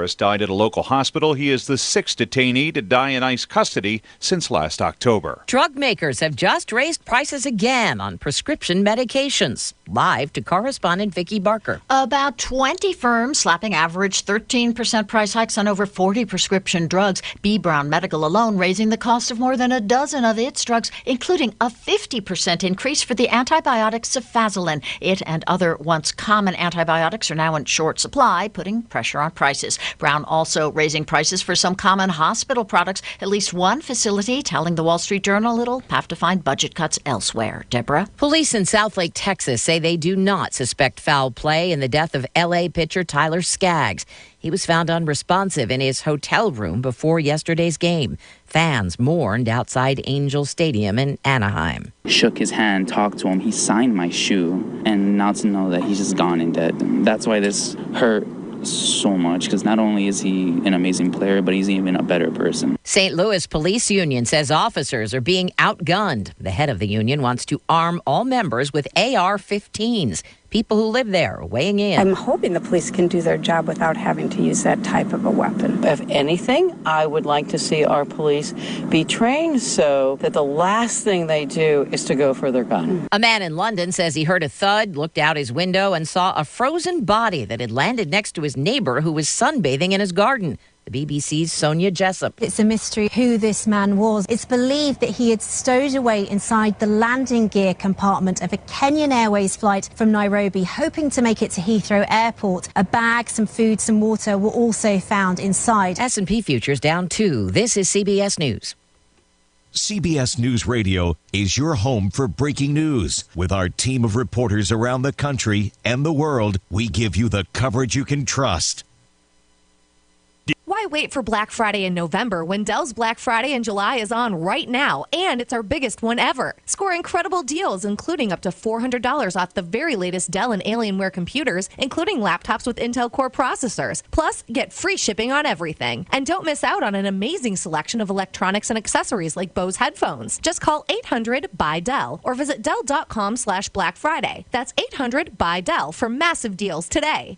Harris died at a local hospital. He is the 6th detainee to die in ICE custody since last October. Drug makers have just raised prices again on prescription medications. Live to correspondent Vicki Barker. About 20 firms slapping average 13% price hikes on over 40 prescription drugs. B. Brown Medical alone raising the cost of more than a dozen of its drugs, including a 50% increase for the antibiotic cefazolin. It and other once common antibiotics are now in short supply, putting pressure on prices. Brown also raising prices for some common hospital products. At least one facility telling the Wall Street Journal it'll have to find budget cuts elsewhere. Deborah? Police in Southlake, Texas say they do not suspect foul play in the death of L.A. pitcher Tyler Skaggs. He was found unresponsive in his hotel room before yesterday's game. Fans mourned outside Angel Stadium in Anaheim. Shook his hand, talked to him. He signed my shoe. And now to know that he's just gone and dead. That's why this hurt so much, because not only is he an amazing player, but he's even a better person. St. Louis Police Union says officers are being outgunned. The head of the union wants to arm all members with AR-15s. People who live there are weighing in. I'm hoping the police can do their job without having to use that type of a weapon. If anything, I would like to see our police be trained so that the last thing they do is to go for their gun. A man in London says he heard a thud, looked out his window, and saw a frozen body that had landed next to his neighbor who was sunbathing in his garden. The BBC's Sonia Jessup. It's a mystery who this man was. It's believed that he had stowed away inside the landing gear compartment of a Kenyan Airways flight from Nairobi, hoping to make it to Heathrow Airport. A bag, some food, some water were also found inside. S&P futures down 2. This is CBS News. CBS News Radio is your home for breaking news. With our team of reporters around the country and the world, we give you the coverage you can trust. Why wait for Black Friday in November when Dell's Black Friday in July is on right now, and it's our biggest one ever? Score incredible deals, including up to $400 off the very latest Dell and Alienware computers, including laptops with Intel Core processors. Plus, get free shipping on everything. And don't miss out on an amazing selection of electronics and accessories like Bose headphones. Just call 800-BUY-DELL or visit Dell.com/Black Friday. That's 800-BUY-DELL for massive deals today.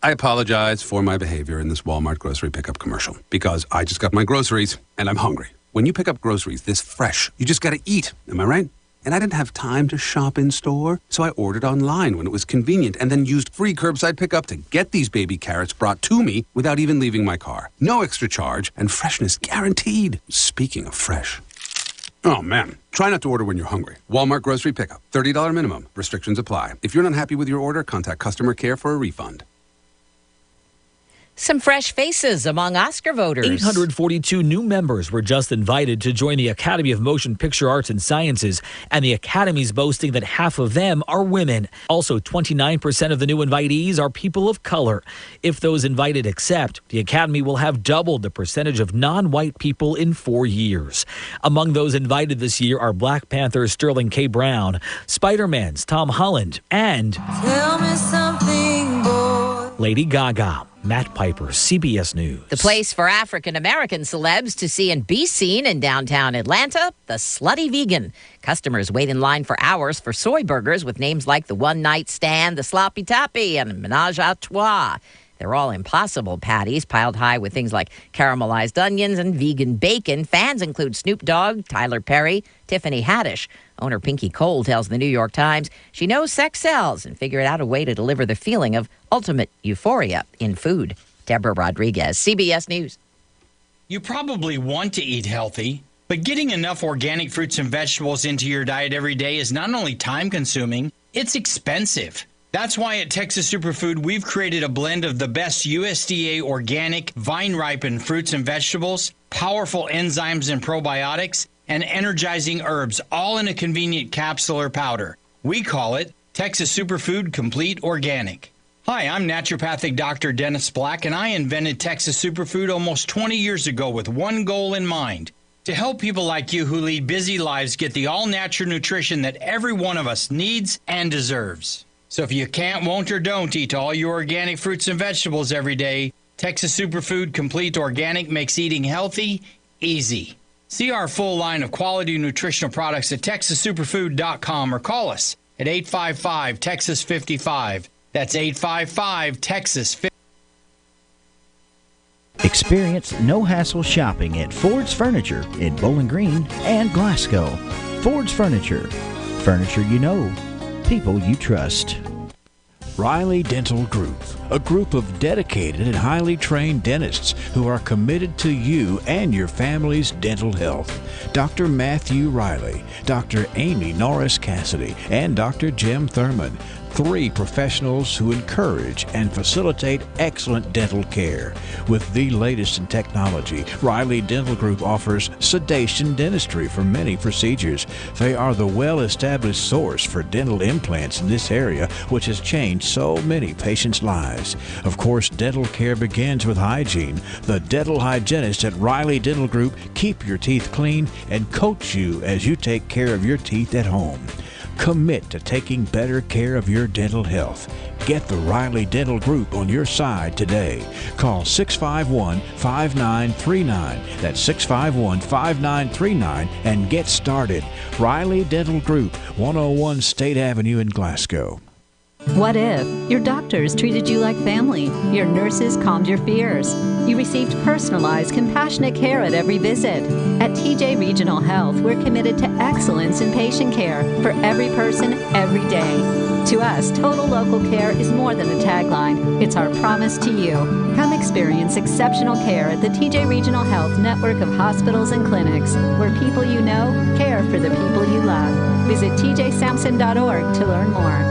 I apologize for my behavior in this Walmart grocery pickup commercial because I just got my groceries and I'm hungry. When you pick up groceries this fresh, you just got to eat. Am I right? And I didn't have time to shop in store, so I ordered online when it was convenient and then used free curbside pickup to get these baby carrots brought to me without even leaving my car. No extra charge and freshness guaranteed. Speaking of fresh. Oh, man. Try not to order when you're hungry. Walmart grocery pickup. $30 minimum. Restrictions apply. If you're not happy with your order, contact customer care for a refund. Some fresh faces among Oscar voters. 842 new members were just invited to join the Academy of Motion Picture Arts and Sciences, and the Academy's boasting that half of them are women. Also, 29% of the new invitees are people of color. If those invited accept, the Academy will have doubled the percentage of non-white people in 4 years. Among those invited this year are Black Panther's Sterling K. Brown, Spider-Man's Tom Holland, and Tell me something, boy. Lady Gaga. Matt Piper, CBS News. The place for African-American celebs to see and be seen in downtown Atlanta, the Slutty Vegan. Customers wait in line for hours for soy burgers with names like the One Night Stand, the Sloppy Toppy, and Menage a Trois. They're all Impossible patties piled high with things like caramelized onions and vegan bacon. Fans include Snoop Dogg, Tyler Perry, Tiffany Haddish. Owner Pinky Cole tells the New York Times she knows sex sells and figured out a way to deliver the feeling of ultimate euphoria in food. Deborah Rodriguez, CBS News. You probably want to eat healthy, but getting enough organic fruits and vegetables into your diet every day is not only time-consuming, it's expensive. That's why at Texas Superfood, we've created a blend of the best USDA organic, vine-ripened fruits and vegetables, powerful enzymes and probiotics, and energizing herbs, all in a convenient capsule or powder. We call it Texas Superfood Complete Organic. Hi, I'm naturopathic Dr. Dennis Black, and I invented Texas Superfood almost 20 years ago with one goal in mind: to help people like you who lead busy lives get the all-natural nutrition that every one of us needs and deserves. So if you can't, won't, or don't eat all your organic fruits and vegetables every day, Texas Superfood Complete Organic makes eating healthy easy. See our full line of quality nutritional products at TexasSuperfood.com or call us at 855-TEXAS-55. That's 855-TEXAS-50. Experience no-hassle shopping at Ford's Furniture in Bowling Green and Glasgow. Ford's Furniture. Furniture you know. People you trust. Riley Dental Group, a group of dedicated and highly trained dentists who are committed to you and your family's dental health. Dr. Matthew Riley, Dr. Amy Norris Cassidy, and Dr. Jim Thurman. 3 professionals who encourage and facilitate excellent dental care. With the latest in technology, Riley Dental Group offers sedation dentistry for many procedures. They are the well-established source for dental implants in this area, which has changed so many patients' lives. Of course, dental care begins with hygiene. The dental hygienists at Riley Dental Group keep your teeth clean and coach you as you take care of your teeth at home. Commit to taking better care of your dental health. Get the Riley Dental Group on your side today. Call 651-5939. That's 651-5939 and get started. Riley Dental Group, 101 State Avenue in Glasgow. What if your doctors treated you like family, your nurses calmed your fears, you received personalized, compassionate care at every visit? At TJ Regional Health, we're committed to excellence in patient care for every person, every day. To us, total local care is more than a tagline. It's our promise to you. Come experience exceptional care at the TJ Regional Health network of hospitals and clinics, where people you know care for the people you love. Visit tjsampson.org to learn more.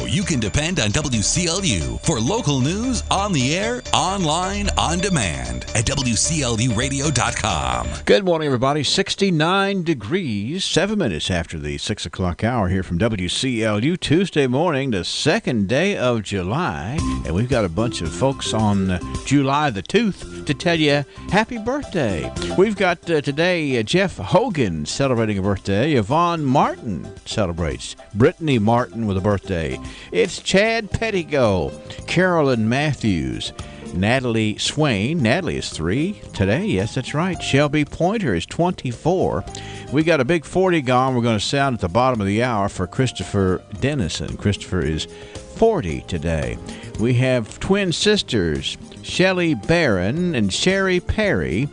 You can depend on WCLU for local news on the air, online, on demand at WCLUradio.com. Good morning, everybody. 69 degrees, 7 minutes after the 6 o'clock hour here from WCLU. Tuesday morning, the second day of July. And we've got a bunch of folks on July the 2nd to tell you happy birthday. We've got today Jeff Hogan celebrating a birthday. Yvonne Martin celebrates. Brittany Martin with a birthday. It's Chad Pettigo, Carolyn Matthews, Natalie Swain. Natalie is 3 today. Yes, that's right. Shelby Pointer is 24. We got a big 40 gong we're going to sound at the bottom of the hour for Christopher Dennison. Christopher is 40 today. We have twin sisters, Shelley Barron and Sherry Perry.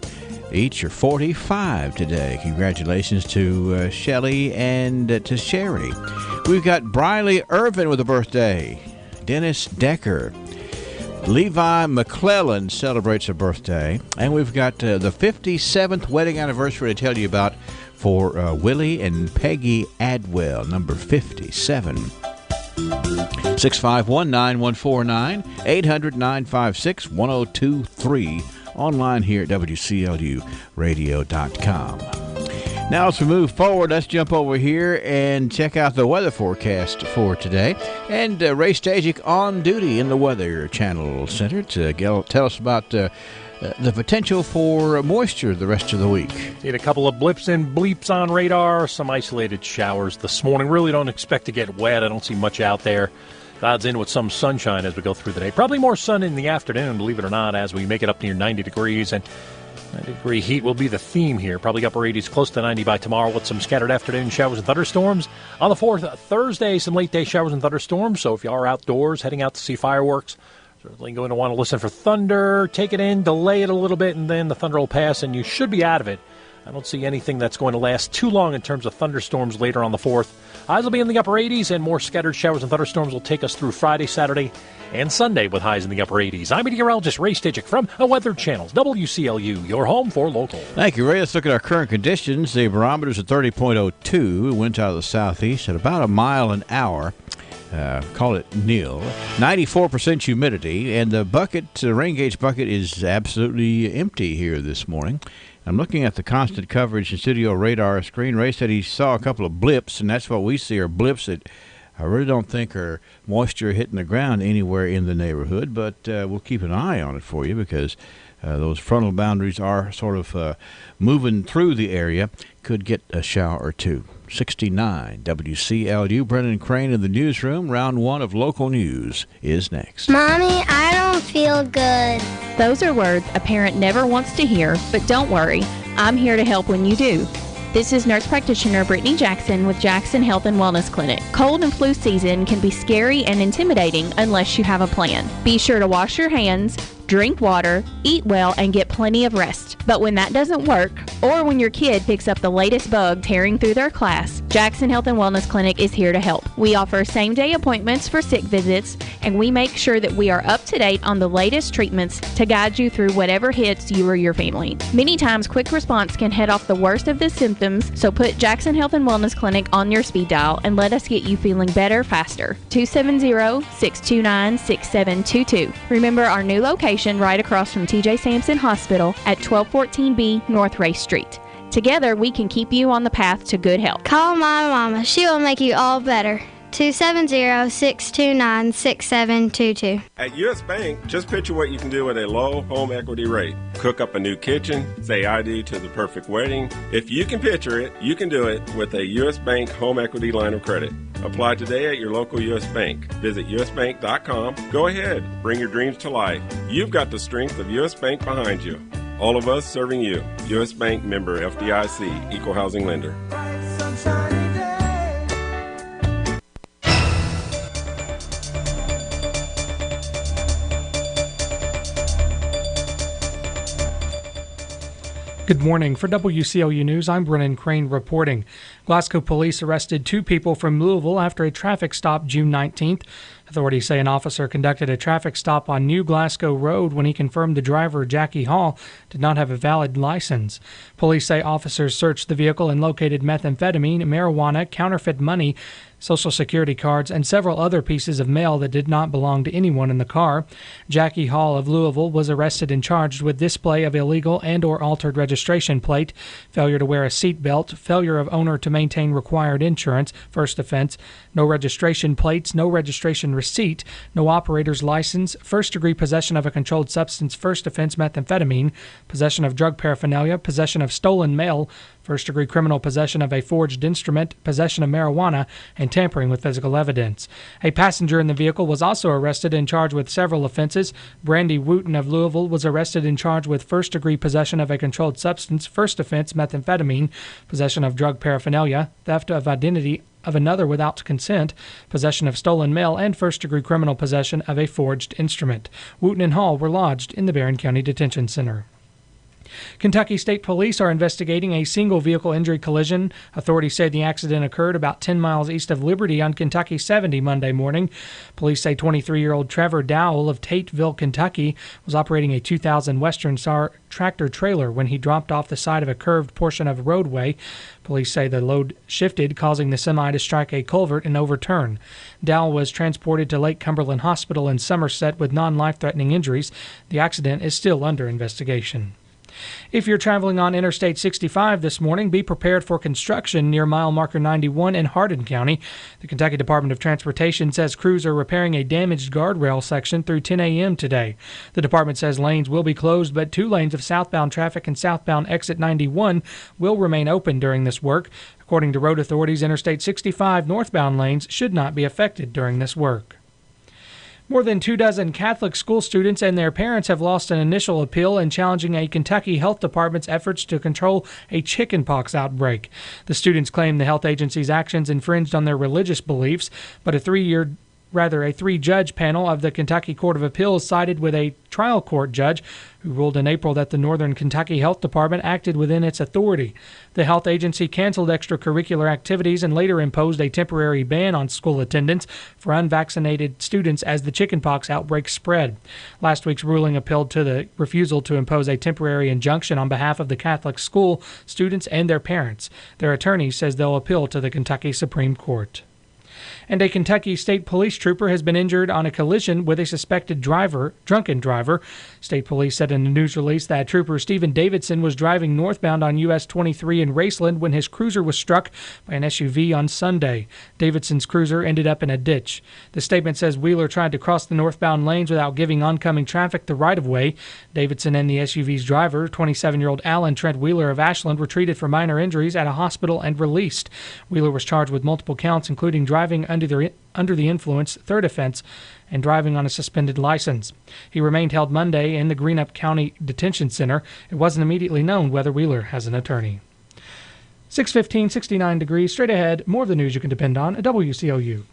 Each are 45 today. Congratulations to Shelley and to Sherry. We've got Briley Irvin with a birthday. Dennis Decker. Levi McClellan celebrates a birthday. And we've got the 57th wedding anniversary to tell you about for Willie and Peggy Adwell, number 57. 651-9149, 800-956-1023. Online here at WCLUradio.com. Now, as we move forward, let's jump over here and check out the weather forecast for today. And Ray Stajic on duty in the Weather Channel Center to tell us about the potential for moisture the rest of the week. Need a couple of blips and bleeps on radar, some isolated showers this morning. Really don't expect to get wet. I don't see much out there. Clouds in with some sunshine as we go through the day. Probably more sun in the afternoon, believe it or not, as we make it up near 90 degrees. And 90-degree heat will be the theme here. Probably upper 80s, close to 90 by tomorrow with some scattered afternoon showers and thunderstorms. On the 4th, Thursday, some late-day showers and thunderstorms. So if you are outdoors, heading out to see fireworks, certainly going to want to listen for thunder, take it in, delay it a little bit, and then the thunder will pass, and you should be out of it. I don't see anything that's going to last too long in terms of thunderstorms later on the 4th. Highs will be in the upper 80s, and more scattered showers and thunderstorms will take us through Friday, Saturday, and Sunday with highs in the upper 80s. I'm meteorologist Ray Stajic from the Weather Channel, WCLU, your home for local. Thank you, Ray. Let's look at our current conditions. The barometer's at 30.02. Winds out of the southeast at about a mile an hour. Call it nil. 94% humidity, and the rain gauge bucket is absolutely empty here this morning. I'm looking at the constant coverage and studio radar screen. Ray said he saw a couple of blips, and that's what we see are blips that I really don't think are moisture hitting the ground anywhere in the neighborhood, but we'll keep an eye on it for you because those frontal boundaries are sort of moving through the area. Could get a shower or two. 69 WCLU. Brendan Crane in the newsroom. Round 1 of local news is next. Mommy, I don't feel good. Those are words a parent never wants to hear, but don't worry. I'm here to help when you do. This is nurse practitioner Brittany Jackson with Jackson Health and Wellness Clinic. Cold and flu season can be scary and intimidating unless you have a plan. Be sure to wash your hands, drink water, eat well, and get plenty of rest. But when that doesn't work, or when your kid picks up the latest bug tearing through their class, Jackson Health and Wellness Clinic is here to help. We offer same-day appointments for sick visits, and we make sure that we are up to date on the latest treatments to guide you through whatever hits you or your family. Many times, quick response can head off the worst of the symptoms, so put Jackson Health and Wellness Clinic on your speed dial and let us get you feeling better faster. 270-629-6722. Remember our new location right across from TJ Sampson Hospital at 1214B North Race Street. Together, we can keep you on the path to good health. Call my mama. She will make you all better. 270-629-6722. At U.S. Bank, just picture what you can do with a low home equity rate. Cook up a new kitchen, say ID to the perfect wedding. If you can picture it, you can do it with a U.S. Bank home equity line of credit. Apply today at your local U.S. Bank. Visit usbank.com. Go ahead, bring your dreams to life. You've got the strength of U.S. Bank behind you. All of us serving you. U.S. Bank member FDIC, equal housing lender. Good morning. For WCLU News, I'm Brennan Crane reporting. Glasgow police arrested 2 people from Louisville after a traffic stop June 19th. Authorities say an officer conducted a traffic stop on New Glasgow Road when he confirmed the driver, Jackie Hall, did not have a valid license. Police say officers searched the vehicle and located methamphetamine, marijuana, counterfeit money, Social Security cards, and several other pieces of mail that did not belong to anyone in the car. Jackie Hall of Louisville was arrested and charged with display of illegal and or altered registration plate, failure to wear a seatbelt, failure of owner to maintain required insurance, first offense, no registration plates, no registration receipt, no operator's license, first-degree possession of a controlled substance, first offense methamphetamine, possession of drug paraphernalia, possession of stolen mail, first-degree criminal possession of a forged instrument, possession of marijuana, and tampering with physical evidence. A passenger in the vehicle was also arrested and charged with several offenses. Brandy Wooten of Louisville was arrested and charged with first-degree possession of a controlled substance, first offense methamphetamine, possession of drug paraphernalia, theft of identity of another without consent, possession of stolen mail, and first-degree criminal possession of a forged instrument. Wooten and Hall were lodged in the Barron County Detention Center. Kentucky State Police are investigating a single vehicle injury collision. Authorities say the accident occurred about 10 miles east of Liberty on Kentucky 70 Monday morning. Police say 23-year-old Trevor Dowell of Tateville, Kentucky, was operating a 2000 Western Star tractor trailer when he dropped off the side of a curved portion of a roadway. Police say the load shifted, causing the semi to strike a culvert and overturn. Dowell was transported to Lake Cumberland Hospital in Somerset with non-life-threatening injuries. The accident is still under investigation. If you're traveling on Interstate 65 this morning, be prepared for construction near mile marker 91 in Hardin County. The Kentucky Department of Transportation says crews are repairing a damaged guardrail section through 10 a.m. today. The department says lanes will be closed, but 2 lanes of southbound traffic and southbound exit 91 will remain open during this work. According to road authorities, Interstate 65 northbound lanes should not be affected during this work. More than 24 Catholic school students and their parents have lost an initial appeal in challenging a Kentucky Health Department's efforts to control a chickenpox outbreak. The students claim the health agency's actions infringed on their religious beliefs, but a three-judge panel of the Kentucky Court of Appeals sided with a trial court judge who ruled in April that the Northern Kentucky Health Department acted within its authority. The health agency canceled extracurricular activities and later imposed a temporary ban on school attendance for unvaccinated students as the chickenpox outbreak spread. Last week's ruling appealed to the refusal to impose a temporary injunction on behalf of the Catholic school, students, and their parents. Their attorney says they'll appeal to the Kentucky Supreme Court. And a Kentucky State Police trooper has been injured on a collision with a suspected drunken driver. State Police said in a news release that trooper Stephen Davidson was driving northbound on US 23 in Raceland when his cruiser was struck by an SUV on Sunday. Davidson's cruiser ended up in a ditch. The statement says Wheeler tried to cross the northbound lanes without giving oncoming traffic the right-of-way. Davidson and the SUV's driver, 27-year-old Alan Trent Wheeler of Ashland, were treated for minor injuries at a hospital and released. Wheeler was charged with multiple counts, including driving under the influence, third offense, and driving on a suspended license. He remained held Monday in the Greenup County Detention Center. It wasn't immediately known whether Wheeler has an attorney. 6:15, 69 degrees. Straight ahead, more of the news you can depend on at WCLU.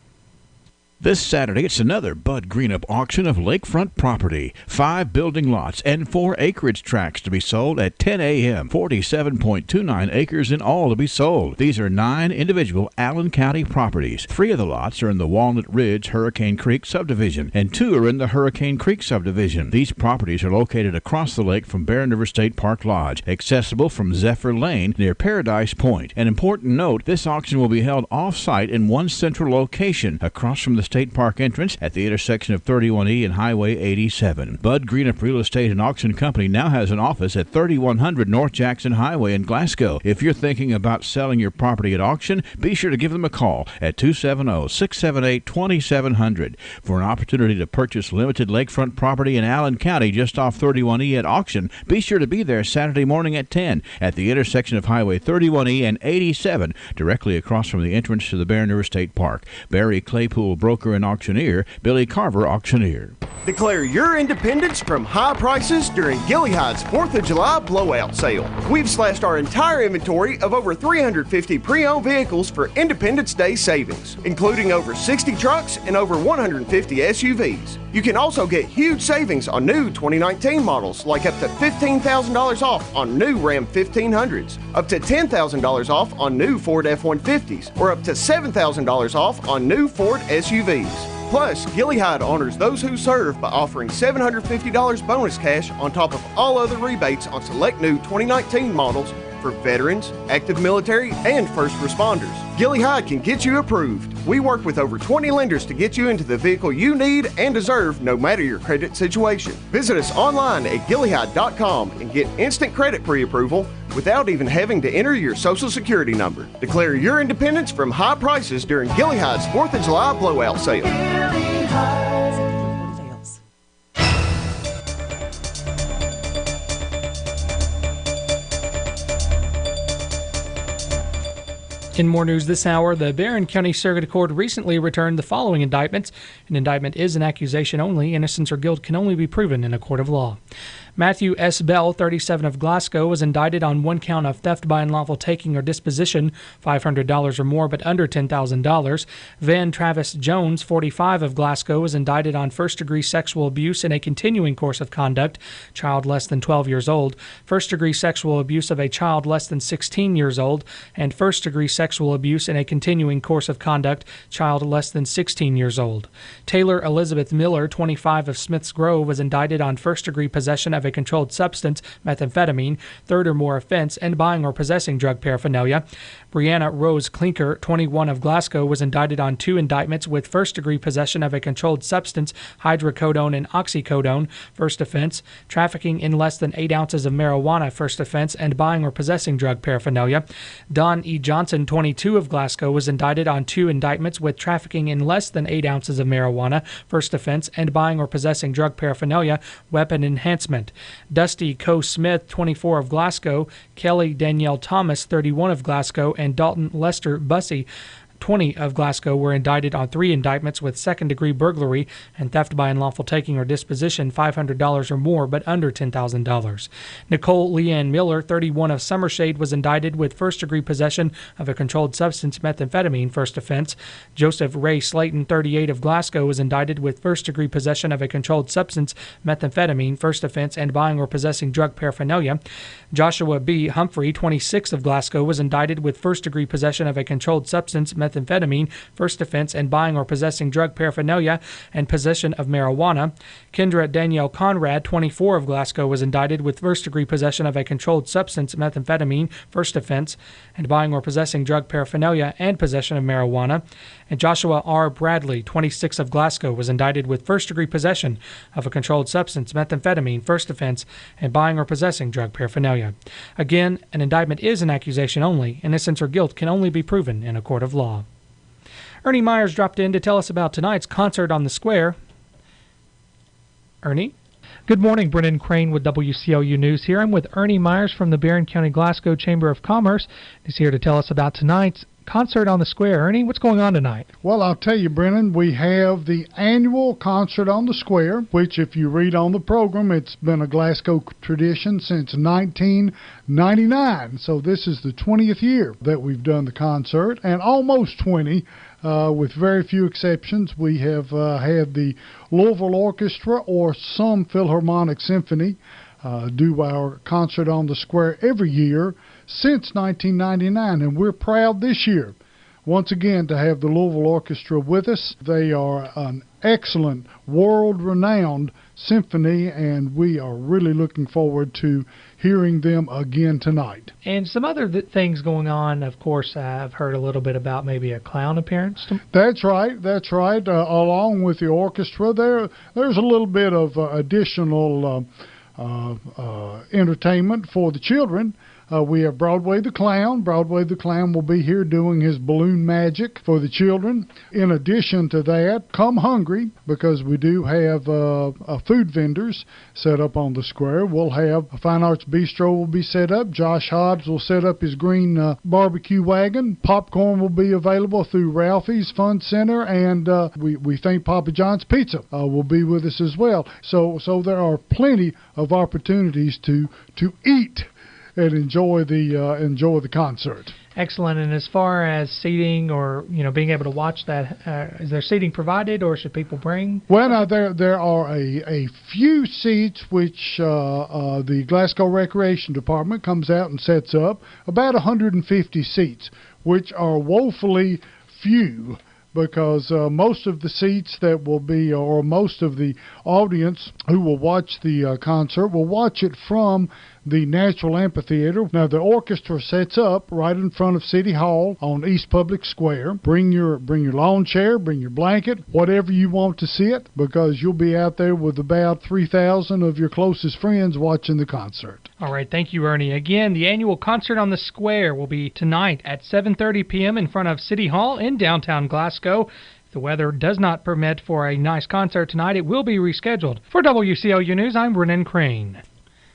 This Saturday, it's another Bud Greenup auction of lakefront property. 5 building lots and 4 acreage tracts to be sold at 10 a.m. 47.29 acres in all to be sold. These are 9 individual Allen County properties. 3 of the lots are in the Walnut Ridge Hurricane Creek subdivision, and 2 are in the Hurricane Creek subdivision. These properties are located across the lake from Barren River State Park Lodge, accessible from Zephyr Lane near Paradise Point. An important note, this auction will be held off-site in one central location across from the State Park entrance at the intersection of 31E and Highway 87. Bud Greenup Real Estate and Auction Company now has an office at 3100 North Jackson Highway in Glasgow. If you're thinking about selling your property at auction, be sure to give them a call at 270-678-2700. For an opportunity to purchase limited lakefront property in Allen County just off 31E at auction, be sure to be there Saturday morning at 10 at the intersection of Highway 31E and 87, directly across from the entrance to the Barren River State Park. Barry Claypool, broker and auctioneer. Billy Carver, auctioneer. Declare your independence from high prices during Gillihide's 4th of July blowout sale. We've slashed our entire inventory of over 350 pre-owned vehicles for Independence Day savings, including over 60 trucks and over 150 SUVs. You can also get huge savings on new 2019 models, like up to $15,000 off on new Ram 1500s, up to $10,000 off on new Ford F-150s, or up to $7,000 off on new Ford SUVs. Plus, Gillyhide honors those who serve by offering $750 bonus cash on top of all other rebates on select new 2019 models for veterans, active military, and first responders. Gillyhide can get you approved. We work with over 20 lenders to get you into the vehicle you need and deserve, no matter your credit situation. Visit us online at gillyhide.com and get instant credit pre-approval without even having to enter your Social Security number. Declare your independence from high prices during Gillyhide's 4th of July blowout sale. In more news this hour, the Barren County Circuit Court recently returned the following indictments. An indictment is an accusation only. Innocence or guilt can only be proven in a court of law. Matthew S. Bell, 37 of Glasgow, was indicted on 1 count of theft by unlawful taking or disposition, $500 or more but under $10,000. Van Travis Jones, 45 of Glasgow, was indicted on first-degree sexual abuse in a continuing course of conduct, child less than 12 years old, first-degree sexual abuse of a child less than 16 years old, and first-degree sexual abuse in a continuing course of conduct, child less than 16 years old. Taylor Elizabeth Miller, 25 of Smiths Grove, was indicted on first-degree possession of a controlled substance, methamphetamine, third or more offense, and buying or possessing drug paraphernalia. Brianna Rose Clinker, 21 of Glasgow, was indicted on 2 indictments with first-degree possession of a controlled substance, hydrocodone and oxycodone, first offense, trafficking in less than 8 ounces of marijuana, first offense, and buying or possessing drug paraphernalia. Don E. Johnson, 22 of Glasgow, was indicted on 2 indictments with trafficking in less than 8 ounces of marijuana, first offense, and buying or possessing drug paraphernalia, weapon enhancement. Dusty Coe Smith, 24 of Glasgow, Kelly Danielle Thomas, 31 of Glasgow, and Dalton Lester Bussey, 20 of Glasgow, were indicted on 3 indictments with second-degree burglary and theft by unlawful taking or disposition, $500 or more, but under $10,000. Nicole Leanne Miller, 31 of Summershade, was indicted with first-degree possession of a controlled substance, methamphetamine, first offense. Joseph Ray Slayton, 38 of Glasgow, was indicted with first-degree possession of a controlled substance, methamphetamine, first offense, and buying or possessing drug paraphernalia. Joshua B. Humphrey, 26 of Glasgow, was indicted with first-degree possession of a controlled substance, methamphetamine, first offense, and buying or possessing drug paraphernalia and possession of marijuana. Kendra Danielle Conrad, 24 of Glasgow, was indicted with first-degree possession of a controlled substance, methamphetamine, first offense, and buying or possessing drug paraphernalia and possession of marijuana. And Joshua R. Bradley, 26 of Glasgow, was indicted with first-degree possession of a controlled substance, methamphetamine, first offense, and buying or possessing drug paraphernalia. Again, an indictment is an accusation only. Innocence or guilt can only be proven in a court of law. Ernie Myers dropped in to tell us about tonight's concert on the Square. Ernie? Good morning, Brennan Crane with WCLU News here. I'm with Ernie Myers from the Barren County Glasgow Chamber of Commerce. He's here to tell us about tonight's concert on the square. Ernie, what's going on tonight? Well, I'll tell you, Brennan, we have the annual concert on the square, which if you read on the program, it's been a Glasgow tradition since 1999. So this is the 20th year that we've done the concert, and almost 20. With very few exceptions, we have had the Louisville Orchestra or some Philharmonic Symphony do our concert on the square every year since 1999, and we're proud this year once again to have the Louisville Orchestra with us. They are an excellent, world-renowned symphony, and we are really looking forward to hearing them again tonight. And some other things going on, of course, I've heard a little bit about maybe a clown appearance. That's right. Along with the orchestra, there's a little bit of additional entertainment for the children. We have Broadway the Clown. Broadway the Clown will be here doing his balloon magic for the children. In addition to that, come hungry, because we do have food vendors set up on the square. We'll have a Fine Arts Bistro will be set up. Josh Hobbs will set up his green barbecue wagon. Popcorn will be available through Ralphie's Fun Center, and we think Papa John's Pizza will be with us as well. So there are plenty of opportunities to eat and enjoy the concert. Excellent. And as far as seating or being able to watch that, is there seating provided, or should people bring? Well, now there are a few seats which the Glasgow Recreation Department comes out and sets up, about 150 seats, which are woefully few, because most of the seats that will be, or most of the audience who will watch the concert will watch it from the Natural Amphitheater. Now, the orchestra sets up right in front of City Hall on East Public Square. Bring your lawn chair, bring your blanket, whatever you want to sit, because you'll be out there with about 3,000 of your closest friends watching the concert. All right, thank you, Ernie. Again, the annual concert on the square will be tonight at 7:30 p.m. in front of City Hall in downtown Glasgow. If the weather does not permit for a nice concert tonight, it will be rescheduled. For WCLU News, I'm Brennan Crane.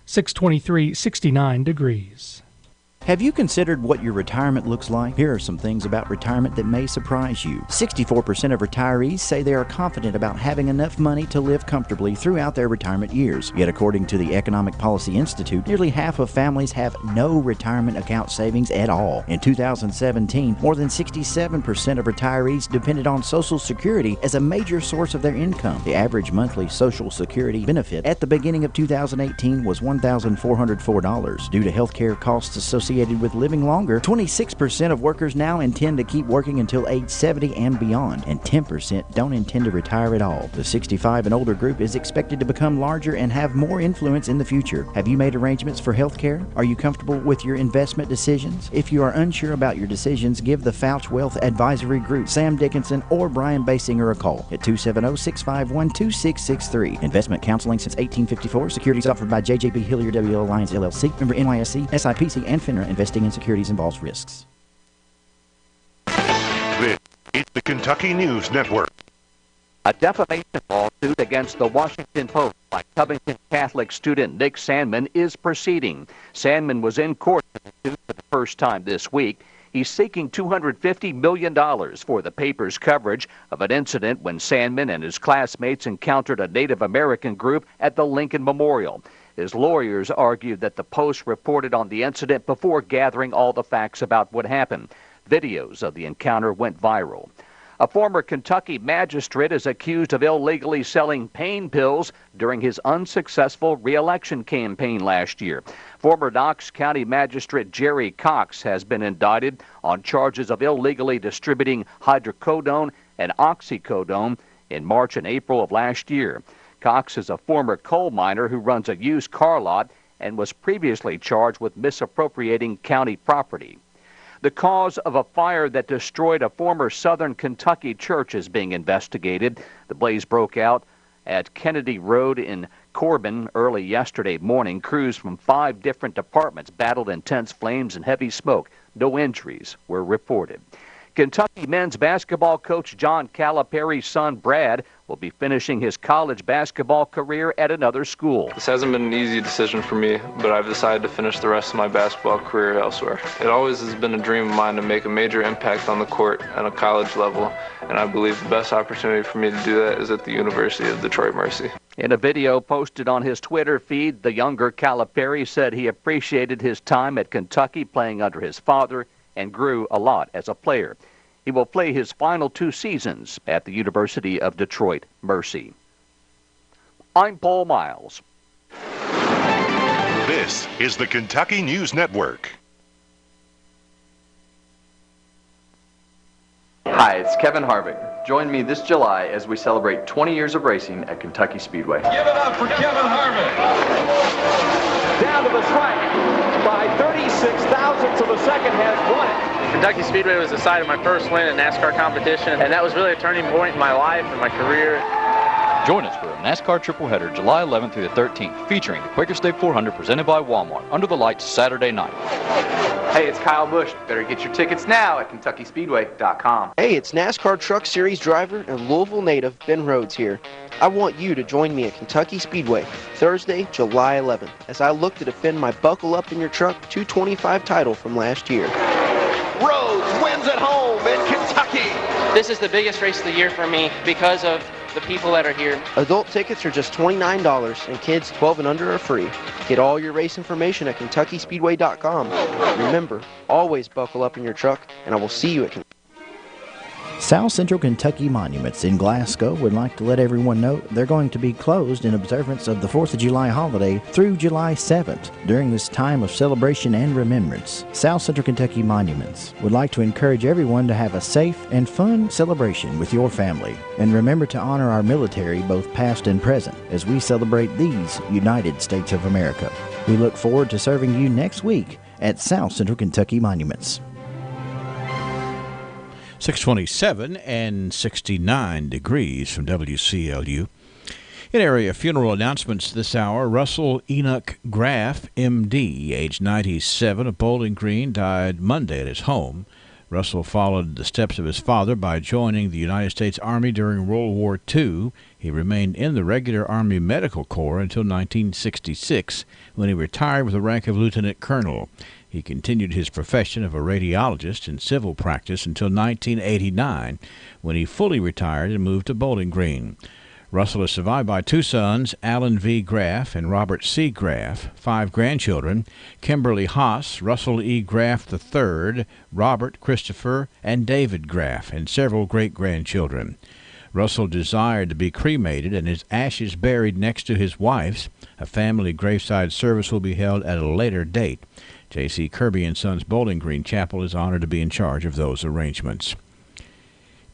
623, 69 degrees. Have you considered what your retirement looks like? Here are some things about retirement that may surprise you. 64% of retirees say they are confident about having enough money to live comfortably throughout their retirement years. Yet according to the Economic Policy Institute, nearly half of families have no retirement account savings at all. In 2017, more than 67% of retirees depended on Social Security as a major source of their income. The average monthly Social Security benefit at the beginning of 2018 was $1,404. Due to health care costs associated with living longer, 26% of workers now intend to keep working until age 70 and beyond, and 10% don't intend to retire at all. The 65 and older group is expected to become larger and have more influence in the future. Have you made arrangements for health care? Are you comfortable with your investment decisions? If you are unsure about your decisions, give the Fouch Wealth Advisory Group, Sam Dickinson, or Brian Basinger a call at 270-651-2663. Investment counseling since 1854. Securities offered by JJB Hillier W. Alliance LLC, member NYSE, SIPC, and FINRA. Investing in securities involves risks. This is the Kentucky News Network. A defamation lawsuit against the Washington Post by Covington Catholic student Nick Sandman is proceeding. Sandman was in court for the first time this week. He's seeking $250 million for the paper's coverage of an incident when Sandman and his classmates encountered a Native American group at the Lincoln Memorial. His lawyers argued that the Post reported on the incident before gathering all the facts about what happened. Videos of the encounter went viral. A former Kentucky magistrate is accused of illegally selling pain pills during his unsuccessful re-election campaign last year. Former Knox County Magistrate Jerry Cox has been indicted on charges of illegally distributing hydrocodone and oxycodone in March and April of last year. Cox is a former coal miner who runs a used car lot and was previously charged with misappropriating county property. The cause of a fire that destroyed a former southern Kentucky church is being investigated. The blaze broke out at Kennedy Road in Corbin early yesterday morning. Crews from 5 different departments battled intense flames and heavy smoke. No injuries were reported. Kentucky men's basketball coach John Calipari's son Brad will be finishing his college basketball career at another school. This hasn't been an easy decision for me, but I've decided to finish the rest of my basketball career elsewhere. It always has been a dream of mine to make a major impact on the court at a college level, and I believe the best opportunity for me to do that is at the University of Detroit Mercy. In a video posted on his Twitter feed, the younger Calipari said he appreciated his time at Kentucky playing under his father and grew a lot as a player. He will play his final 2 seasons at the University of Detroit Mercy. I'm Paul Miles. This is the Kentucky News Network. Hi, it's Kevin Harvick. Join me this July as we celebrate 20 years of racing at Kentucky Speedway. Give it up for Kevin Harvick. Down to the track by 36 thousandths of a second has won it. Kentucky Speedway was the site of my first win in NASCAR competition, and that was really a turning point in my life and my career. Join us for a NASCAR tripleheader July 11th through the 13th, featuring the Quaker State 400 presented by Walmart, under the lights Saturday night. Hey, it's Kyle Busch. Better get your tickets now at KentuckySpeedway.com. Hey, it's NASCAR Truck Series driver and Louisville native Ben Rhodes here. I want you to join me at Kentucky Speedway Thursday, July 11th, as I look to defend my Buckle Up in Your Truck 225 title from last year. Rhodes wins at home in Kentucky. This is the biggest race of the year for me because of the people that are here. Adult tickets are just $29 and kids 12 and under are free. Get all your race information at KentuckySpeedway.com. Remember, always buckle up in your truck, and I will see you at Kentucky. South Central Kentucky Monuments in Glasgow would like to let everyone know they're going to be closed in observance of the 4th of July holiday through July 7th. During this time of celebration and remembrance, South Central Kentucky Monuments would like to encourage everyone to have a safe and fun celebration with your family. And remember to honor our military, both past and present, as we celebrate these United States of America. We look forward to serving you next week at South Central Kentucky Monuments. 627 and 69 degrees from WCLU. In area funeral announcements this hour, Russell Enoch Graff, M.D., age 97, of Bowling Green, died Monday at his home. Russell followed the steps of his father by joining the United States Army during World War II. He remained in the regular Army Medical Corps until 1966, when he retired with the rank of lieutenant colonel. He continued his profession of a radiologist in civil practice until 1989, when he fully retired and moved to Bowling Green. Russell is survived by 2 sons, Alan V. Graff and Robert C. Graff, 5 grandchildren, Kimberly Haas, Russell E. Graff III, Robert, Christopher, and David Graff, and several great-grandchildren. Russell desired to be cremated and his ashes buried next to his wife's. A family graveside service will be held at a later date. J.C. Kirby and Sons Bowling Green Chapel is honored to be in charge of those arrangements.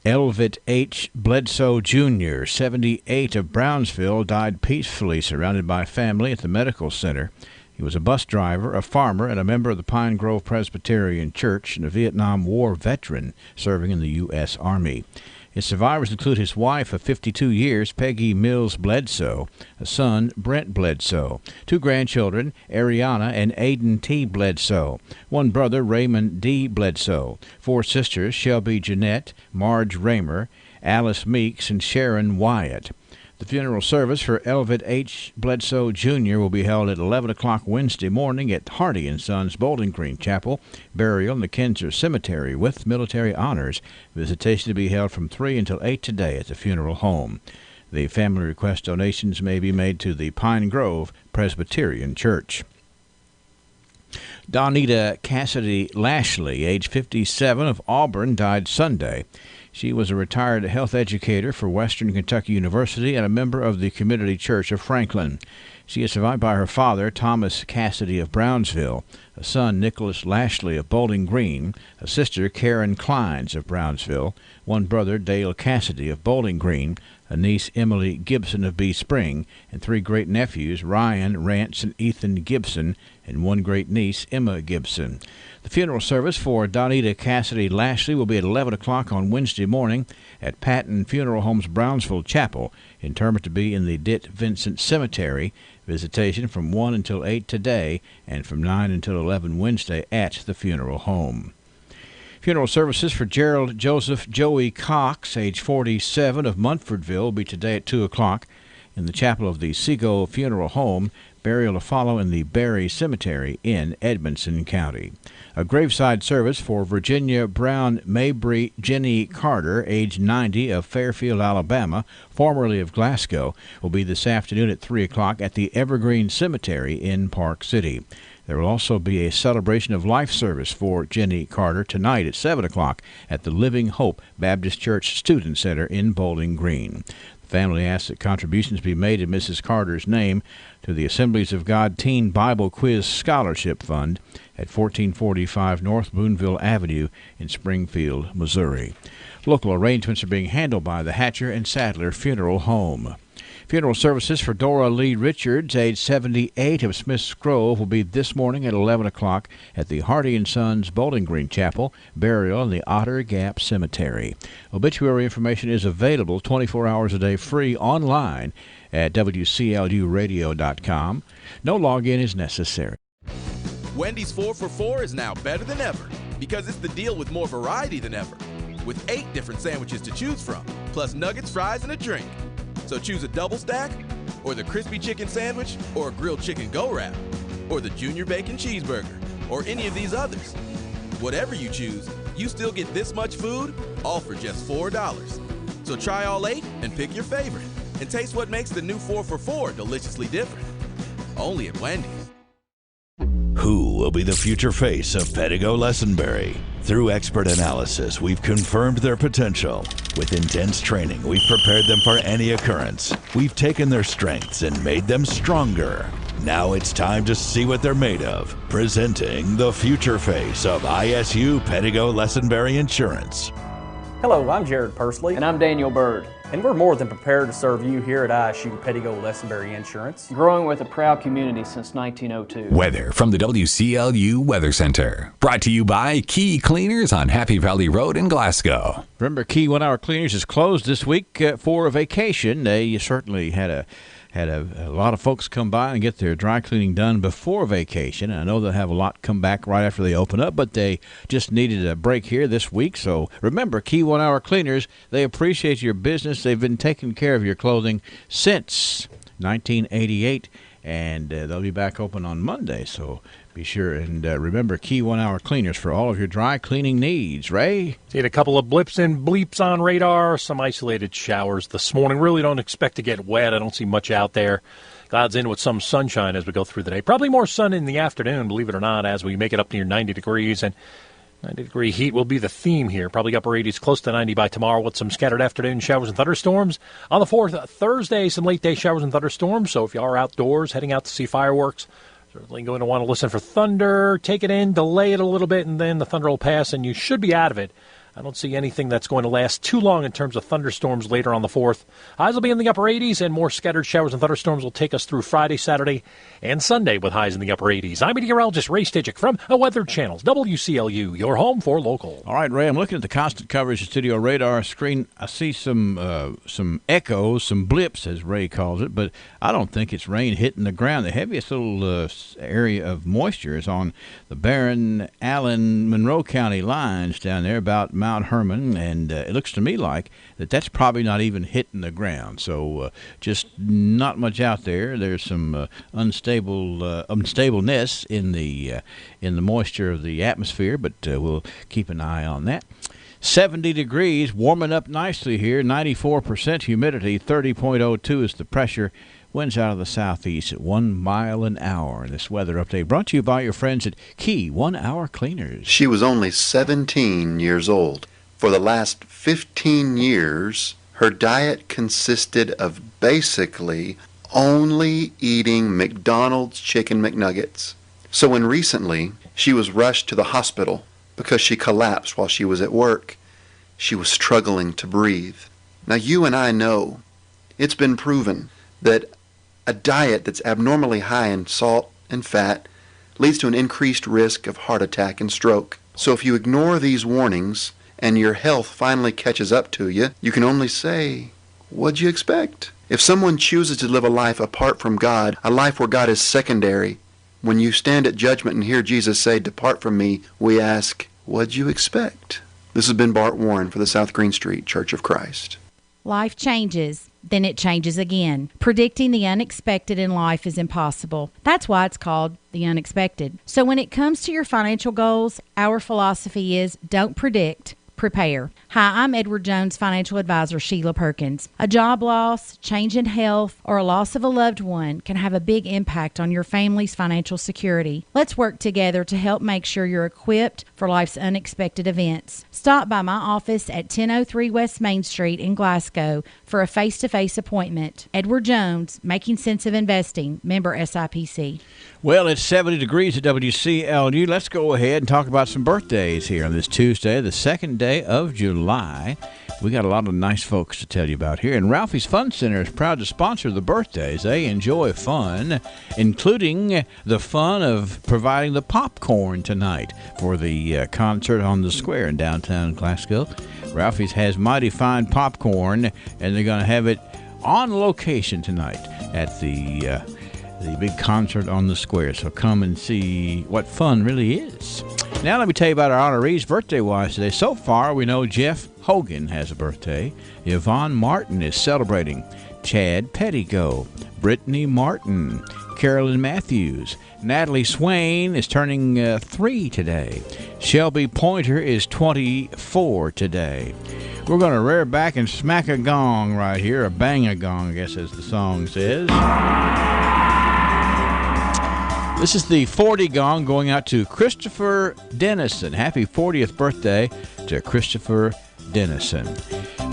Elvit H. Bledsoe, Jr., 78, of Brownsville, died peacefully surrounded by family at the medical center. He was a bus driver, a farmer, and a member of the Pine Grove Presbyterian Church, and a Vietnam War veteran serving in the U.S. Army. His survivors include his wife of 52 years, Peggy Mills Bledsoe, a son, Brent Bledsoe, 2 grandchildren, Ariana and Aiden T. Bledsoe, 1 brother, Raymond D. Bledsoe, 4 sisters, Shelby Jeanette, Marge Raymer, Alice Meeks, and Sharon Wyatt. The funeral service for Elvit H. Bledsoe, Jr. will be held at 11 o'clock Wednesday morning at Hardy & Sons Bowling Green Chapel. Burial in the Kinzer Cemetery with military honors. Visitation to be held from 3 until 8 today at the funeral home. The family request donations may be made to the Pine Grove Presbyterian Church. Donita Cassidy Lashley, age 57, of Auburn, died Sunday. She was a retired health educator for Western Kentucky University and a member of the Community Church of Franklin. She is survived by her father, Thomas Cassidy of Brownsville, a son, Nicholas Lashley of Bowling Green, a sister, Karen Clines of Brownsville, 1 brother, Dale Cassidy of Bowling Green, a niece, Emily Gibson of Bee Spring, and 3 great-nephews, Ryan, Rance, and Ethan Gibson, and 1 great-niece, Emma Gibson. The funeral service for Donita Cassidy Lashley will be at 11 o'clock on Wednesday morning at Patton Funeral Home's Brownsville Chapel. Interment to be in the Ditt Vincent Cemetery. Visitation from 1 until 8 today and from 9 until 11 Wednesday at the funeral home. Funeral services for Gerald Joseph Joey Cox, age 47, of Munfordville, will be today at 2 o'clock in the chapel of the Seago Funeral Home. Burial to follow in the Berry Cemetery in Edmonson County. A graveside service for Virginia Brown Mabry Jenny Carter, age 90, of Fairfield, Alabama, formerly of Glasgow, will be this afternoon at 3 o'clock at the Evergreen Cemetery in Park City. There will also be a celebration of life service for Jenny Carter tonight at 7 o'clock at the Living Hope Baptist Church Student Center in Bowling Green. The family asks that contributions be made in Mrs. Carter's name to the Assemblies of God Teen Bible Quiz Scholarship Fund at 1445 North Boonville Avenue in Springfield, Missouri. Local arrangements are being handled by the Hatcher and Sadler Funeral Home. Funeral services for Dora Lee Richards, age 78, of Smith's Grove, will be this morning at 11 o'clock at the Hardy & Sons Bowling Green Chapel. Burial in the Otter Gap Cemetery. Obituary information is available 24 hours a day free online at WCLUradio.com. No login is necessary. Wendy's 4 for $4 is now better than ever because it's the deal with more variety than ever. With 8 different sandwiches to choose from, plus nuggets, fries, and a drink. So choose a double stack, or the crispy chicken sandwich, or a grilled chicken go-wrap, or the junior bacon cheeseburger, or any of these others. Whatever you choose, you still get this much food, all for just $4. So try all 8 and pick your favorite, and taste what makes the new 4 for $4 deliciously different. Only at Wendy's. Who will be the future face of Pedigo Lessenberry? Through expert analysis, we've confirmed their potential. With intense training, we've prepared them for any occurrence. We've taken their strengths and made them stronger. Now it's time to see what they're made of. Presenting the future face of ISU Pedigo Lessenberry Insurance. Hello, I'm Jared Pursley. And I'm Daniel Bird. And we're more than prepared to serve you here at ISU Pedigo Lessenberry Insurance. Growing with a proud community since 1902. Weather from the WCLU Weather Center. Brought to you by Key Cleaners on Happy Valley Road in Glasgow. Remember, Key 1 Hour Cleaners is closed this week for a vacation. They certainly had a lot of folks come by and get their dry cleaning done before vacation. I know they'll have a lot come back right after they open up, but they just needed a break here this week. So remember, Key 1 Hour Cleaners, they appreciate your business. They've been taking care of your clothing since 1988, and they'll be back open on Monday. So be sure and remember Key 1 Hour Cleaners for all of your dry cleaning needs. Ray? Seeing a couple of blips and bleeps on radar, some isolated showers this morning. Really don't expect to get wet. I don't see much out there. Clouds in with some sunshine as we go through the day. Probably more sun in the afternoon, believe it or not, as we make it up near 90 degrees. And 90-degree heat will be the theme here. Probably upper 80s, close to 90 by tomorrow with some scattered afternoon showers and thunderstorms. On the 4th, Thursday, some late-day showers and thunderstorms. So if you are outdoors, heading out to see fireworks, certainly going to want to listen for thunder, take it in, delay it a little bit, and then the thunder will pass, and you should be out of it. I don't see anything that's going to last too long in terms of thunderstorms later on the 4th. Highs will be in the upper 80s, and more scattered showers and thunderstorms will take us through Friday, Saturday, and Sunday with highs in the upper 80s. I'm meteorologist Ray Stidgick from Weather Channel's WCLU, your home for local. All right, Ray, I'm looking at the constant coverage of studio radar screen. I see some echoes, some blips, as Ray calls it, but I don't think it's rain hitting the ground. The heaviest little area of moisture is on the Barron, Allen, Monroe County lines down there about Mount Herman, and it looks to me like that's probably not even hitting the ground. So just not much out there. There's some unstableness in the moisture of the atmosphere, but we'll keep an eye on that. 70 degrees, warming up nicely here. 94% humidity, 30.02 is the pressure. Winds out of the southeast at 1 mile an hour. This weather update brought to you by your friends at Key 1 Hour Cleaners. She was only 17 years old. For the last 15 years, her diet consisted of basically only eating McDonald's Chicken McNuggets. So when recently she was rushed to the hospital because she collapsed while she was at work, she was struggling to breathe. Now you and I know it's been proven that a diet that's abnormally high in salt and fat leads to an increased risk of heart attack and stroke. So if you ignore these warnings and your health finally catches up to you, you can only say, what'd you expect? If someone chooses to live a life apart from God, a life where God is secondary, when you stand at judgment and hear Jesus say, depart from me, we ask, What'd you expect? This has been Bart Warren for the South Green Street Church of Christ. Life changes, then it changes again. Predicting the unexpected in life is impossible. That's why it's called the unexpected. So when it comes to your financial goals, our philosophy is don't predict, prepare. Hi, I'm Edward Jones financial advisor Sheila Perkins. A job loss, change in health, or a loss of a loved one can have a big impact on your family's financial security. Let's work together to help make sure you're equipped for life's unexpected events. Stop by my office at 1003 West Main Street in Glasgow for a face-to-face appointment. Edward Jones, Making Sense of Investing, member SIPC. Well, it's 70 degrees at WCLU. Let's go ahead and talk about some birthdays here on this Tuesday, the second day of July. We got a lot of nice folks to tell you about here. And Ralphie's Fun Center is proud to sponsor the birthdays. They enjoy fun, including the fun of providing the popcorn tonight for the concert on the square in downtown Glasgow. Ralphie's has mighty fine popcorn, and they're going to have it on location tonight at the big concert on the square. So come and see what fun really is. Now let me tell you about our honorees birthday-wise today. So far, we know Jeff Hogan has a birthday. Yvonne Martin is celebrating. Chad Pettigo, Brittany Martin, Carolyn Matthews. Natalie Swain is turning 3 today. Shelby Pointer is 24 today. We're going to rear back and smack a gong right here, or bang a gong, I guess as the song says. This is the 40 gong going out to Christopher Dennison. Happy 40th birthday to Christopher Dennison.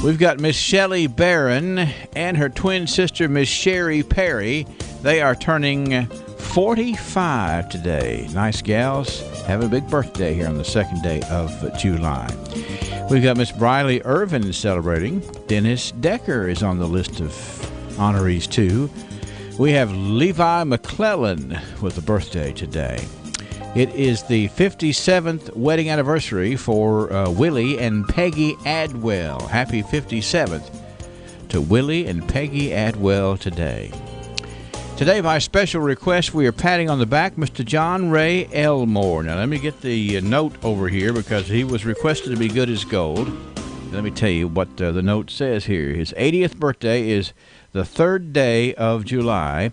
We've got Miss Shelley Barron and her twin sister, Miss Sherry Perry. They are turning 45 today. Nice gals. Having a big birthday here on the second day of July. We've got Miss Briley Irvin celebrating. Dennis Decker is on the list of honorees, too. We have Levi McClellan with a birthday today. It is the 57th wedding anniversary for Willie and Peggy Adwell. Happy 57th to Willie and Peggy Adwell today. Today, by special request, we are patting on the back Mr. John Ray Elmore. Now, let me get the note over here because he was requested to be good as gold. Let me tell you what the note says here. His 80th birthday is the 3rd day of July.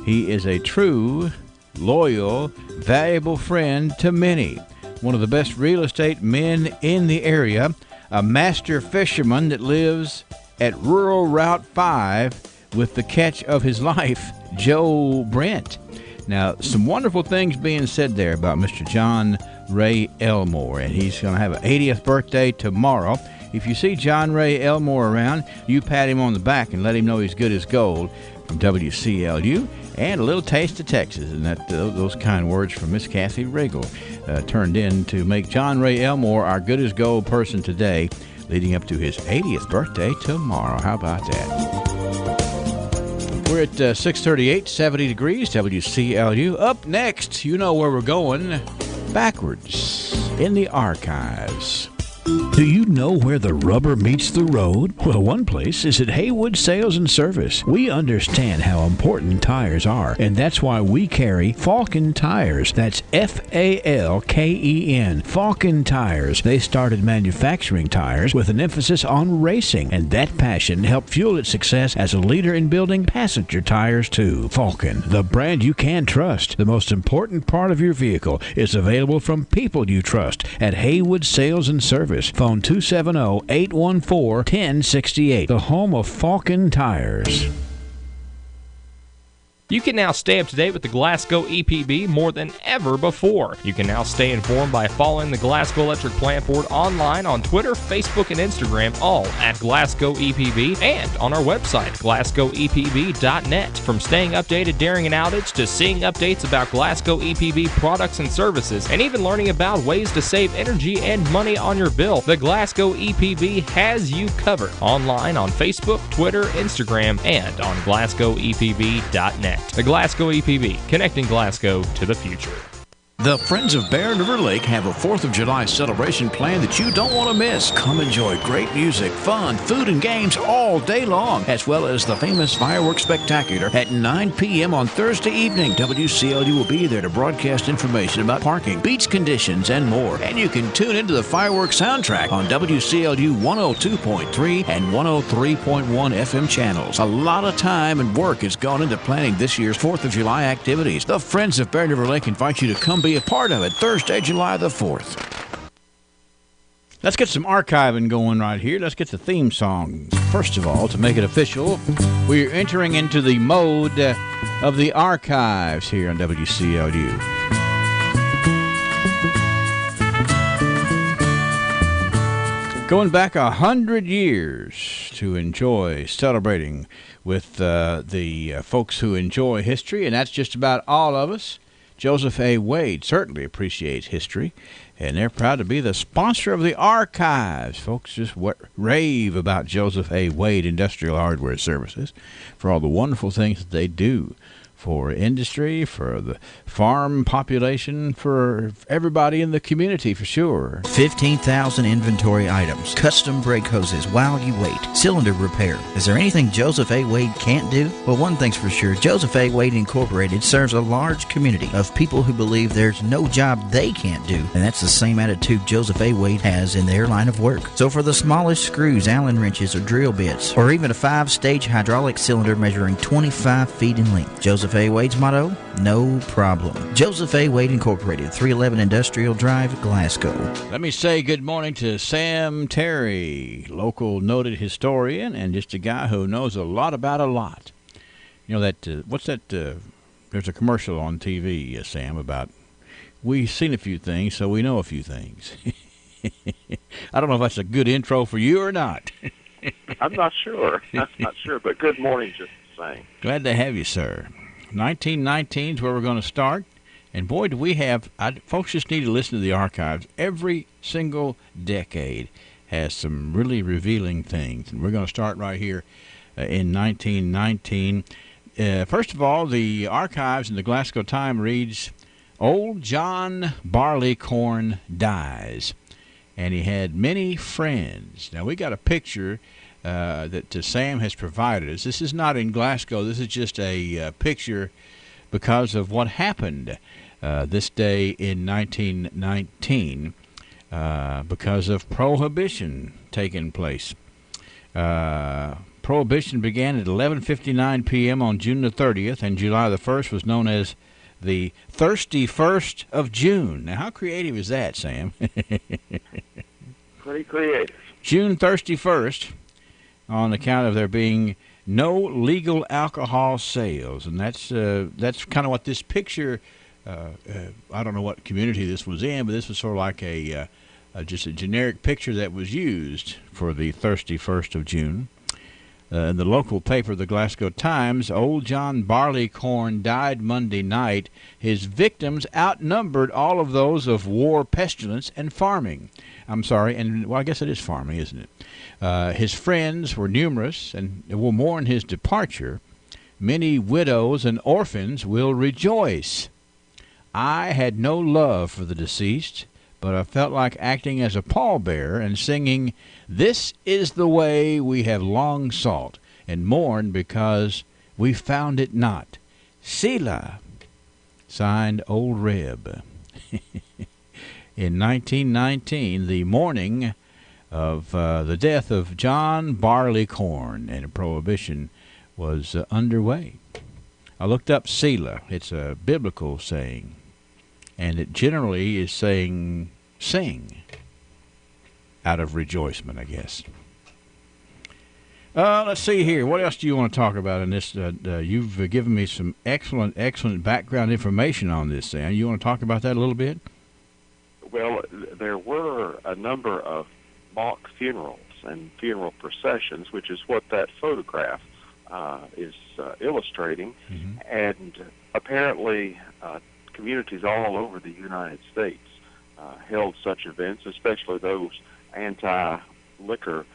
He is a true, loyal, valuable friend to many. One of the best real estate men in the area. A master fisherman that lives at Rural Route 5 with the catch of his life, Joe Brent. Now, some wonderful things being said there about Mr. John Ray Elmore, and he's going to have an 80th birthday tomorrow. If you see John Ray Elmore around, you pat him on the back and let him know he's good as gold. From WCLU and a little taste of Texas, and that those kind words from Miss Kathy Riggle turned in to make John Ray Elmore our good as gold person today, leading up to his 80th birthday tomorrow. How about that? We're at 638, 70 degrees, WCLU. Up next, you know where we're going, backwards in the archives. Do you know where the rubber meets the road? Well, one place is at Haywood Sales and Service. We understand how important tires are, and that's why we carry Falken Tires. That's Falken. Falken Tires. They started manufacturing tires with an emphasis on racing, and that passion helped fuel its success as a leader in building passenger tires too. Falken, the brand you can trust. The most important part of your vehicle is available from people you trust at Haywood Sales and Service. Phone 270-814-1068. The home of Falken Tires. You can now stay up to date with the Glasgow EPB more than ever before. You can now stay informed by following the Glasgow Electric Plant Board online on Twitter, Facebook, and Instagram, all at Glasgow EPB, and on our website, glasgowepb.net. From staying updated during an outage to seeing updates about Glasgow EPB products and services, and even learning about ways to save energy and money on your bill, the Glasgow EPB has you covered. Online on Facebook, Twitter, Instagram, and on glasgowepb.net. The Glasgow EPB, connecting Glasgow to the future. The Friends of Bear River Lake have a 4th of July celebration plan that you don't want to miss. Come enjoy great music, fun, food, and games all day long, as well as the famous fireworks spectacular at 9 p.m. on Thursday evening. WCLU will be there to broadcast information about parking, beach conditions, and more. And you can tune into the fireworks soundtrack on WCLU 102.3 and 103.1 FM channels. A lot of time and work has gone into planning this year's 4th of July activities. The Friends of Bear River Lake invite you to come be a part of it Thursday, July the 4th. Let's get some archiving going right here. Let's get the theme song. First of all, to make it official, we're entering into the mode of the archives here on WCLU. Going back 100 years to enjoy celebrating with the folks who enjoy history, and that's just about all of us. Joseph A. Wade certainly appreciates history, and they're proud to be the sponsor of the archives. Folks just rave about Joseph A. Wade Industrial Hardware Services for all the wonderful things that they do for industry, for the farm population, for everybody in the community, for sure. 15,000 inventory items, custom brake hoses while you wait, cylinder repair. Is there anything Joseph A. Wade can't do? Well, one thing's for sure, Joseph A. Wade Incorporated serves a large community of people who believe there's no job they can't do, and that's the same attitude Joseph A. Wade has in their line of work. So for the smallest screws, Allen wrenches, or drill bits, or even a 5-stage hydraulic cylinder measuring 25 feet in length, Joseph A. Wade's motto, no problem. Joseph A. Wade Incorporated, 311 Industrial Drive, Glasgow. Let me say good morning to Sam Terry, local noted historian and just a guy who knows a lot about a lot. You know that, what's that, there's a commercial on TV, Sam, about we've seen a few things, so we know a few things. I don't know if that's a good intro for you or not. I'm not sure. I'm not sure, but good morning just the same. Glad to have you, sir. 1919 is where we're going to start. And boy, do we have, folks just need to listen to the archives. Every single decade has some really revealing things. And we're going to start right here in 1919. First of all, the archives in the Glasgow Time reads, Old John Barleycorn dies. And he had many friends. Now, we got a picture that Sam has provided us. This is not in Glasgow. This is just a picture because of what happened this day in 1919 because of Prohibition taking place. Prohibition began at 11:59 p.m. on June the 30th, and July the 1st was known as the Thirsty First of June. Now, how creative is that, Sam? Pretty creative. June Thirsty First, on account of there being no legal alcohol sales. And that's kind of what this picture, I don't know what community this was in, but this was sort of like just a generic picture that was used for the Thirsty First of June. In the local paper, the Glasgow Times, Old John Barleycorn died Monday night. His victims outnumbered all of those of war, pestilence, and farming. Well, I guess it is farming, isn't it? His friends were numerous and will mourn his departure. Many widows and orphans will rejoice. I had no love for the deceased, but I felt like acting as a pallbearer and singing, This is the way we have long sought, and mourned because we found it not. Selah, signed Old Reb. In 1919, the morning of the death of John Barleycorn, and a prohibition was underway. I looked up Selah. It's a biblical saying, and it generally is saying sing out of rejoicement, I guess. Let's see here. What else do you want to talk about in this? You've given me some excellent background information on this, Sam. You want to talk about that a little bit? Well, there were a number of mock funerals and funeral processions, which is what that photograph is illustrating. Mm-hmm. And apparently communities all over the United States held such events, especially those anti-liquor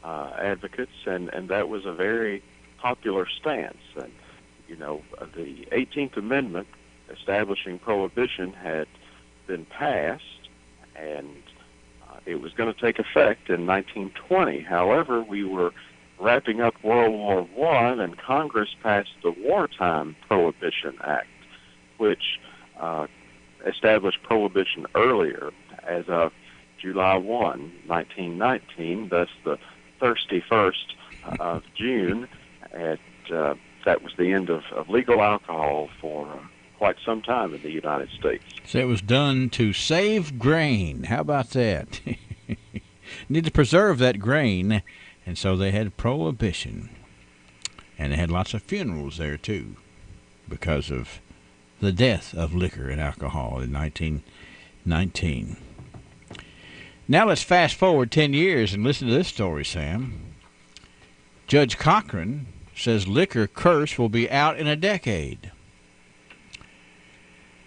advocates, and that was a very popular stance. And, you know, the 18th Amendment establishing prohibition had been passed, and it was going to take effect in 1920. However, we were wrapping up World War I, and Congress passed the Wartime Prohibition Act, which established prohibition earlier as of July 1, 1919, thus the thirsty 1st of June, and that was the end of legal alcohol for quite some time in the United States. So it was done to save grain. How about that? Need to preserve that grain, and so they had prohibition. And they had lots of funerals there, too, because of the death of liquor and alcohol in 1919. Now let's fast forward 10 years and listen to this story, Sam. Judge Cochran says liquor curse will be out in a decade.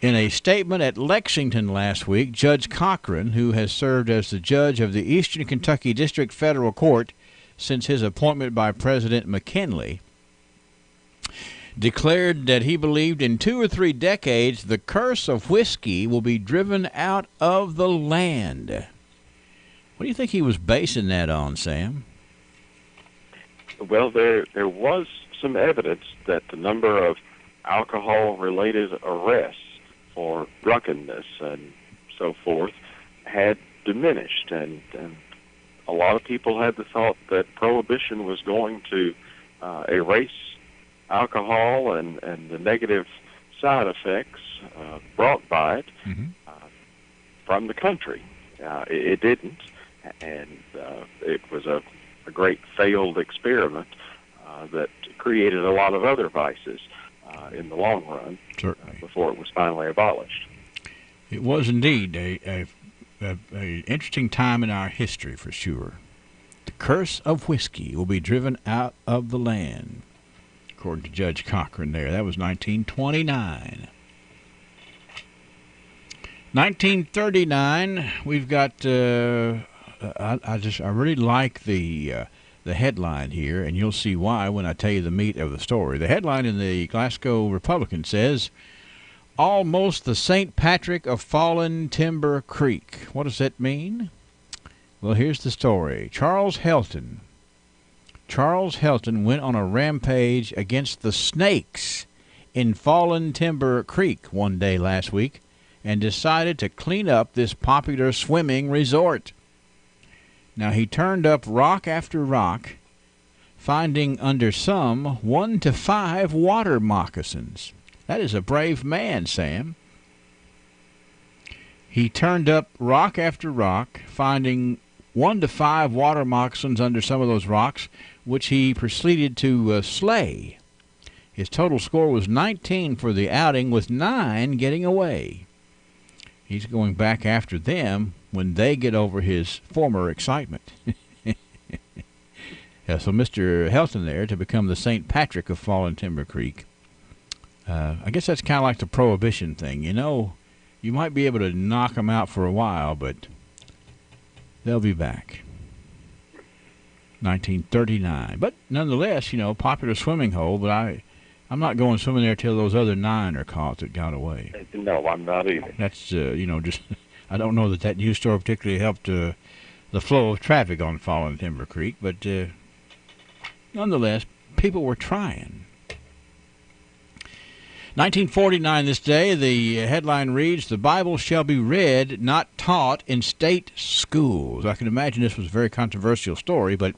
In a statement at Lexington last week, Judge Cochran, who has served as the judge of the Eastern Kentucky District Federal Court since his appointment by President McKinley, declared that he believed in 2 or 3 decades the curse of whiskey will be driven out of the land. What do you think he was basing that on, Sam? Well, there was some evidence that the number of alcohol-related arrests for drunkenness and so forth had diminished, and a lot of people had the thought that prohibition was going to erase alcohol and the negative side effects brought by it from the country. It didn't, and it was a great failed experiment that created a lot of other vices in the long run before it was finally abolished. It was indeed a interesting time in our history for sure. The curse of whiskey will be driven out of the land, according to Judge Cochran there. That was 1929. 1939, we've got, I really like the headline here, and you'll see why when I tell you the meat of the story. The headline in the Glasgow Republican says, "Almost the St. Patrick of Fallen Timber Creek." What does that mean? Well, here's the story. Charles Helton went on a rampage against the snakes in Fallen Timber Creek one day last week and decided to clean up this popular swimming resort. Now, he turned up rock after rock, finding under some 1 to 5 water moccasins. That is a brave man, Sam. He turned up rock after rock, finding 1 to 5 water moccasins under some of those rocks, which he proceeded to slay. His total score was 19 for the outing, with 9 getting away. He's going back after them when they get over his former excitement. So Mr. Helton there to become the St. Patrick of Fallen Timber Creek. I guess that's kind of like the prohibition thing. You know, you might be able to knock them out for a while, but they'll be back. 1939. But nonetheless, you know, popular swimming hole, but I'm not going swimming there till those other 9 are caught that got away. No, I'm not either. That's, just, I don't know that news story particularly helped the flow of traffic on Fallen Timber Creek, but nonetheless, people were trying. 1949 this day, the headline reads, "The Bible shall be read, not taught in state schools." I can imagine this was a very controversial story, but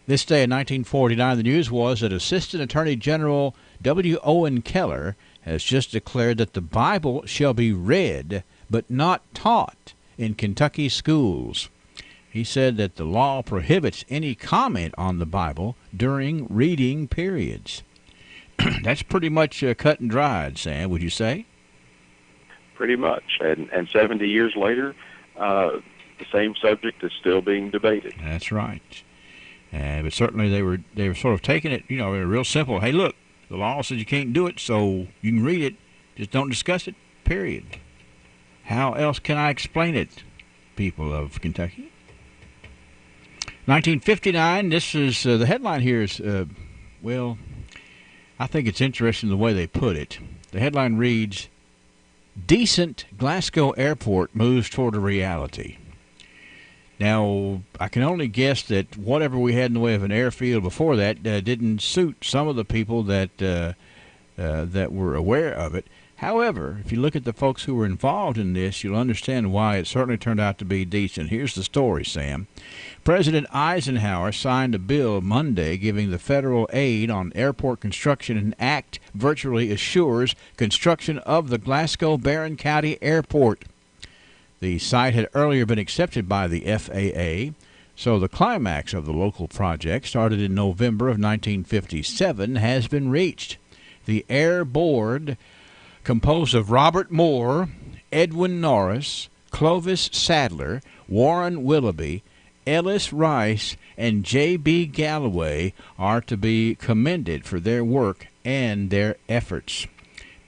this day in 1949, the news was that Assistant Attorney General W. Owen Keller has just declared that the Bible shall be read, but not taught in Kentucky schools. He said that the law prohibits any comment on the Bible during reading periods. That's pretty much cut and dried, Sam, would you say? Pretty much. And 70 years later, the same subject is still being debated. That's right. But certainly they were sort of taking it, real simple. Hey, look, the law says you can't do it, so you can read it. Just don't discuss it, period. How else can I explain it, people of Kentucky? 1959, this is, the headline here is, I think it's interesting the way they put it. The headline reads, decent Glasgow airport moves toward a reality. Now, I can only guess that whatever we had in the way of an airfield before that didn't suit some of the people that were aware of it. However, if you look at the folks who were involved in this, you'll understand why it certainly turned out to be decent. Here's the story, Sam. President Eisenhower signed a bill Monday giving the federal aid on airport construction, and act virtually assures construction of the Glasgow Barron County Airport. The site had earlier been accepted by the FAA, so the climax of the local project, started in November of 1957, has been reached. The Air Board, composed of Robert Moore, Edwin Norris, Clovis Sadler, Warren Willoughby, Ellis Rice, and J.B. Galloway, are to be commended for their work and their efforts.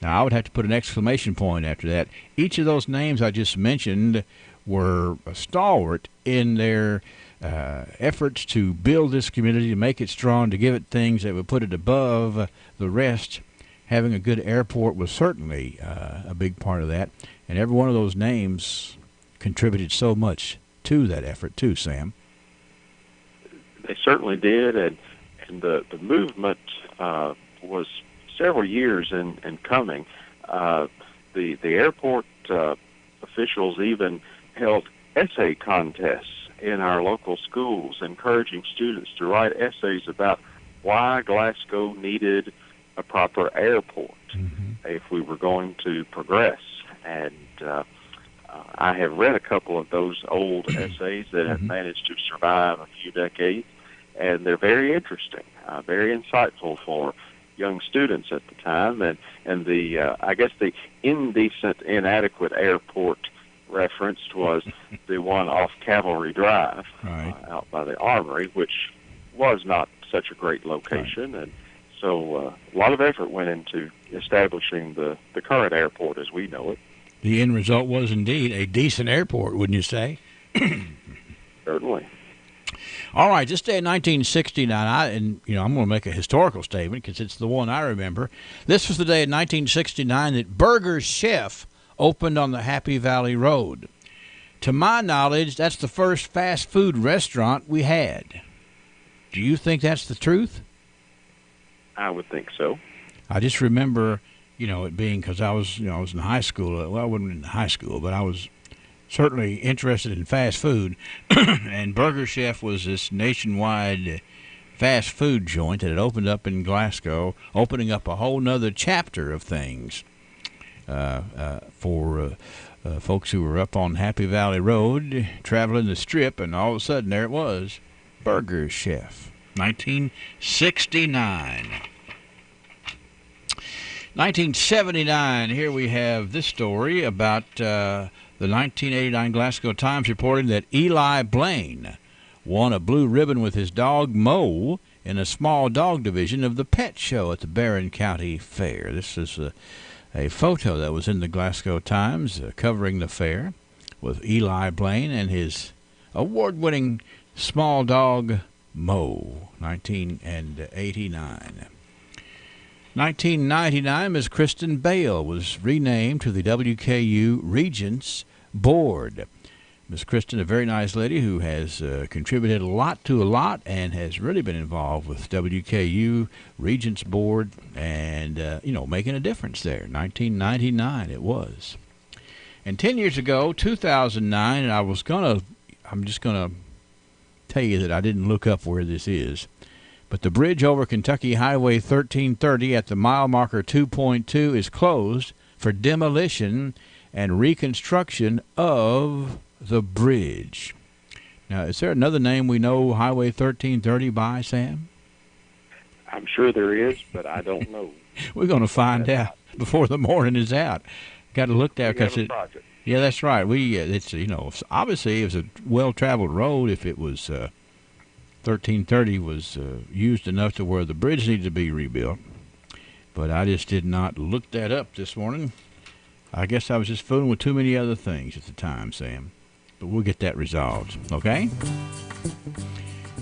Now, I would have to put an exclamation point after that. Each of those names I just mentioned were stalwart in their efforts to build this community, to make it strong, to give it things that would put it above the rest. Having a good airport was certainly a big part of that, and every one of those names contributed so much to that effort too, Sam. They certainly did, and the movement was several years in coming. The airport officials even held essay contests in our local schools, encouraging students to write essays about why Glasgow needed a proper airport if we were going to progress. And I have read a couple of those old essays that have managed to survive a few decades, and they're very interesting, very insightful for young students at the time. And the I guess the indecent, inadequate airport referenced was the one off Cavalry Drive, out by the Armory, which was not such a great location. And so a lot of effort went into establishing the current airport as we know it. The end result was indeed a decent airport, wouldn't you say? Certainly. All right, this day in 1969, I'm going to make a historical statement because it's the one I remember. This was the day in 1969 that Burger's Chef opened on the Happy Valley Road. To my knowledge, that's the first fast food restaurant we had. Do you think that's the truth? I would think so. I just remember, it being, because I was in high school. Well, I wasn't in high school, but I was certainly interested in fast food. And Burger Chef was this nationwide fast food joint that had opened up in Glasgow, opening up a whole nother chapter of things for folks who were up on Happy Valley Road, traveling the Strip, and all of a sudden there it was, Burger Chef. 1969. 1979, here we have this story about the 1989 Glasgow Times reporting that Eli Blaine won a blue ribbon with his dog Mo in a small dog division of the pet show at the Barron County Fair. This is a photo that was in the Glasgow Times covering the fair with Eli Blaine and his award-winning small dog Mo. 1989. 1999, Ms. Kristen Bale was renamed to the WKU Regents Board. Ms. Kristen, a very nice lady who has contributed a lot to a lot and has really been involved with WKU Regents Board and, making a difference there. 1999 it was. And 10 years ago, 2009, and I'm just going to tell you that I didn't look up where this is, but the bridge over Kentucky Highway 1330 at the mile marker 2.2 is closed for demolition and reconstruction of the bridge. Now, is there another name we know Highway 1330 by, Sam? I'm sure there is, but I don't know. We're going to find out before the morning is out. Got to look there because yeah, that's right. It's obviously it was a well-traveled road. If it was 1330 was used enough to where the bridge needed to be rebuilt, but I just did not look that up this morning. I guess I was just fooling with too many other things at the time, Sam. But we'll get that resolved, okay?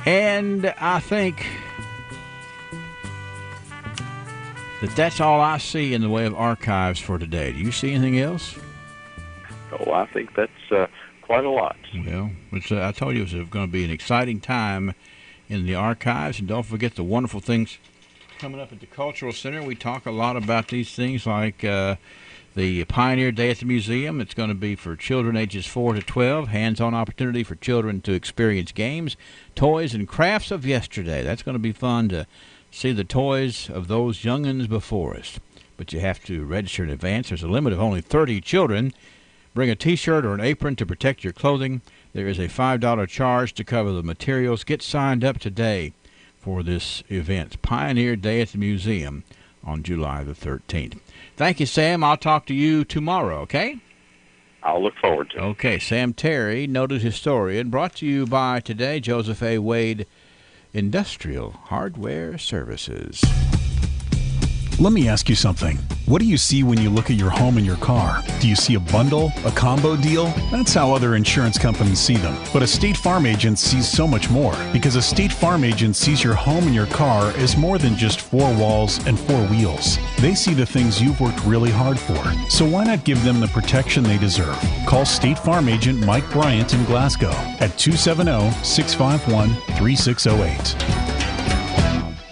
And I think that's all I see in the way of archives for today. Do you see anything else? Oh, I think that's quite a lot. Well, I told you it was going to be an exciting time in the archives, and don't forget the wonderful things coming up at the Cultural Center. We talk a lot about these things like the Pioneer Day at the Museum. It's going to be for children ages 4 to 12, hands-on opportunity for children to experience games, toys, and crafts of yesterday. That's going to be fun to see the toys of those young'uns before us. But you have to register in advance. There's a limit of only 30 children. Bring a T-shirt or an apron to protect your clothing. There is a $5 charge to cover the materials. Get signed up today for this event, Pioneer Day at the Museum, on July the 13th. Thank you, Sam. I'll talk to you tomorrow, okay? I'll look forward to it. Okay, Sam Terry, noted historian, brought to you by today Joseph A. Wade Industrial Hardware Services. Let me ask you something. What do you see when you look at your home and your car? Do you see a bundle, a combo deal? That's how other insurance companies see them. But a State Farm agent sees so much more, because a State Farm agent sees your home and your car as more than just 4 walls and 4 wheels. They see the things you've worked really hard for. So why not give them the protection they deserve? Call State Farm agent Mike Bryant in Glasgow at 270-651-3608.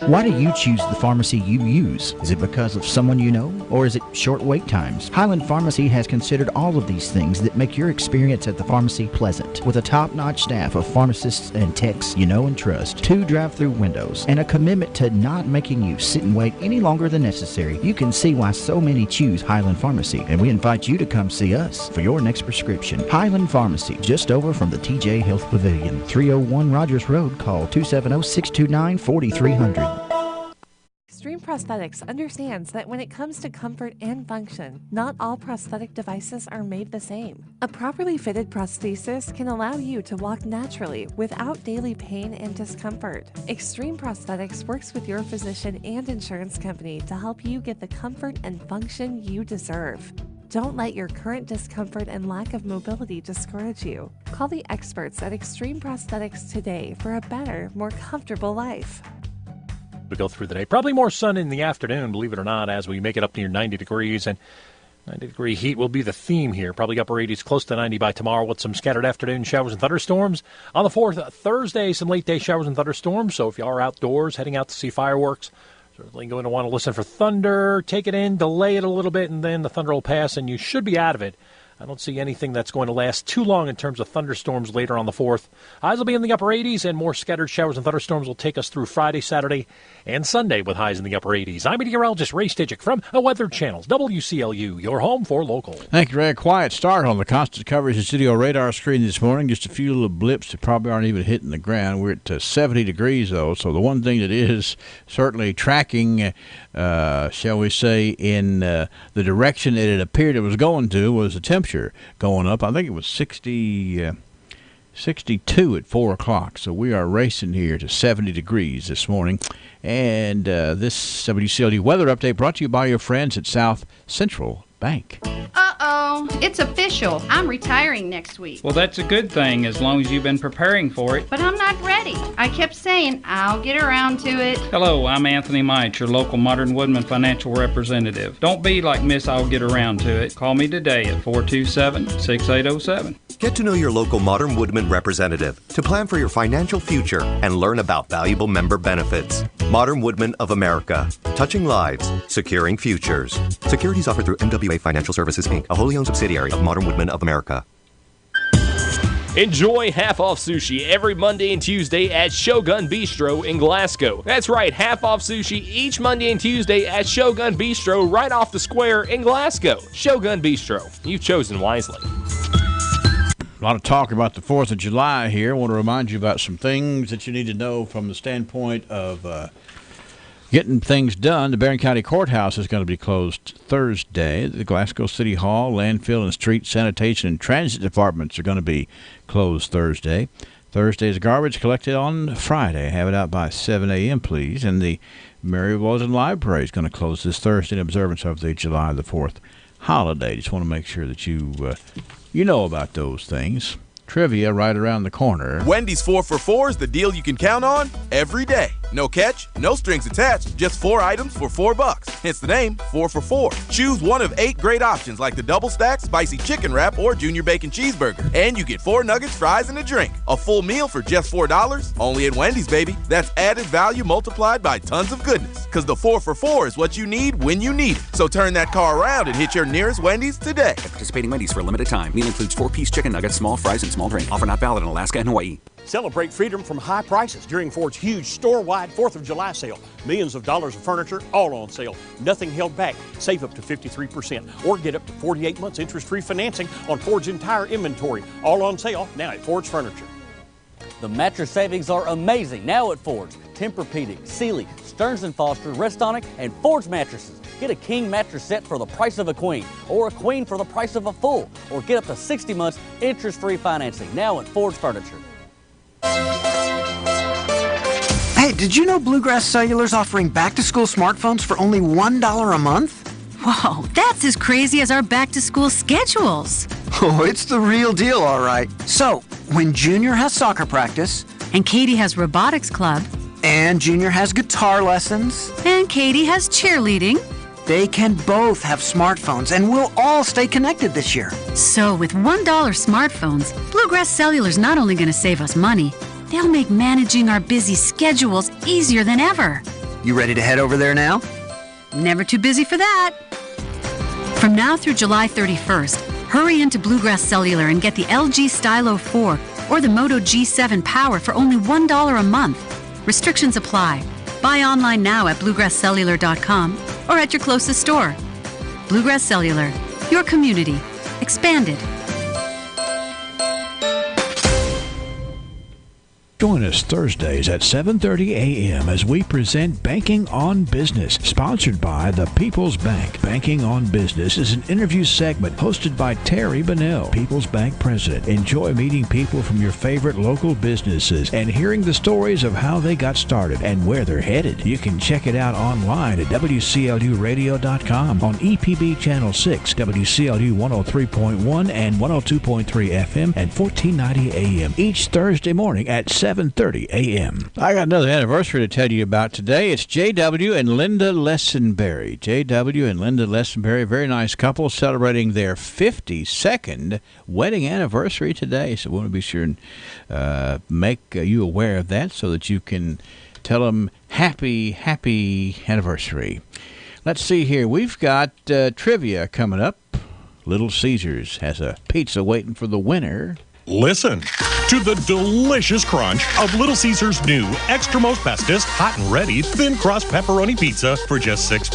Why do you choose the pharmacy you use? Is it because of someone you know, or is it short wait times? Highland Pharmacy has considered all of these things that make your experience at the pharmacy pleasant. With a top-notch staff of pharmacists and techs you know and trust, 2 drive-through windows, and a commitment to not making you sit and wait any longer than necessary, you can see why so many choose Highland Pharmacy, and we invite you to come see us for your next prescription. Highland Pharmacy, just over from the TJ Health Pavilion, 301 Rogers Road. Call 270-629-4300. Extreme Prosthetics understands that when it comes to comfort and function, not all prosthetic devices are made the same. A properly fitted prosthesis can allow you to walk naturally without daily pain and discomfort. Extreme Prosthetics works with your physician and insurance company to help you get the comfort and function you deserve. Don't let your current discomfort and lack of mobility discourage you. Call the experts at Extreme Prosthetics today for a better, more comfortable life. We go through the day. Probably more sun in the afternoon, believe it or not, as we make it up near 90 degrees. And 90-degree heat will be the theme here. Probably upper 80s, close to 90 by tomorrow with some scattered afternoon showers and thunderstorms. On the 4th, Thursday, some late-day showers and thunderstorms. So if you are outdoors, heading out to see fireworks, certainly going to want to listen for thunder. Take it in, delay it a little bit, and then the thunder will pass, and you should be out of it. I don't see anything that's going to last too long in terms of thunderstorms later on the 4th. Highs will be in the upper 80s, and more scattered showers and thunderstorms will take us through Friday, Saturday, and Sunday with highs in the upper 80s. I'm meteorologist Ray Stidgick from the Weather Channel, WCLU, your home for local. Thank you, Ray. A quiet start on the constant coverage and studio radar screen this morning. Just a few little blips that probably aren't even hitting the ground. We're at 70 degrees, though, so the one thing that is certainly tracking, shall we say, in the direction that it appeared it was going to was the temperature going up. I think it was 62 at 4 o'clock. So we are racing here to 70 degrees this morning. And this WCLU weather update brought to you by your friends at South Central Bank. Uh-oh, it's official. I'm retiring next week. Well, that's a good thing as long as you've been preparing for it. But I'm not ready. I kept saying I'll get around to it. Hello, I'm Anthony Mite, your local Modern Woodman financial representative. Don't be like Miss I'll get around to it. Call me today at 427-6807. Get to know your local Modern Woodman representative to plan for your financial future and learn about valuable member benefits. Modern Woodman of America. Touching lives, securing futures. Securities offered through MWA Financial Services, Inc., a wholly owned subsidiary of Modern Woodman of America. Enjoy half-off sushi every Monday and Tuesday at Shogun Bistro in Glasgow. That's right, half-off sushi each Monday and Tuesday at Shogun Bistro right off the square in Glasgow. Shogun Bistro. You've chosen wisely. A lot of talk about the 4th of July here. I want to remind you about some things that you need to know from the standpoint of getting things done. The Barron County Courthouse is going to be closed Thursday. The Glasgow City Hall, landfill, and street sanitation and transit departments are going to be closed Thursday. Thursday's garbage collected on Friday. Have it out by 7 a.m., please. And the Mary Walden Library is going to close this Thursday in observance of the July the 4th holiday. Just want to make sure that you know about those things. Trivia right around the corner. Wendy's 4 for $4 is the deal you can count on every day. No catch, no strings attached, just 4 items for $4. Hence the name 4 for 4. Choose one of 8 great options like the double stack, spicy chicken wrap, or junior bacon cheeseburger. And you get 4 nuggets, fries, and a drink. A full meal for just $4? Only at Wendy's, baby. That's added value multiplied by tons of goodness. Because the 4 for 4 is what you need when you need it. So turn that car around and hit your nearest Wendy's today. At participating Wendy's for a limited time. Meal includes 4-piece chicken nuggets, small fries, and small drink. Offer not valid in Alaska and Hawaii. Celebrate freedom from high prices during Ford's huge store-wide 4th of July sale. Millions of dollars of furniture, all on sale. Nothing held back. Save up to 53% or get up to 48 months interest-free financing on Ford's entire inventory. All on sale now at Ford's Furniture. The mattress savings are amazing now at Ford's. Tempur-Pedic, Sealy, Stearns & Foster, Restonic, and Ford's mattresses. Get a king mattress set for the price of a queen, or a queen for the price of a full, or get up to 60 months interest-free financing now at Ford's Furniture. Hey, did you know Bluegrass Cellular's offering back-to-school smartphones for only $1 a month? Whoa, that's as crazy as our back-to-school schedules. Oh, it's the real deal, all right. So, when Junior has soccer practice... And Katie has robotics club... And Junior has guitar lessons... And Katie has cheerleading... They can both have smartphones, and we'll all stay connected this year. So, with $1 smartphones, Bluegrass Cellular's not only going to save us money, they'll make managing our busy schedules easier than ever. You ready to head over there now? Never too busy for that. From now through July 31st, hurry into Bluegrass Cellular and get the LG Stylo 4 or the Moto G7 Power for only $1 a month. Restrictions apply. Buy online now at bluegrasscellular.com or at your closest store. Bluegrass Cellular, your community, expanded. Join us Thursdays at 7:30 a.m. as we present Banking on Business, sponsored by the People's Bank. Banking on Business is an interview segment hosted by Terry Bunnell, People's Bank President. Enjoy meeting people from your favorite local businesses and hearing the stories of how they got started and where they're headed. You can check it out online at WCLUradio.com on EPB Channel 6, WCLU 103.1 and 102.3 FM and 1490 AM each Thursday morning at 7:30 a.m. I got another anniversary to tell you about today. It's J.W. and Linda Lessenberry. J.W. and Linda Lessenberry, very nice couple, celebrating their 52nd wedding anniversary today. So we want to be sure and make you aware of that so that you can tell them happy anniversary. Let's see here. We've got trivia coming up. Little Caesars has a pizza waiting for the winner. Listen to the delicious crunch of Little Caesar's new extra most bestest hot and ready thin crust pepperoni pizza for just $6.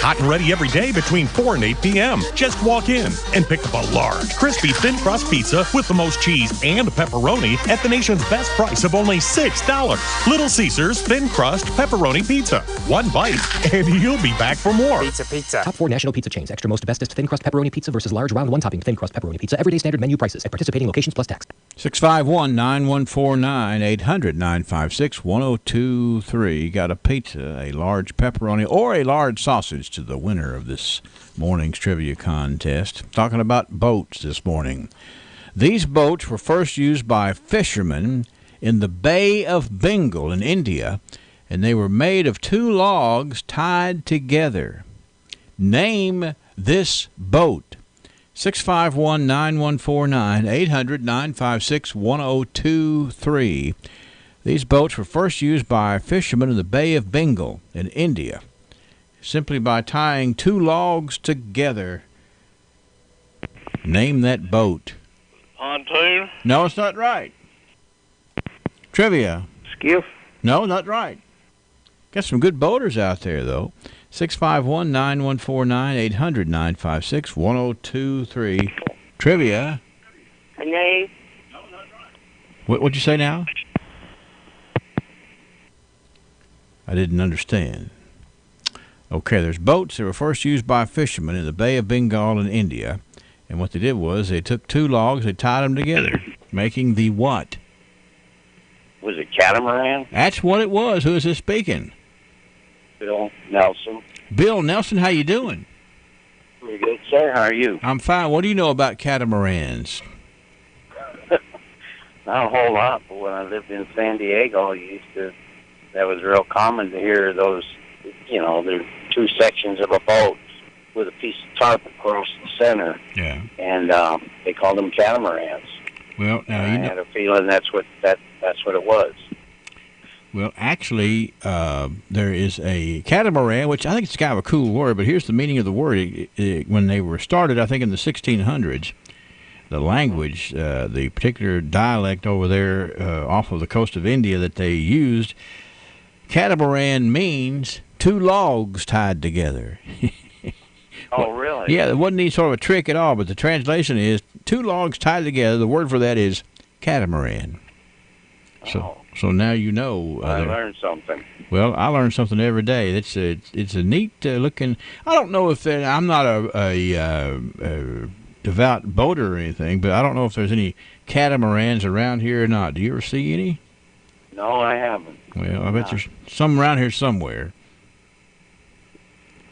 Hot and ready every day between 4 and 8 p.m. Just walk in and pick up a large, crispy thin crust pizza with the most cheese and pepperoni at the nation's best price of only $6. Little Caesar's thin crust pepperoni pizza. One bite and you'll be back for more. Pizza. Top 4 national pizza chains. Extra most bestest thin crust pepperoni pizza versus large round one topping thin crust pepperoni pizza. Everyday standard menu prices at participating locations plus tax. 651-9149, 800-956-1023. Got a pizza, a large pepperoni, or a large sausage to the winner of this morning's trivia contest. Talking about boats this morning. These boats were first used by fishermen in the Bay of Bengal in India, and they were made of 2 logs tied together. Name this boat. 651-9149, 800-956-1023. These boats were first used by fishermen in the Bay of Bengal in India, simply by tying 2 logs together. Name that boat. Pontoon? No, it's not right. Trivia. Skiff? No, not right. Got some good boaters out there, though. 651-9149, 800-956-1023. Trivia. Canoe? What'd you say now? I didn't understand. Okay, there's boats that were first used by fishermen in the Bay of Bengal in India. And what they did was they took 2 logs, they tied them together, making the what? Was it catamaran? That's what it was. Who is this speaking? Bill Nelson. Bill Nelson, how you doing? Pretty good, sir. How are you? I'm fine. What do you know about catamarans? Not a whole lot, but when I lived in San Diego, I used to that was real common to hear those, there are two sections of a boat with a piece of tarp across the center. Yeah. And they called them catamarans. Well, now I had a feeling that's what it was. Well, actually, there is a catamaran, which I think it's kind of a cool word, but here's the meaning of the word. When they were started, I think in the 1600s, the language, the particular dialect over there off of the coast of India that they used, catamaran means two logs tied together. Oh, really? Yeah, it wasn't any sort of a trick at all, but the translation is two logs tied together. The word for that is catamaran. So now you know. I learned something. Well, I learn something every day. It's a neat looking. I don't know if I'm not a devout boater or anything, but I don't know if there's any catamarans around here or not. Do you ever see any? No, I haven't. Well, I bet there's some around here somewhere.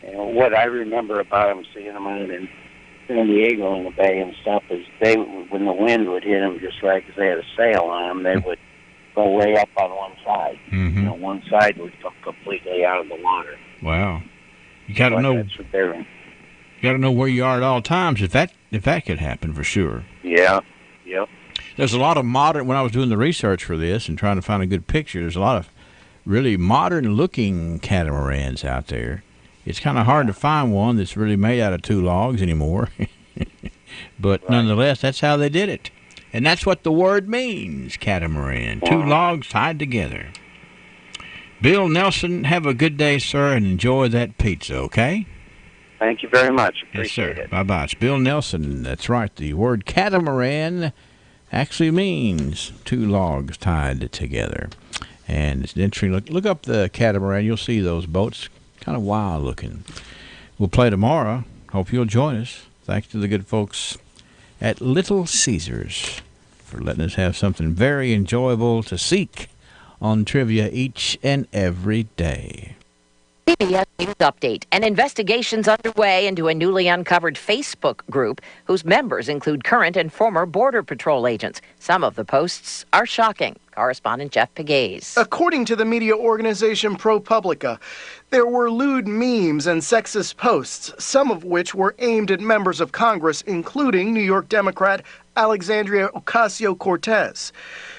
What I remember about them, seeing them out in San Diego in the bay and stuff, is when the wind would hit them just right because they had a sail on them, they would go way up on one side. Mm-hmm. One side would come completely out of the water. Wow, you got to know. That's what they're in. You got to know where you are at all times. If that could happen for sure. Yeah. Yep. There's a lot of modern. When I was doing the research for this and trying to find a good picture, there's a lot of really modern-looking catamarans out there. It's kind of hard to find one that's really made out of two logs anymore. But nonetheless, that's how they did it. And that's what the word means, catamaran. Two logs tied together. Bill Nelson, have a good day, sir, and enjoy that pizza, okay? Thank you very much. Appreciate it. Bye-bye. It's Bill Nelson. That's right. The word catamaran actually means two logs tied together. And it's interesting. Look up the catamaran. You'll see those boats. Kind of wild looking. We'll play tomorrow. Hope you'll join us. Thanks to the good folks at Little Caesars for letting us have something very enjoyable to seek on trivia each and every day. CBS News Update. An investigation's underway into a newly uncovered Facebook group whose members include current and former Border Patrol agents. Some of the posts are shocking. Correspondent Jeff Pegues. According to the media organization ProPublica, there were lewd memes and sexist posts, some of which were aimed at members of Congress, including New York Democrat Alexandria Ocasio-Cortez.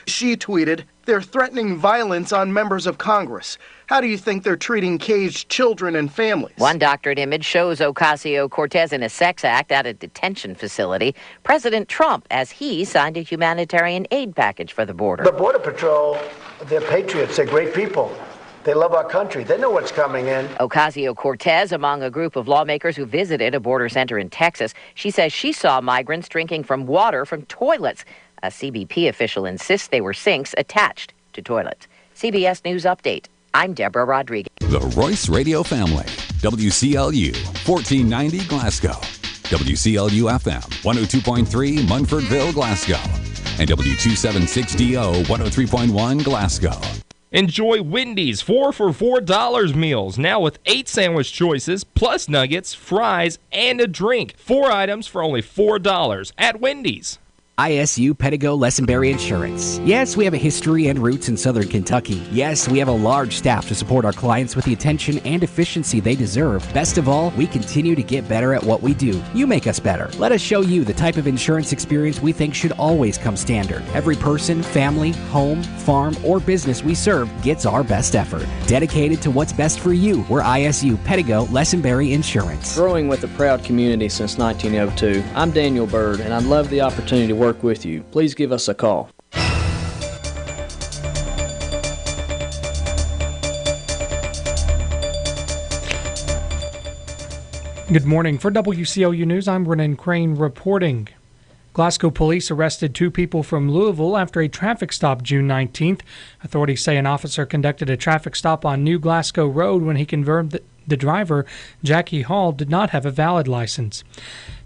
She tweeted, "They're threatening violence on members of Congress. How do you think they're treating caged children and families?" One doctored image shows Ocasio-Cortez in a sex act at a detention facility. President Trump, as he signed a humanitarian aid package for the border. The Border Patrol, they're patriots. They're great people. They love our country. They know what's coming in. Ocasio-Cortez among a group of lawmakers who visited a border center in Texas. She says she saw migrants drinking from water from toilets. A CBP official insists they were sinks attached to toilets. CBS News Update. I'm Deborah Rodriguez. The Royce Radio Family. WCLU, 1490 Glasgow. WCLU FM, 102.3 Munfordville, Glasgow. And W276DO, 103.1 Glasgow. Enjoy Wendy's 4 for $4 meals, now with 8 sandwich choices, plus nuggets, fries, and a drink. 4 items for only $4 at Wendy's. ISU Pedigo Lessenberry Insurance. Yes, we have a history and roots in Southern Kentucky. Yes, we have a large staff to support our clients with the attention and efficiency they deserve. Best of all, we continue to get better at what we do. You make us better. Let us show you the type of insurance experience we think should always come standard. Every person, family, home, farm, or business we serve gets our best effort. Dedicated to what's best for you, we're ISU Pedigo Lessenberry Insurance. Growing with a proud community since 1902, I'm Daniel Bird, and I'd love the opportunity to work with you. Please give us a call. Good morning. For WCLU News, I'm Renan Crane reporting. Glasgow police arrested 2 people from Louisville after a traffic stop June 19th. Authorities say an officer conducted a traffic stop on New Glasgow Road when he confirmed that the driver, Jackie Hall, did not have a valid license.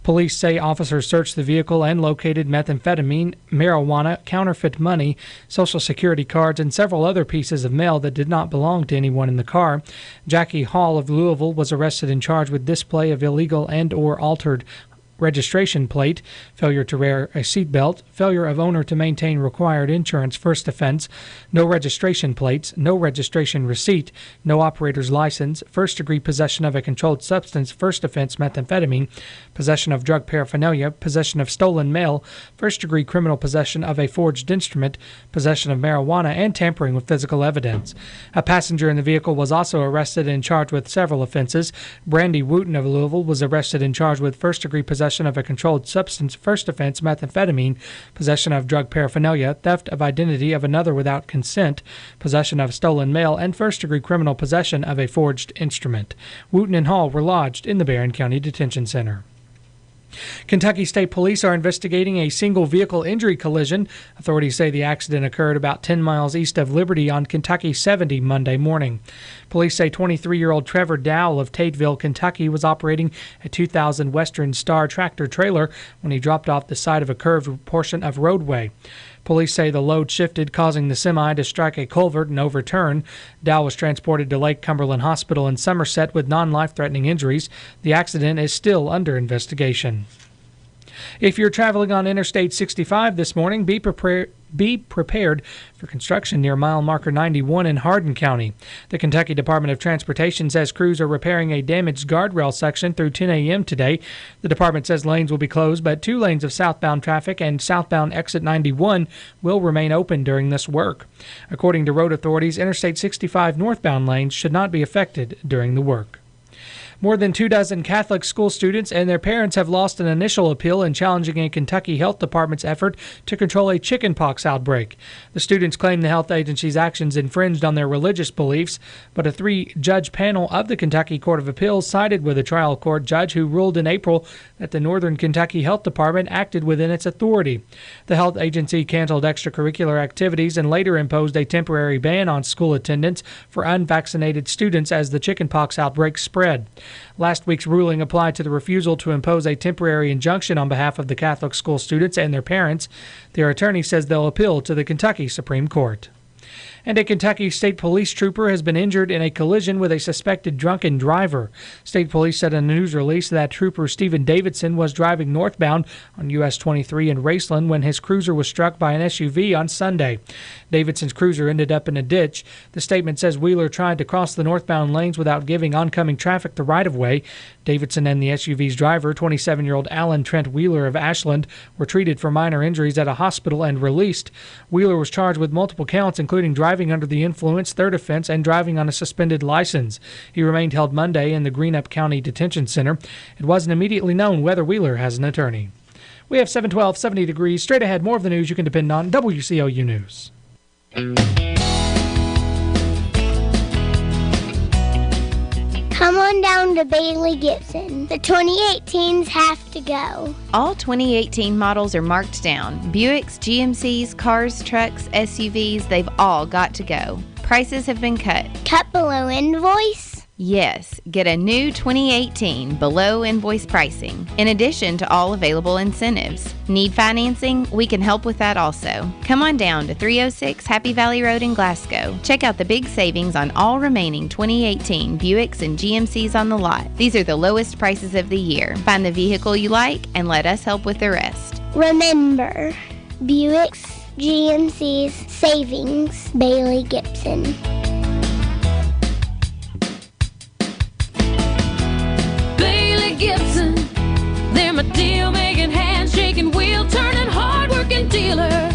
Police say officers searched the vehicle and located methamphetamine, marijuana, counterfeit money, Social Security cards, and several other pieces of mail that did not belong to anyone in the car. Jackie Hall of Louisville was arrested and charged with display of illegal and or altered registration plate, failure to wear a seatbelt, failure of owner to maintain required insurance first offense, no registration plates, no registration receipt, no operator's license, first-degree possession of a controlled substance first offense methamphetamine, possession of drug paraphernalia, possession of stolen mail, first-degree criminal possession of a forged instrument, possession of marijuana, and tampering with physical evidence. A passenger in the vehicle was also arrested and charged with several offenses. Brandy Wooten of Louisville was arrested and charged with first-degree possession of a controlled substance first offense methamphetamine, possession of drug paraphernalia, theft of identity of another without consent, possession of stolen mail, and first-degree criminal possession of a forged instrument. Wooten and Hall were lodged in the Barron County Detention Center. Kentucky State Police are investigating a single vehicle injury collision. Authorities say the accident occurred about 10 miles east of Liberty on Kentucky 70 Monday morning. Police say 23-year-old Trevor Dowell of Tateville, Kentucky, was operating a 2000 Western Star tractor trailer when he dropped off the side of a curved portion of roadway. Police say the load shifted, causing the semi to strike a culvert and overturn. Dow was transported to Lake Cumberland Hospital in Somerset with non-life-threatening injuries. The accident is still under investigation. If you're traveling on Interstate 65 this morning, be prepared for construction near mile marker 91 in Hardin County. The Kentucky Department of Transportation says crews are repairing a damaged guardrail section through 10 a.m. today. The department says lanes will be closed, but 2 lanes of southbound traffic and southbound exit 91 will remain open during this work. According to road authorities, Interstate 65 northbound lanes should not be affected during the work. More than 24 Catholic school students and their parents have lost an initial appeal in challenging a Kentucky Health Department's effort to control a chickenpox outbreak. The students claim the health agency's actions infringed on their religious beliefs, but a 3-judge panel of the Kentucky Court of Appeals sided with a trial court judge who ruled in April that the Northern Kentucky Health Department acted within its authority. The health agency canceled extracurricular activities and later imposed a temporary ban on school attendance for unvaccinated students as the chickenpox outbreak spread. Last week's ruling applied to the refusal to impose a temporary injunction on behalf of the Catholic school students and their parents. Their attorney says they'll appeal to the Kentucky Supreme Court. And a Kentucky State Police trooper has been injured in a collision with a suspected drunken driver. State Police said in a news release that trooper Stephen Davidson was driving northbound on US 23 in Raceland when his cruiser was struck by an SUV on Sunday. Davidson's cruiser ended up in a ditch. The statement says Wheeler tried to cross the northbound lanes without giving oncoming traffic the right-of-way. Davidson and the SUV's driver, 27-year-old Alan Trent Wheeler of Ashland, were treated for minor injuries at a hospital and released. Wheeler was charged with multiple counts, including driving under the influence, third offense, and driving on a suspended license. He remained held Monday in the Greenup County Detention Center. It wasn't immediately known whether Wheeler has an attorney. We have 712, 70 degrees. Straight ahead, more of the news you can depend on. WCLU News. Come on down to Bailey Gibson. The 2018s have to go. All 2018 models are marked down. Buicks, GMCs, cars, trucks, SUVs, they've all got to go. Prices have been cut. Cut below invoice? Yes, get a new 2018 below invoice pricing, in addition to all available incentives. Need financing? We can help with that also. Come on down to 306 Happy Valley Road in Glasgow. Check out the big savings on all remaining 2018 Buicks and GMCs on the lot. These are the lowest prices of the year. Find the vehicle you like and let us help with the rest. Remember, Buicks, GMCs, savings, Bailey Gibson. Gibson, they're my deal-making, handshaking, wheel-turning, hard-working dealer.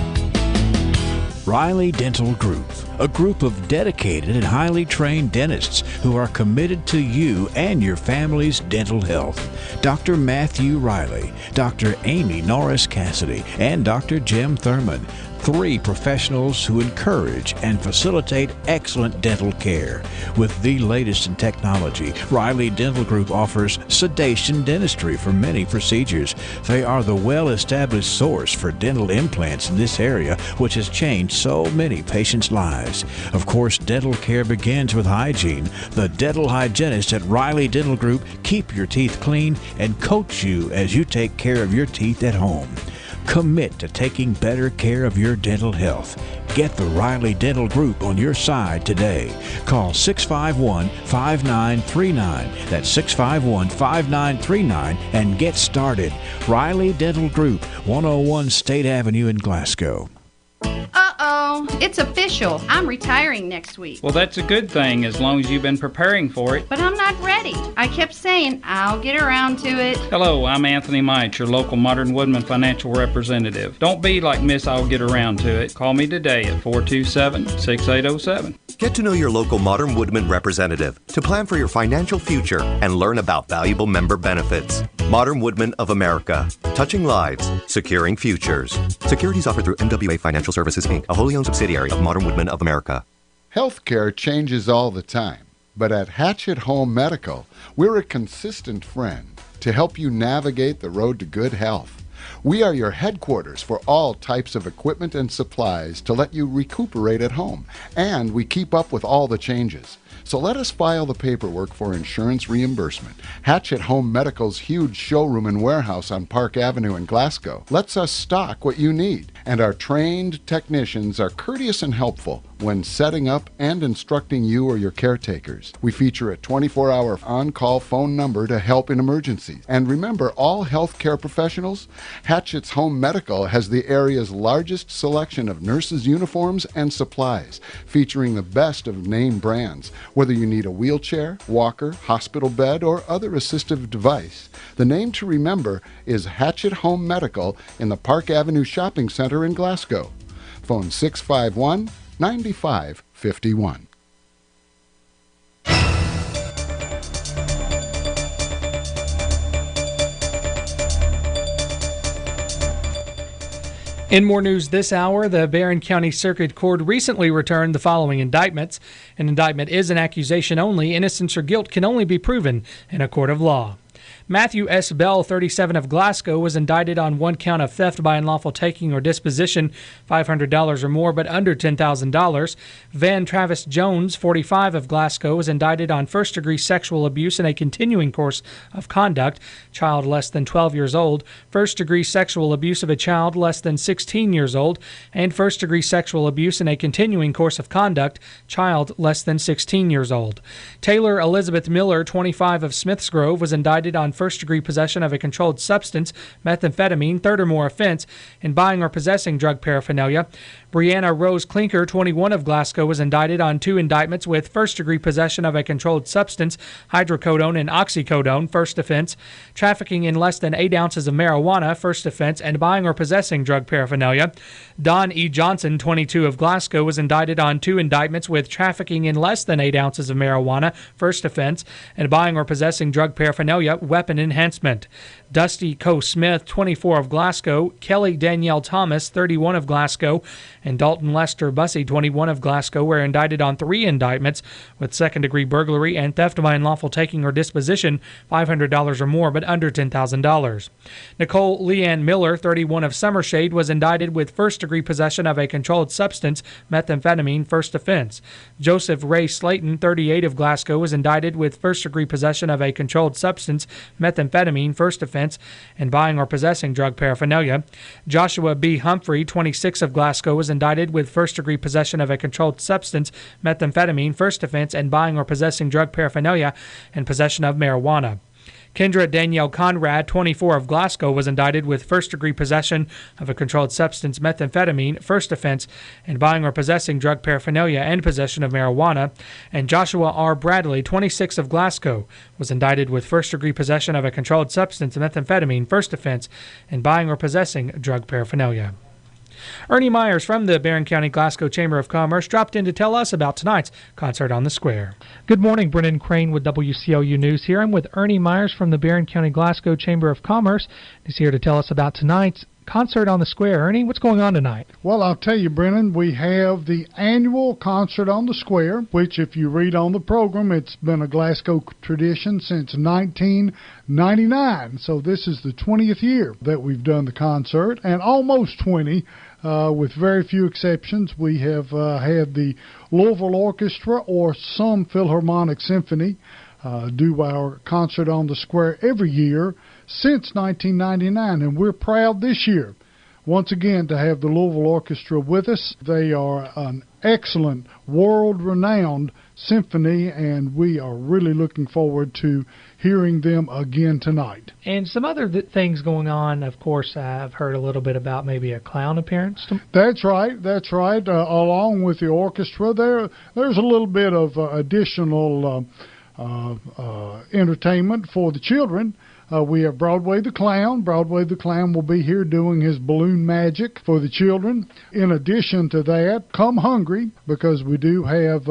Riley Dental Group, a group of dedicated and highly trained dentists who are committed to you and your family's dental health. Dr. Matthew Riley, Dr. Amy Norris Cassidy, and Dr. Jim Thurman. 3 professionals who encourage and facilitate excellent dental care. With the latest in technology, Riley Dental Group offers sedation dentistry for many procedures. They are the well-established source for dental implants in this area, which has changed so many patients' lives. Of course, dental care begins with hygiene. The dental hygienists at Riley Dental Group keep your teeth clean and coach you as you take care of your teeth at home. Commit to taking better care of your dental health. Get the Riley Dental Group on your side today. Call 651-5939. That's 651-5939 and get started. Riley Dental Group, 101 State Avenue in Glasgow. Uh-oh, it's official. I'm retiring next week. Well, that's a good thing as long as you've been preparing for it. But I'm not ready. I kept saying I'll get around to it. Hello, I'm Anthony Mite, your local Modern Woodman financial representative. Don't be like Miss I'll get around to it. Call me today at 427-6807. Get to know your local Modern Woodman representative to plan for your financial future and learn about valuable member benefits. Modern Woodman of America. Touching lives, securing futures. Securities offered through MWA Financial Services, Inc., a wholly owned subsidiary of Modern Woodman of America. Healthcare changes all the time, but at Hatchet Home Medical, we're a consistent friend to help you navigate the road to good health. We are your headquarters for all types of equipment and supplies to let you recuperate at home, and we keep up with all the changes. So let us file the paperwork for insurance reimbursement. Hatchet Home Medical's huge showroom and warehouse on Park Avenue in Glasgow lets us stock what you need, and our trained technicians are courteous and helpful when setting up and instructing you or your caretakers. We feature a 24-hour on-call phone number to help in emergencies. And remember, all healthcare professionals, Hatchet's Home Medical has the area's largest selection of nurses' uniforms and supplies, featuring the best of name brands. Whether you need a wheelchair, walker, hospital bed, or other assistive device, the name to remember is Hatchet Home Medical in the Park Avenue Shopping Center in Glasgow. Phone 651-9551. In more news this hour, the Barron County Circuit Court recently returned the following indictments. An indictment is an accusation only. Innocence or guilt can only be proven in a court of law. Matthew S. Bell, 37 of Glasgow, was indicted on one count of theft by unlawful taking or disposition, $500 or more, but under $10,000. Van Travis Jones, 45 of Glasgow, was indicted on first-degree sexual abuse in a continuing course of conduct, child less than 12 years old, first-degree sexual abuse of a child less than 16 years old, and first-degree sexual abuse in a continuing course of conduct, child less than 16 years old. Taylor Elizabeth Miller, 25 of Smiths Grove, was indicted on first-degree possession of a controlled substance, methamphetamine, third or more offense, in buying or possessing drug paraphernalia. Brianna Rose Clinker, 21 of Glasgow, was indicted on two indictments with first-degree possession of a controlled substance, hydrocodone and oxycodone, first offense, trafficking in less than 8 ounces of marijuana, first offense, and buying or possessing drug paraphernalia. Don E. Johnson, 22 of Glasgow, was indicted on two indictments with trafficking in less than 8 ounces of marijuana, first offense, and buying or possessing drug paraphernalia, weapon enhancement. Dusty Coe Smith, 24 of Glasgow, Kelly Danielle Thomas, 31 of Glasgow, and Dalton Lester Bussey, 21 of Glasgow, were indicted on three indictments with second-degree burglary and theft by unlawful taking or disposition, $500 or more, but under $10,000. Nicole Leanne Miller, 31 of Summershade, was indicted with first-degree possession of a controlled substance, methamphetamine, first offense. Joseph Ray Slayton, 38 of Glasgow, was indicted with first-degree possession of a controlled substance, methamphetamine, first offense, and buying or possessing drug paraphernalia. Joshua B. Humphrey, 26 of Glasgow, was indicted with first-degree possession of a controlled substance, methamphetamine, first offense, and buying or possessing drug paraphernalia and possession of marijuana. Kendra Danielle Conrad, 24 of Glasgow, was indicted with first-degree possession of a controlled substance, methamphetamine, first offense, and buying or possessing drug paraphernalia and possession of marijuana. And Joshua R. Bradley, 26 of Glasgow, was indicted with first-degree possession of a controlled substance, methamphetamine, first offense, and buying or possessing drug paraphernalia. Ernie Myers from the Barron County Glasgow Chamber of Commerce dropped in to tell us about tonight's Concert on the Square. Good morning, Brennan Crane with WCLU News here. I'm with Ernie Myers from the Barron County Glasgow Chamber of Commerce. He's here to tell us about tonight's Concert on the Square. Ernie, what's going on tonight? Well, I'll tell you, Brennan, we have the annual Concert on the Square, which if you read on the program, it's been a Glasgow tradition since 1999. So this is the 20th year that we've done the concert, and almost 20. With very few exceptions. We have had the Louisville Orchestra or some Philharmonic Symphony do our Concert on the Square every year since 1999, and we're proud this year. once again to have the Louisville Orchestra with us. They are an excellent, world-renowned symphony, and we are really looking forward to hearing them again tonight. And some other things going on, of course, I've heard a little bit about maybe a clown appearance. That's right. Along with the orchestra, there's a little bit of additional entertainment for the children. We have Broadway the Clown. Broadway the Clown will be here doing his balloon magic for the children. In addition to that, come hungry, because we do have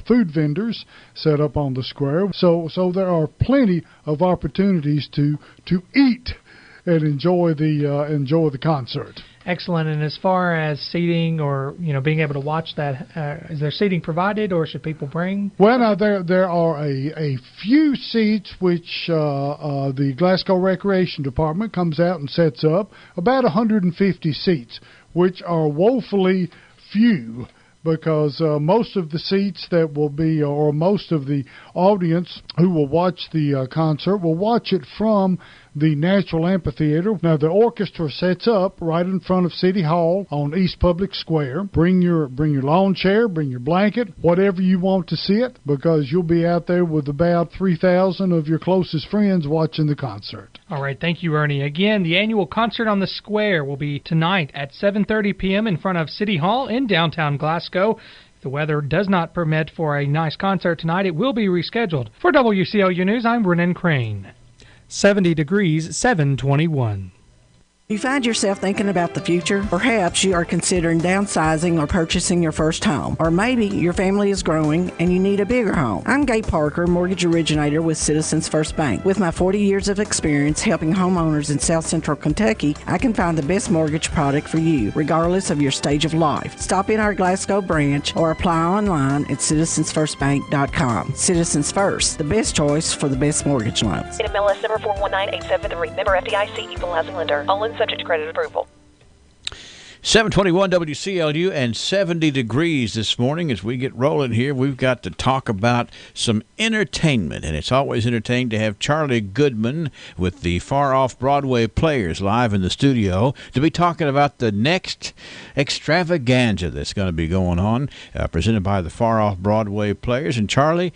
food vendors set up on the square. So there are plenty of opportunities to eat and enjoy the concert. Excellent. And as far as seating or being able to watch that, is there seating provided, or should people bring? Well, now there are a few seats which the Glasgow Recreation Department comes out and sets up, about 150 seats, which are woefully few, because most of the seats that will be, or most of the audience who will watch the concert will watch it from the Natural Amphitheater. Now, the orchestra sets up right in front of City Hall on East Public Square. Bring your lawn chair, bring your blanket, whatever you want to sit, because you'll be out there with about 3,000 of your closest friends watching the concert. All right, thank you, Ernie. Again, the annual concert on the square will be tonight at 7:30 p.m. in front of City Hall in downtown Glasgow. If the weather does not permit for a nice concert tonight, it will be rescheduled. For WCLU News, I'm Brennan Crane. 70 degrees, 721. You find yourself thinking about the future? Perhaps you are considering downsizing or purchasing your first home. Or maybe your family is growing and you need a bigger home. I'm Gay Parker, mortgage originator with Citizens First Bank. With my 40 years of experience helping homeowners in South Central Kentucky, I can find the best mortgage product for you, regardless of your stage of life. Stop in our Glasgow branch or apply online at citizensfirstbank.com. Citizens First, the best choice for the best mortgage loans. MLS number 419873. Member FDIC, equal housing lender. All in subject to credit approval. 721 WCLU and 70 degrees this morning. As we get rolling here, we've got to talk about some entertainment, and it's always entertaining to have Charlie Goodman with the Far Off Broadway Players live in the studio to be talking about the next extravaganza that's going to be going on, presented by the Far Off Broadway Players. And Charlie,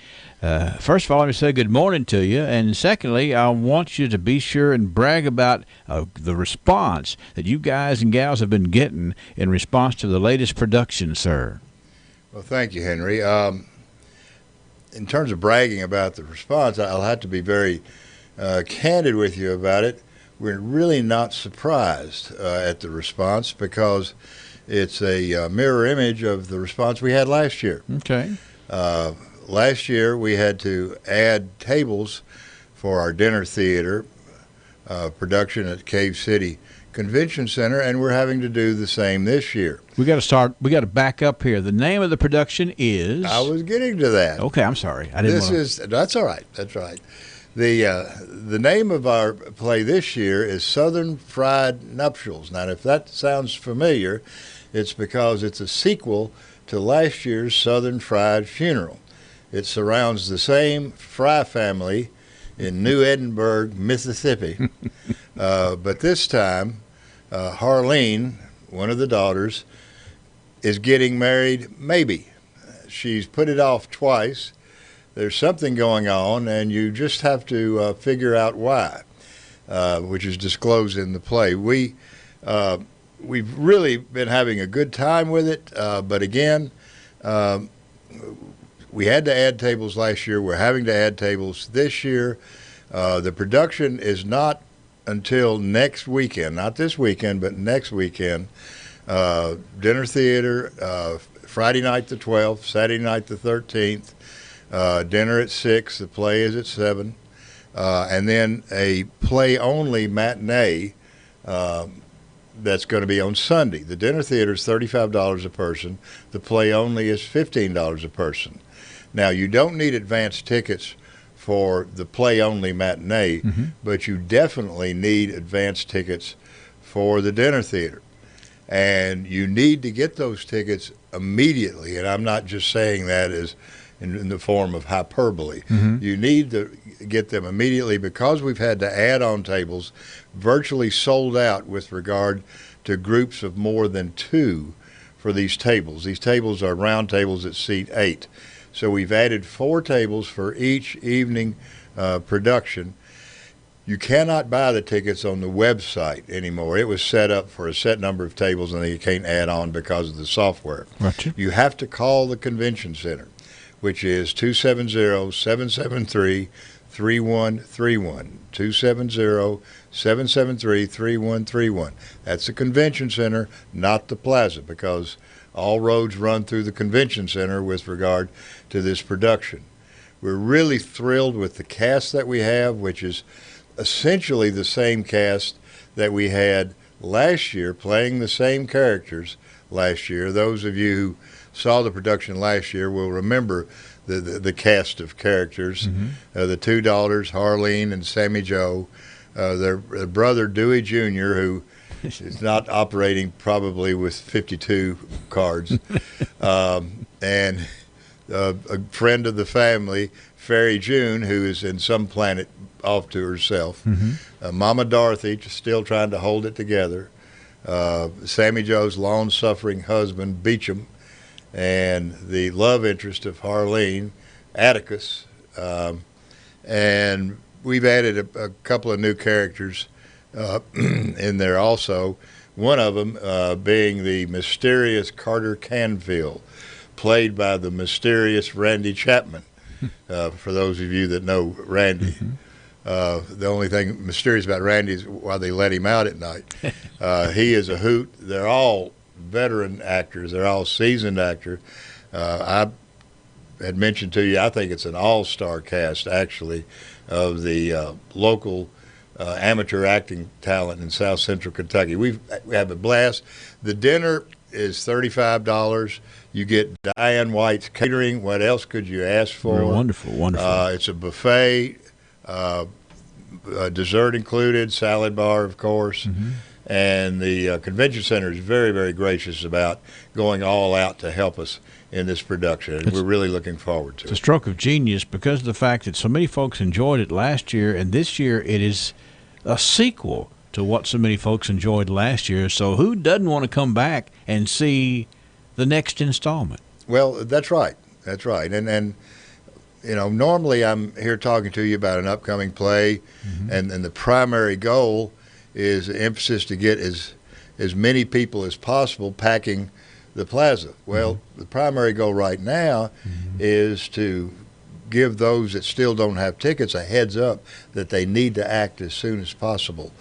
first of all, let me say good morning to you, and secondly, I want you to be sure and brag about the response that you guys and gals have been getting in response to the latest production, sir. Well, thank you, Henry. In terms of bragging about the response, I'll have to be very candid with you about it. We're really not surprised at the response, because it's a mirror image of the response we had last year. Okay. Last year, we had to add tables for our dinner theater production at Cave City Convention Center, and we're having to do the same this year. We got to back up here. The name of the production is... I was getting to that. Okay, I'm sorry. That's all right. That's right. The name of our play this year is Southern Fried Nuptials. Now, if that sounds familiar, it's because it's a sequel to last year's Southern Fried Funeral. It surrounds the same Fry family in New Edinburgh, Mississippi. But this time, Harleen, one of the daughters, is getting married, maybe. She's put it off twice. There's something going on, and you just have to figure out why, which is disclosed in the play. We've really been having a good time with it, but again, we had to add tables last year. We're having to add tables this year. The production is not until next weekend, not this weekend, but next weekend. Dinner theater, Friday night the 12th, Saturday night the 13th, dinner at 6, the play is at 7, and then a play-only matinee that's going to be on Sunday. The dinner theater is $35 a person. The play-only is $15 a person. Now, you don't need advance tickets for the play-only matinee, but you definitely need advance tickets for the dinner theater. And you need to get those tickets immediately, and I'm not just saying that as in the form of hyperbole. You need to get them immediately because we've had to add on tables, virtually sold out with regard to groups of more than 2 for these tables. These tables are round tables that seat 8. So we've added 4 tables for each evening production. You cannot buy the tickets on the website anymore. It was set up for a set number of tables, and you can't add on because of the software. Gotcha. You have to call the convention center, which is 270-773-3131. 270-773-3131. That's the convention center, not the plaza, because all roads run through the convention center with regard to this production. We're really thrilled with the cast that we have, which is essentially the same cast that we had last year, playing the same characters last year. Those of you who saw the production last year will remember the cast of characters. The 2 daughters, Harleen and Sammy Jo, their brother Dewey Jr., who is not operating probably with 52 cards, and a friend of the family, Fairy June, who is in some planet off to herself. Mama Dorothy, still trying to hold it together. Sammy Joe's long-suffering husband, Beecham, and the love interest of Harleen, Atticus. And we've added a couple of new characters in there also. One of them being the mysterious Carter Canfield, played by the mysterious Randy Chapman, for those of you that know Randy. The only thing mysterious about Randy is why they let him out at night. He is a hoot. They're all veteran actors. They're all seasoned actors. I had mentioned to you, I think it's an all-star cast, actually, of the local amateur acting talent in South Central Kentucky. We have a blast. The dinner is $35. You get Diane White's catering. What else could you ask for? Wonderful, wonderful. It's a buffet, dessert included, salad bar, of course. And the convention center is very, very gracious about going all out to help us in this production. And we're really looking forward to it. It's a stroke of genius because of the fact that so many folks enjoyed it last year, and this year it is a sequel to what so many folks enjoyed last year. So who doesn't want to come back and see the next installment? Well, that's right. That's right. And you know, normally I'm here talking to you about an upcoming play, and the primary goal is emphasis to get as many people as possible packing the plaza. Well, the primary goal right now is to give those that still don't have tickets a heads up that they need to act as soon as possible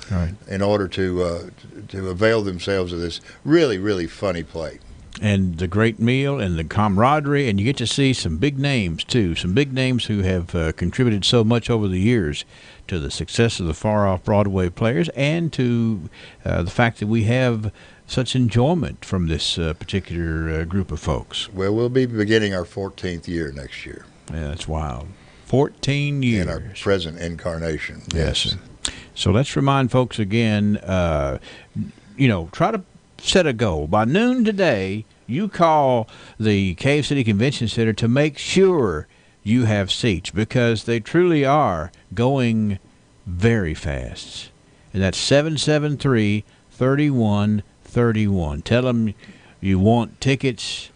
in order to avail themselves of this really, really funny play. And the great meal and the camaraderie, and you get to see some big names, too, some big names who have contributed so much over the years to the success of the far-off Broadway players and to the fact that we have such enjoyment from this particular group of folks. Well, we'll be beginning our 14th year next year. Yeah, that's wild. 14 years. In our present incarnation. Yes. So let's remind folks again, try to set a goal. By noon today, you call the Cave City Convention Center to make sure you have seats because they truly are going very fast. And that's 773-3131. Tell them you want tickets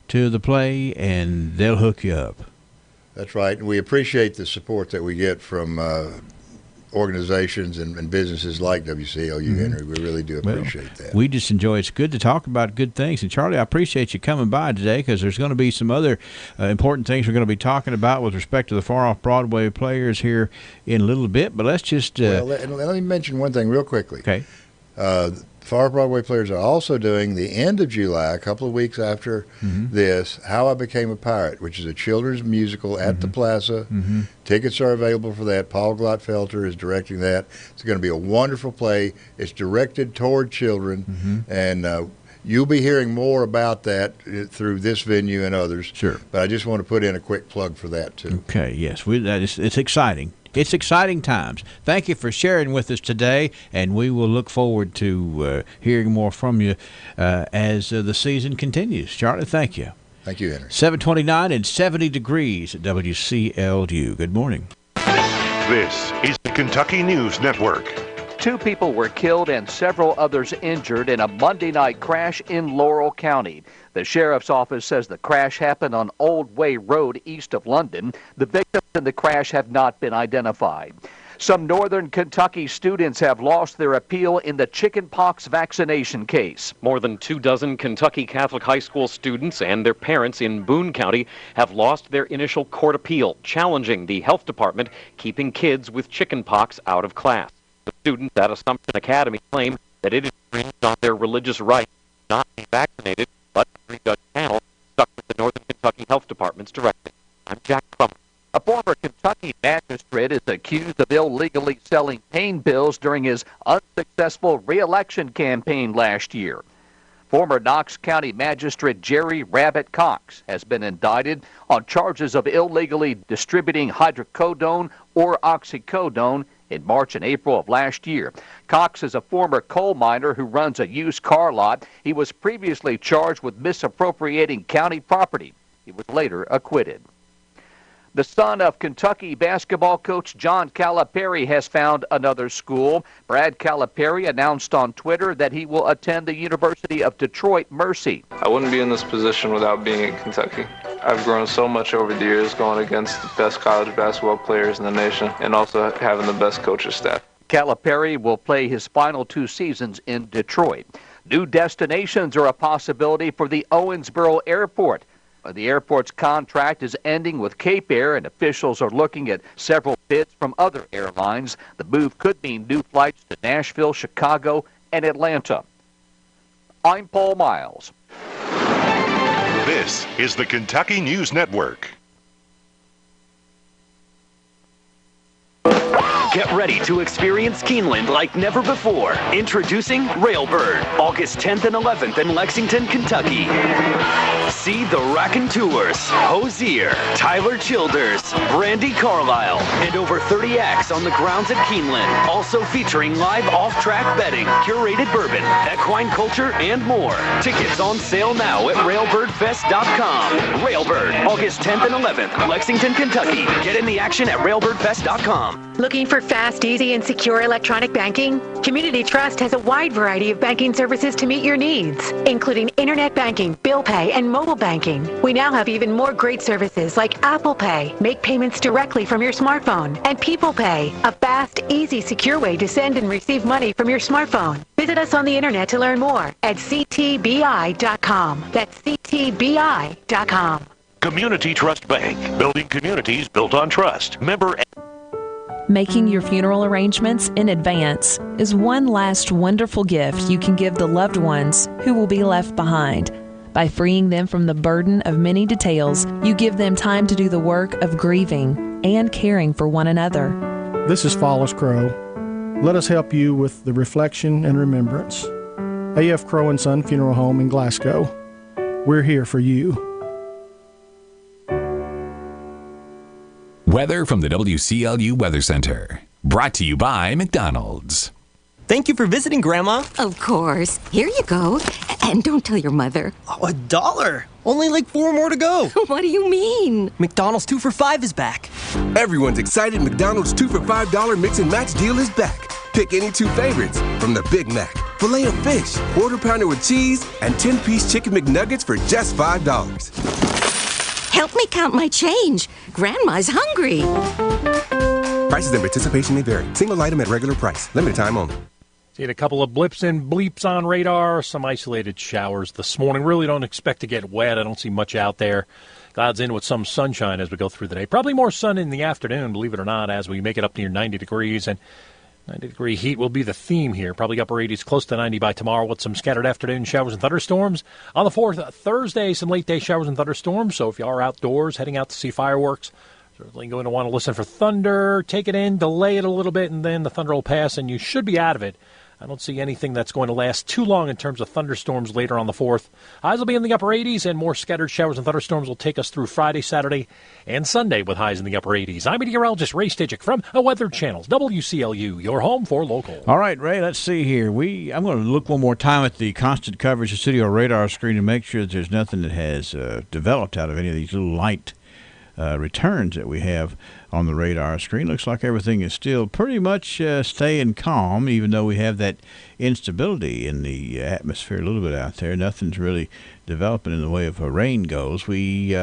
to the play, and they'll hook you up. That's right. And we appreciate the support that we get from organizations and businesses like WCLU, Henry. We really do appreciate that. We just enjoy it. It's good to talk about good things. And, Charlie, I appreciate you coming by today because there's going to be some other important things we're going to be talking about with respect to the far-off Broadway players here in a little bit. But let's just let me mention one thing real quickly. Okay. Far Broadway players are also doing the end of July, a couple of weeks after this, How I Became a Pirate, which is a children's musical at the Plaza. Tickets are available for that. Paul Glotfelter is directing that. It's going to be a wonderful play. It's directed toward children, and you'll be hearing more about that through this venue and others. Sure. But I just want to put in a quick plug for that, too. Okay, yes. It's exciting. It's exciting times. Thank you for sharing with us today, and we will look forward to hearing more from you as the season continues. Charlie, thank you. Thank you, Henry. 729 and 70 degrees at WCLU. Good morning. This is the Kentucky News Network. 2 people were killed and several others injured in a Monday night crash in Laurel County. The sheriff's office says the crash happened on Old Way Road east of London. The victims in the crash have not been identified. Some northern Kentucky students have lost their appeal in the chickenpox vaccination case. More than 24 Kentucky Catholic high school students and their parents in Boone County have lost their initial court appeal, challenging the health department keeping kids with chickenpox out of class. The students at Assumption Academy claim that it infringes on their religious right not to be vaccinated, but the judge panel stuck with the Northern Kentucky Health Department's directive. I'm Jack Crummer. A former Kentucky magistrate is accused of illegally selling pain pills during his unsuccessful re-election campaign last year. Former Knox County Magistrate Jerry Rabbit Cox has been indicted on charges of illegally distributing hydrocodone or oxycodone in March and April of last year. Cox is a former coal miner who runs a used car lot. He was previously charged with misappropriating county property. He was later acquitted. The son of Kentucky basketball coach John Calipari has found another school. Brad Calipari announced on Twitter that he will attend the University of Detroit Mercy. I wouldn't be in this position without being in Kentucky. I've grown so much over the years going against the best college basketball players in the nation and also having the best coaching staff. Calipari will play his final 2 seasons in Detroit. New destinations are a possibility for the Owensboro Airport. The airport's contract is ending with Cape Air, and officials are looking at several bids from other airlines. The move could mean new flights to Nashville, Chicago, and Atlanta. I'm Paul Miles. This is the Kentucky News Network. Get ready to experience Keeneland like never before. Introducing Railbird, August 10th and 11th in Lexington, Kentucky. See the Raconteurs, Hosier, Tyler Childers, Brandy Carlisle, and over 30 acts on the grounds at Keeneland. Also featuring live off-track betting, curated bourbon, equine culture, and more. Tickets on sale now at railbirdfest.com. Railbird, August 10th and 11th, Lexington, Kentucky. Get in the action at railbirdfest.com. Looking for fast, easy, and secure electronic banking? Community Trust has a wide variety of banking services to meet your needs, including internet banking, bill pay, and mobile banking. We now have even more great services like Apple Pay, make payments directly from your smartphone, and People Pay, a fast, easy, secure way to send and receive money from your smartphone. Visit us on the internet to learn more at ctbi.com. That's ctbi.com. Community Trust Bank, building communities built on trust. Member. Making your funeral arrangements in advance is one last wonderful gift you can give the loved ones who will be left behind. By freeing them from the burden of many details, you give them time to do the work of grieving and caring for one another. This is Follis Crow. Let us help you with the reflection and remembrance. A.F. Crow & Son Funeral Home in Glasgow. We're here for you. Weather from the WCLU Weather Center. Brought to you by McDonald's. Thank you for visiting, Grandma. Of course. Here you go. And don't tell your mother. Oh, $1. Only like 4 more to go. What do you mean? McDonald's 2 for $5 is back. Everyone's excited McDonald's 2 for $5 mix and match deal is back. Pick any 2 favorites from the Big Mac, filet of fish, Quarter Pounder with cheese, and 10-piece Chicken McNuggets for just $5. Help me count my change. Grandma's hungry. Prices and participation may vary. Single item at regular price. Limited time only. See a couple of blips and bleeps on radar. Some isolated showers this morning. Really don't expect to get wet. I don't see much out there. God's in with some sunshine as we go through the day. Probably more sun in the afternoon, believe it or not, as we make it up near 90 degrees. And 90-degree heat will be the theme here. Probably upper 80s, close to 90 by tomorrow with some scattered afternoon showers and thunderstorms. On the 4th, Thursday, some late-day showers and thunderstorms. So if you are outdoors, heading out to see fireworks, certainly going to want to listen for thunder, take it in, delay it a little bit, and then the thunder will pass, and you should be out of it I don't see anything that's going to last too long in terms of thunderstorms later on the 4th. Highs will be in the upper 80s, and more scattered showers and thunderstorms will take us through Friday, Saturday, and Sunday with highs in the upper 80s. I'm meteorologist Ray Stitchick from Weather Channel, WCLU, your home for local. All right, Ray, let's see here. I'm going to look one more time at the constant coverage of studio radar screen to make sure that there's nothing that has developed out of any of these little light returns that we have on the radar screen. Looks like everything is still pretty much staying calm, even though we have that instability in the atmosphere a little bit out there. Nothing's really developing in the way of rain goes. We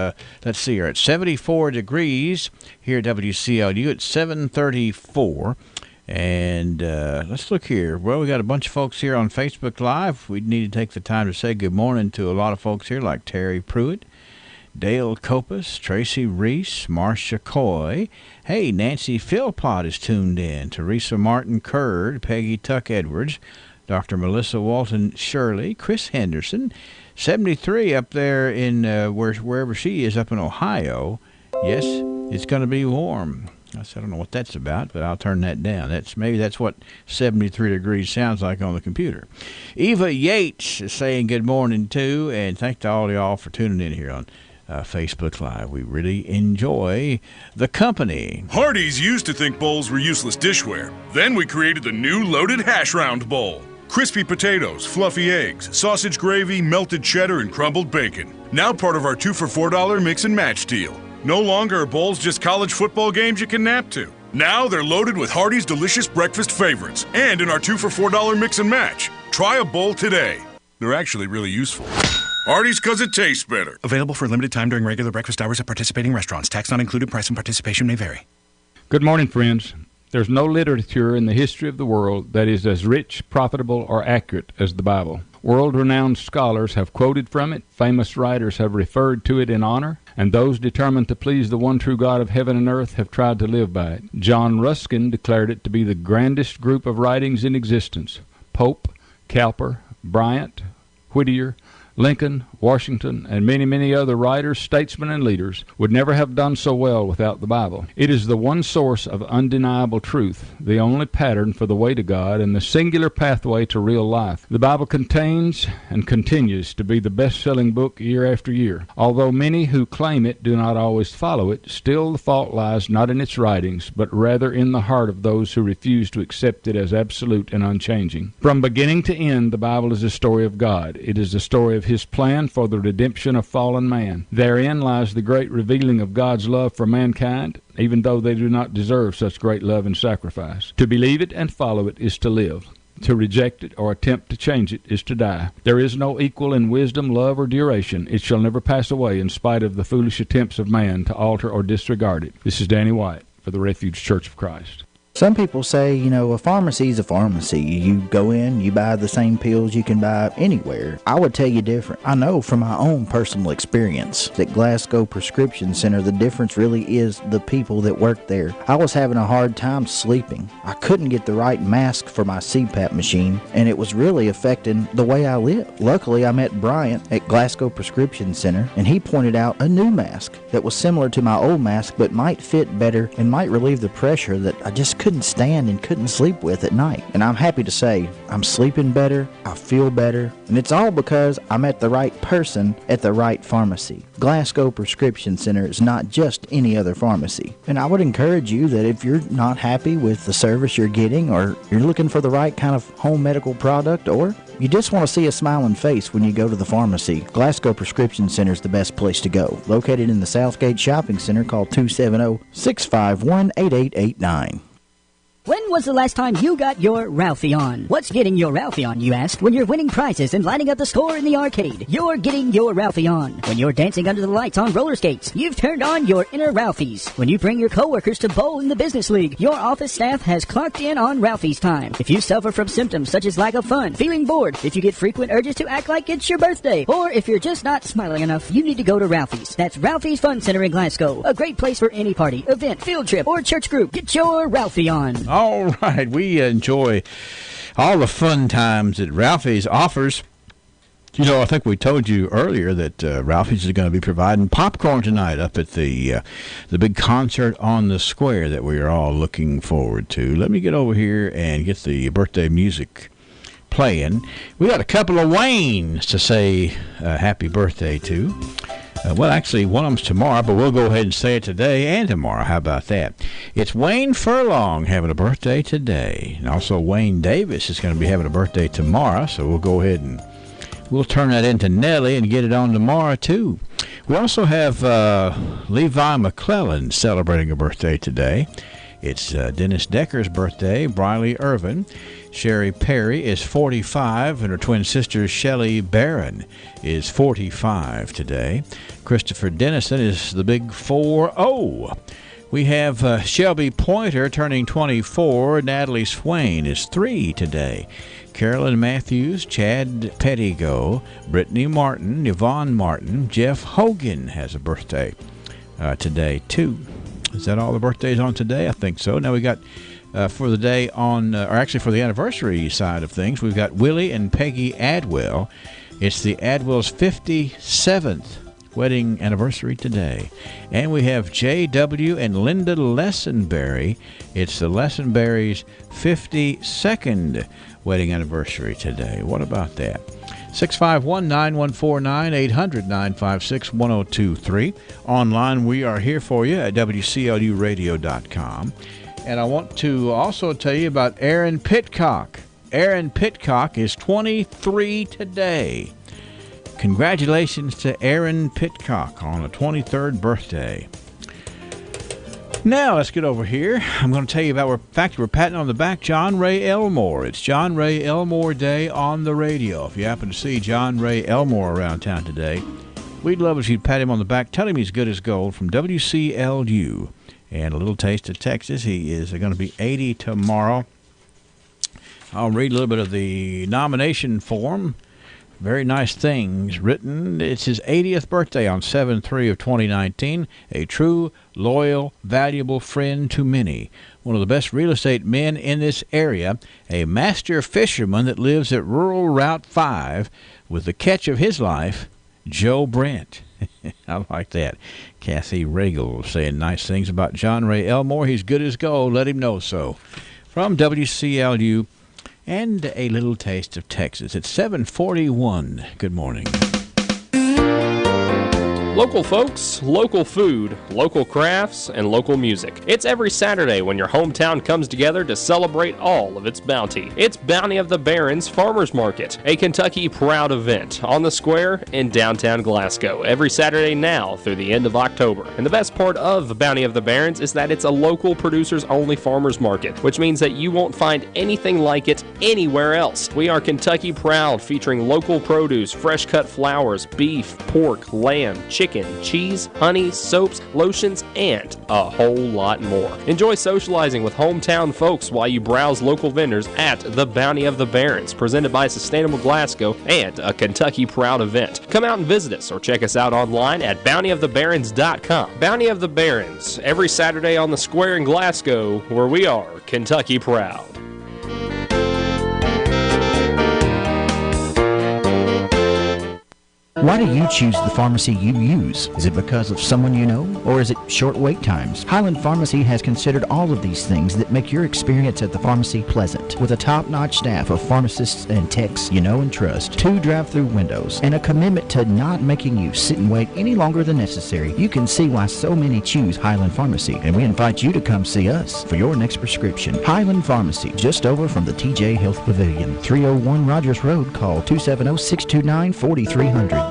let's see, are at 74 degrees here at WCLU at 7:34. And let's look here. Well, we got a bunch of folks here on Facebook Live. We need to take the time to say good morning to a lot of folks here, like Terry Pruitt, Dale Copus, Tracy Reese, Marcia Coy. Hey, Nancy Philpott is tuned in. Teresa Martin Curd, Peggy Tuck Edwards, Dr. Melissa Walton Shirley, Chris Henderson, 73 up there in wherever she is up in Ohio. Yes, it's going to be warm. I don't know what that's about, but I'll turn that down. Maybe that's what 73 degrees sounds like on the computer. Eva Yates is saying good morning, too, and thanks to all of y'all for tuning in here on Facebook Live. We really enjoy the company. Hardee's used to think bowls were useless dishware. Then we created the new loaded hash round bowl. Crispy potatoes, fluffy eggs, sausage gravy, melted cheddar, and crumbled bacon. Now part of our 2 for $4 mix and match deal. No longer are bowls just college football games you can nap to. Now they're loaded with Hardee's delicious breakfast favorites and in our 2 for $4 mix and match. Try a bowl today. They're actually really useful. Hardee's, because it tastes better. Available for a limited time during regular breakfast hours at participating restaurants. Tax not included. Price and participation may vary. Good morning, friends. There's no literature in the history of the world that is as rich, profitable, or accurate as the Bible. World-renowned scholars have quoted from it, famous writers have referred to it in honor, and those determined to please the one true God of heaven and earth have tried to live by it. John Ruskin declared it to be the grandest group of writings in existence. Pope, Cowper, Bryant, Whittier, Lincoln, Washington, and many, many other writers, statesmen, and leaders would never have done so well without the Bible. It is the one source of undeniable truth, the only pattern for the way to God, and the singular pathway to real life. The Bible contains and continues to be the best-selling book year after year. Although many who claim it do not always follow it, still the fault lies not in its writings, but rather in the heart of those who refuse to accept it as absolute and unchanging. From beginning to end, the Bible is a story of God. It is a story of His plan for the redemption of fallen man. Therein lies the great revealing of God's love for mankind, even though they do not deserve such great love and sacrifice. To believe it and follow it is to live. To reject it or attempt to change it is to die. There is no equal in wisdom, love, or duration. It shall never pass away in spite of the foolish attempts of man to alter or disregard it. This is Danny White for the Refuge Church of Christ. Some people say, a pharmacy is a pharmacy. You go in, you buy the same pills you can buy anywhere. I would tell you different. I know from my own personal experience that Glasgow Prescription Center, the difference really is the people that work there. I was having a hard time sleeping. I couldn't get the right mask for my CPAP machine, and it was really affecting the way I live. Luckily, I met Bryant at Glasgow Prescription Center, and he pointed out a new mask that was similar to my old mask, but might fit better and might relieve the pressure that I just couldn't stand and couldn't sleep with at night. And I'm happy to say I'm sleeping better, I feel better, and it's all because I'm at the right person at the right pharmacy. Glasgow Prescription Center is not just any other pharmacy. And I would encourage you that if you're not happy with the service you're getting, or you're looking for the right kind of home medical product, or you just want to see a smiling face when you go to the pharmacy, Glasgow Prescription Center is the best place to go. Located in the Southgate Shopping Center, call 270-651-8889. When was the last time you got your Ralphie on? What's getting your Ralphie on, you ask? When you're winning prizes and lining up the score in the arcade, you're getting your Ralphie on. When you're dancing under the lights on roller skates, you've turned on your inner Ralphies. When you bring your coworkers to bowl in the business league, your office staff has clocked in on Ralphie's time. If you suffer from symptoms such as lack of fun, feeling bored, if you get frequent urges to act like it's your birthday, or if you're just not smiling enough, you need to go to Ralphie's. That's Ralphie's Fun Center in Glasgow. A great place for any party, event, field trip, or church group. Get your Ralphie on. All right, we enjoy all the fun times that Ralphie's offers. I think we told you earlier that Ralphie's is going to be providing popcorn tonight up at the big concert on the square that we are all looking forward to. Let me get over here and get the birthday music playing. We got a couple of Waynes to say happy birthday to. Well, actually, one of them's tomorrow, but we'll go ahead and say it today and tomorrow. How about that? It's Wayne Furlong having a birthday today. And also Wayne Davis is going to be having a birthday tomorrow, so we'll go ahead and we'll turn that into Nelly and get it on tomorrow, too. We also have Levi McClellan celebrating a birthday today. It's Dennis Decker's birthday, Briley Irvin. Sherry Perry is 45, and her twin sister Shelley Barron is 45 today. Christopher Dennison is the big 4-0. We have Shelby Pointer turning 24. Natalie Swain is 3 today. Carolyn Matthews, Chad Pettigo, Brittany Martin, Yvonne Martin, Jeff Hogan has a birthday today, too. Is that all the birthdays on today? I think so. Now we got for the day on, or actually for the anniversary side of things, we've got Willie and Peggy Adwell. It's the Adwell's 57th wedding anniversary today. And we have J.W. and Linda Lessenberry. It's the Lessenberry's 52nd wedding anniversary today. What about that? 651-9149, 800-956-1023. Online, we are here for you at WCLUradio.com. And I want to also tell you about Aaron Pitcock. Aaron Pitcock is 23 today. Congratulations to Aaron Pitcock on a 23rd birthday. Now, let's get over here. I'm going to tell you about, in fact, we're patting on the back John Ray Elmore. It's John Ray Elmore Day on the radio. If you happen to see John Ray Elmore around town today, we'd love if you'd pat him on the back. Tell him he's good as gold from WCLU. And a little taste of Texas. He is going to be 80 tomorrow. I'll read a little bit of the nomination form. Very nice things written. It's his 80th birthday on 7/3 of 2019. A true, loyal, valuable friend to many. One of the best real estate men in this area. A master fisherman that lives at rural Route 5 with the catch of his life, Joe Brent. I like that. Kathy Regal saying nice things about John Ray Elmore. He's good as gold. Let him know so. From WCLU and a little taste of Texas. It's 7:41. Good morning. Local folks, local food, local crafts, and local music. It's every Saturday when your hometown comes together to celebrate all of its bounty. It's Bounty of the Barons Farmers Market, a Kentucky proud event on the square in downtown Glasgow, every Saturday now through the end of October. And the best part of Bounty of the Barons is that it's a local producers-only farmers market, which means that you won't find anything like it anywhere else. We are Kentucky proud, featuring local produce, fresh-cut flowers, beef, pork, lamb, chicken, cheese, honey, soaps, lotions, and a whole lot more. Enjoy socializing with hometown folks while you browse local vendors at the Bounty of the Barons, presented by Sustainable Glasgow and a Kentucky Proud event. Come out and visit us or check us out online at bountyofthebarons.com. Bounty of the Barons, every Saturday on the square in Glasgow, where we are Kentucky Proud. Why do you choose the pharmacy you use? Is it because of someone you know, or is it short wait times? Highland Pharmacy has considered all of these things that make your experience at the pharmacy pleasant. With a top-notch staff of pharmacists and techs you know and trust, 2 drive-through windows, and a commitment to not making you sit and wait any longer than necessary, you can see why so many choose Highland Pharmacy, and we invite you to come see us for your next prescription. Highland Pharmacy, just over from the TJ Health Pavilion, 301 Rogers Road. Call 270-629-4300.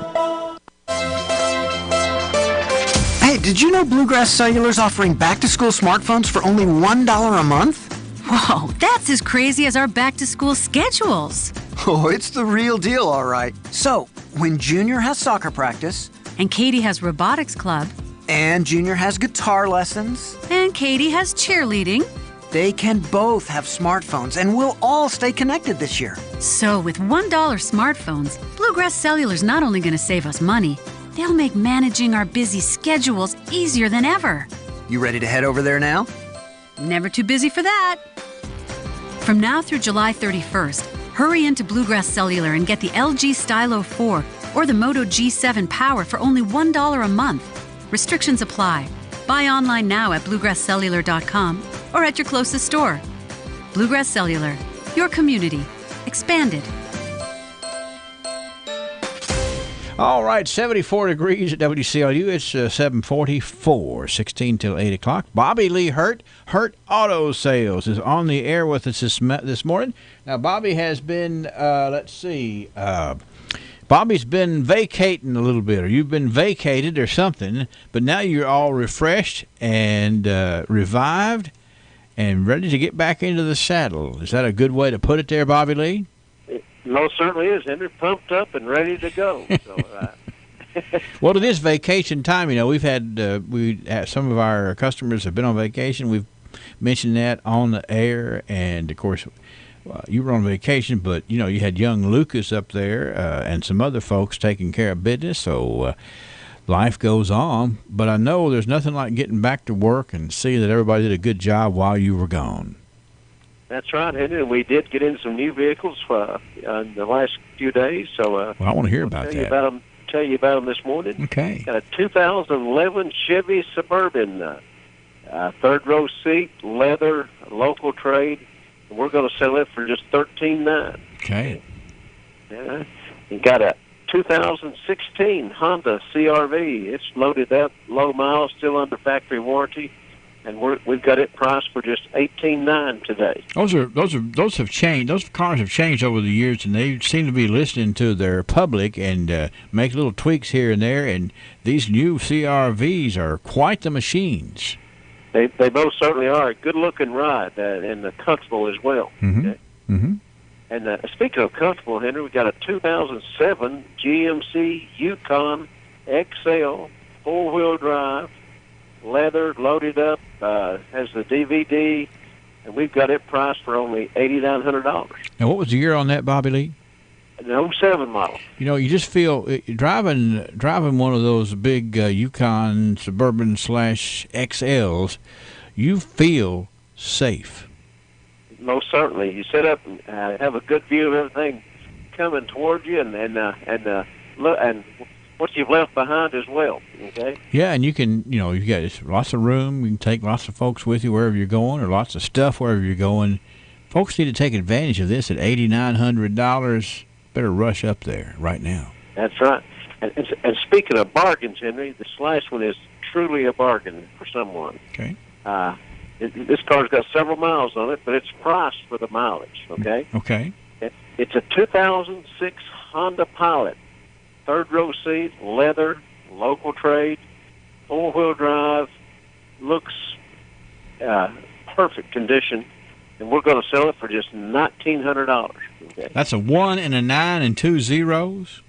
Hey, did you know Bluegrass Cellular's offering back-to-school smartphones for only $1 a month? Whoa, that's as crazy as our back-to-school schedules. Oh, it's the real deal, all right. So, when Junior has soccer practice... And Katie has robotics club... And Junior has guitar lessons... And Katie has cheerleading... They can both have smartphones, and we'll all stay connected this year. So, with $1 smartphones, Bluegrass Cellular's not only going to save us money... They'll make managing our busy schedules easier than ever. You ready to head over there now? Never too busy for that. From now through July 31st, hurry into Bluegrass Cellular and get the LG Stylo 4 or the Moto G7 Power for only $1 a month. Restrictions apply. Buy online now at bluegrasscellular.com or at your closest store. Bluegrass Cellular, your community, expanded. All right, 74 degrees at WCLU. It's 7:44, 16 till 8 o'clock. Bobby Lee Hurt Auto Sales is on the air with us this morning. Now, Bobby has been, Bobby's been vacating a little bit, or you've been vacated or something, but now you're all refreshed and revived and ready to get back into the saddle. Is that a good way to put it there, Bobby Lee? Most certainly is, Henry. Pumped up and ready to go. So, well, it is vacation time. You know, we've had some of our customers have been on vacation. We've mentioned that on the air, and of course, you were on vacation, but you know, you had young Lucas up there and some other folks taking care of business. So life goes on. But I know there's nothing like getting back to work and see that everybody did a good job while you were gone. That's right, Henry. And we did get in some new vehicles in the last few days. So well, I want to hear about that. Tell you about them this morning. Okay. Got a 2011 Chevy Suburban, third row seat, leather, local trade. And we're going to sell it for just $13,900. Okay. Yeah. You got a 2016 Honda CRV. It's loaded up, low miles, still under factory warranty. And we've got it priced for just $18,900 today. Those have changed. Those cars have changed over the years, and they seem to be listening to their public and make little tweaks here and there. And these new CRVs are quite the machines. They most certainly are. A good-looking ride and comfortable as well. Mm-hmm. Okay? Mm-hmm. And speaking of comfortable, Henry, we got a 2007 GMC Yukon XL, four-wheel drive, leather, loaded up, has the DVD, and we've got it priced for only $8,900. Now, what was the year on that, Bobby Lee? An 07 model. You know, you just feel driving one of those big Yukon Suburban / XLs, you feel safe. Most certainly. You sit up and have a good view of everything coming towards you, and look and what you've left behind as well. Okay. Yeah, and you can, you know, you got lots of room. You can take lots of folks with you wherever you're going, or lots of stuff wherever you're going. Folks need to take advantage of this at $8,900. Better rush up there right now. That's right. And speaking of bargains, Henry, this last one is truly a bargain for someone. Okay. This car's got several miles on it, but it's priced for the mileage. Okay. Okay. It's a 2006 Honda Pilot, third row seat, leather, local trade, four-wheel drive, looks perfect condition, and we're going to sell it for just $1,900. Okay. That's a 1 and a 9 and 2 zeros?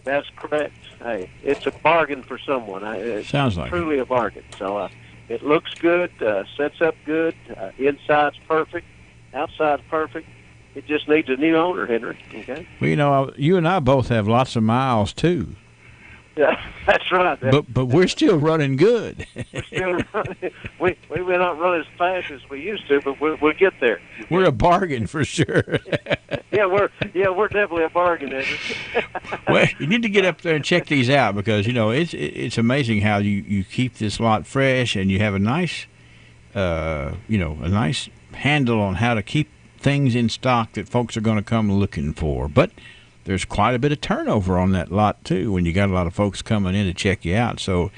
That's correct. Hey, it's a bargain for someone. Sounds like truly a bargain. So it looks good, sets up good, inside's perfect, outside's perfect. It just needs a new owner, Henry. Okay. Well, you know, you and I both have lots of miles too. Yeah, that's right. But we're still running good. We're still running. We may not run as fast as we used to, but we'll get there. We're a bargain for sure. Yeah, we're definitely a bargain, Henry. Well, you need to get up there and check these out because you know it's amazing how you keep this lot fresh and you have a nice, a nice handle on how to keep things in stock that folks are going to come looking for. But there's quite a bit of turnover on that lot too when you got a lot of folks coming in to check you out. So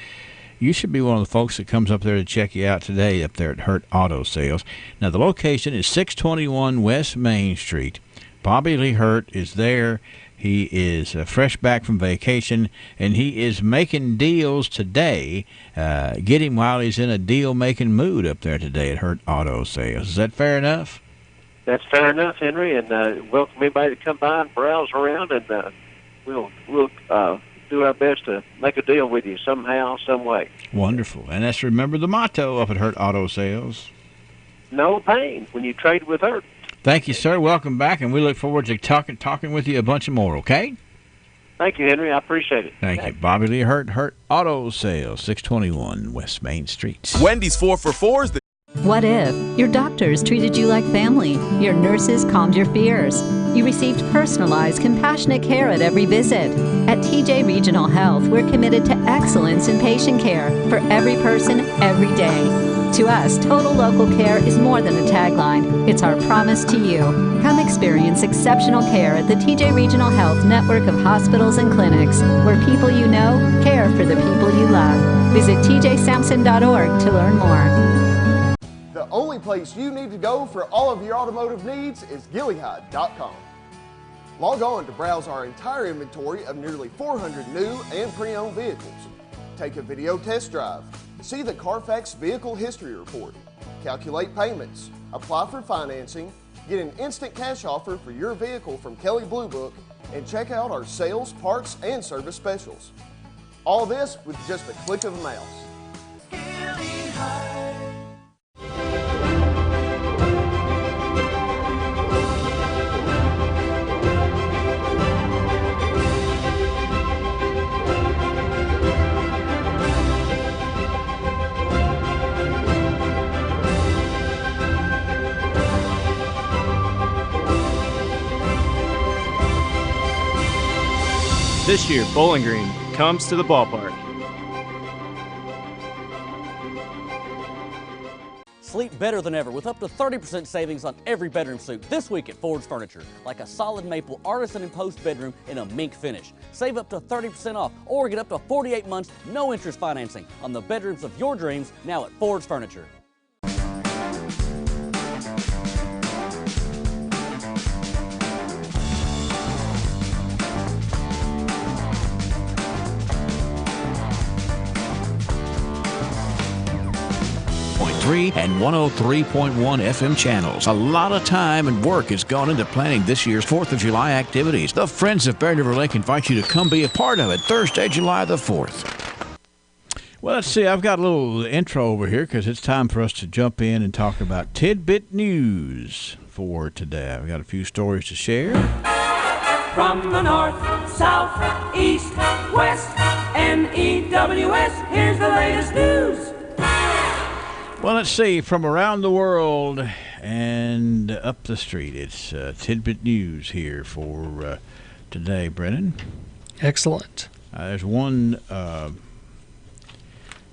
you should be one of the folks that comes up there to check you out today up there at Hurt Auto Sales. Now the location is 621 West Main Street. Bobby Lee Hurt is there. He is fresh back from vacation, and he is making deals today. Get him while he's in a deal-making mood up there today at Hurt Auto Sales. Is that fair enough? That's fair enough, Henry, and welcome everybody to come by and browse around, and we'll do our best to make a deal with you somehow, some way. Wonderful. And let's remember the motto up at Hurt Auto Sales. No pain when you trade with Hurt. Thank you, sir. Welcome back, and we look forward to talking with you a bunch more, okay? Thank you, Henry. I appreciate it. Thank you. Bobby Lee Hurt Auto Sales, 621 West Main Street. Wendy's 4 for 4s. What if your doctors treated you like family, your nurses calmed your fears, you received personalized, compassionate care at every visit? At TJ Regional Health, we're committed to excellence in patient care for every person, every day. To us, total local care is more than a tagline. It's our promise to you. Come experience exceptional care at the TJ Regional Health Network of hospitals and clinics, where people you know care for the people you love. Visit tjsampson.org to learn more. The only place you need to go for all of your automotive needs is Gilead.com. Log on to browse our entire inventory of nearly 400 new and pre-owned vehicles. Take a video test drive. See the Carfax Vehicle History Report. Calculate payments. Apply for financing. Get an instant cash offer for your vehicle from Kelley Blue Book. And check out our sales, parts, and service specials. All this with just a click of a mouse. This year, Bowling Green comes to the ballpark. Sleep better than ever with up to 30% savings on every bedroom suite this week at Ford's Furniture, like a solid maple artisan imposed bedroom in a mink finish. Save up to 30% off or get up to 48 months no interest financing on the bedrooms of your dreams now at Ford's Furniture. And 103.1 FM channels. A lot of time and work has gone into planning this year's 4th of July activities. The Friends of Bear River Lake invite you to come be a part of it Thursday, July the 4th. Well, let's see. I've got a little intro over here because it's time for us to jump in and talk about Tidbit News for today. I've got a few stories to share. From the north, south, east, west, NEWS, here's the latest news. Well, let's see. From around the world and up the street, it's Tidbit News here for today, Brennan. Excellent. There's one.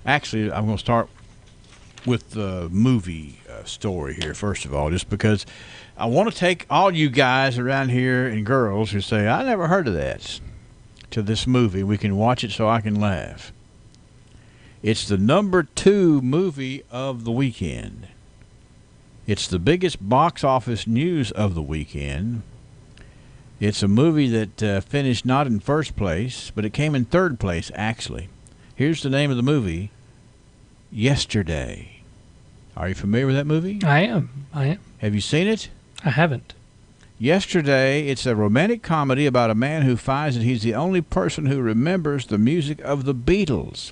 Actually, I'm going to start with the movie story here, first of all, just because I want to take all you guys around here and girls who say, I never heard of that, to this movie. We can watch it so I can laugh. It's the number 2 movie of the weekend. It's the biggest box office news of the weekend. It's a movie that finished not in first place, but it came in third place, actually. Here's the name of the movie, Yesterday. Are you familiar with that movie? I am. Have you seen it? I haven't. Yesterday, it's a romantic comedy about a man who finds that he's the only person who remembers the music of the Beatles.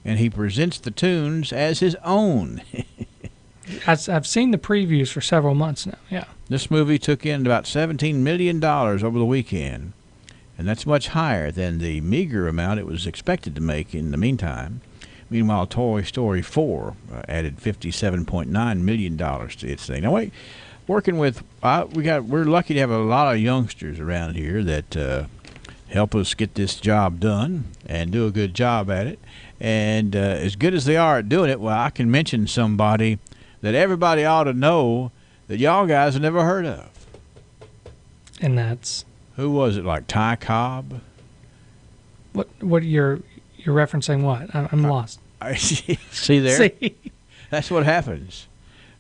And he presents the tunes as his own. I've seen the previews for several months now, yeah. This movie took in about $17 million over the weekend, and that's much higher than the meager amount it was expected to make in the meantime. Meanwhile, Toy Story 4 added $57.9 million to its thing. Now, wait, working with, we're lucky to have a lot of youngsters around here that help us get this job done and do a good job at it. And as good as they are at doing it, well, I can mention somebody that everybody ought to know that y'all guys have never heard of. And that's? Who was it, like Ty Cobb? What you're referencing what? I'm lost. See there? See? That's what happens.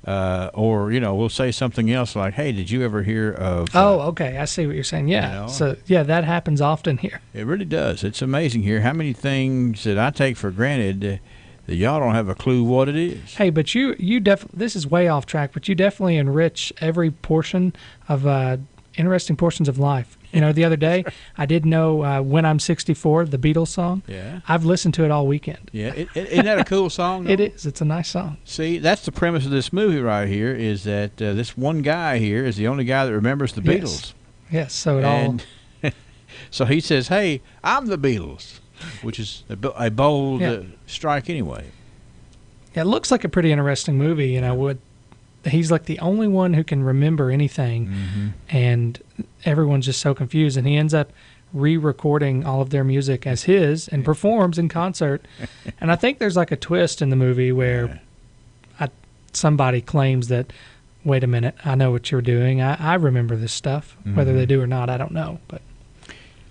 Or, we'll say something else like, hey, did you ever hear of... okay, I see what you're saying. Yeah, So, yeah, that happens often here. It really does. It's amazing here how many things that I take for granted that y'all don't have a clue what it is. Hey, but you definitely... This is way off track, but you definitely enrich every portion of interesting portions of life. The other day, I did know When I'm 64, the Beatles song. Yeah. I've listened to it all weekend. Yeah. Isn't that a cool song? It is. It's a nice song. See, that's the premise of this movie right here, is that this one guy here is the only guy that remembers the Beatles. Yes, so it all... So he says, hey, I'm the Beatles, which is a bold strike anyway. Yeah, it looks like a pretty interesting movie, he's like the only one who can remember anything, and everyone's just so confused, and he ends up re-recording all of their music as his and performs in concert. And I think there's like a twist in the movie where somebody claims that, wait a minute, I know what you're doing. I remember this stuff. Whether they do or not, I don't know. But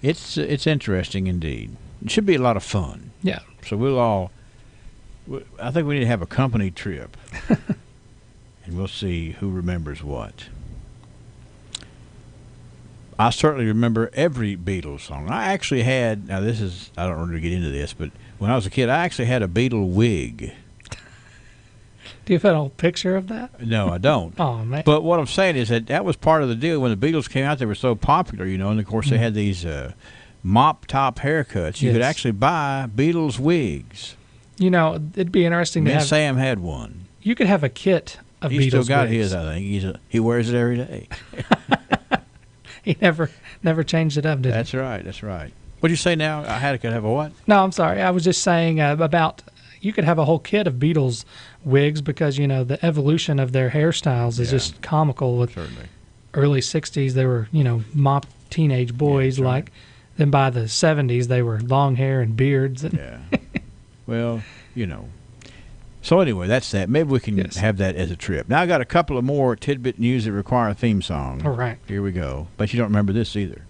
it's interesting indeed. It should be a lot of fun. Yeah. So I think we need to have a company trip, and we'll see who remembers what. I certainly remember every Beatles song. I actually had, I don't want to get into this, but when I was a kid, I actually had a Beatle wig. Do you have an old picture of that? No, I don't. Oh, man. But what I'm saying is that was part of the deal. When the Beatles came out, they were so popular, and of course they had these mop top haircuts. You could actually buy Beatles wigs. It'd be interesting to have. Sam had one. You could have a kit of Beatles wigs. He still got his, I think. He wears it every day. He never changed it up, did he? That's right. What'd you say now? Could have a what? No, I'm sorry. I was just saying about you could have a whole kit of Beatles wigs because, the evolution of their hairstyles is just comical. With early 60s, they were, mop teenage boys Then by the 70s, they were long hair and beards. Well, So anyway, that's that. Maybe we can have that as a trip. Now I got a couple of more tidbit news that require a theme song. All right. Here we go. Bet you don't remember this either.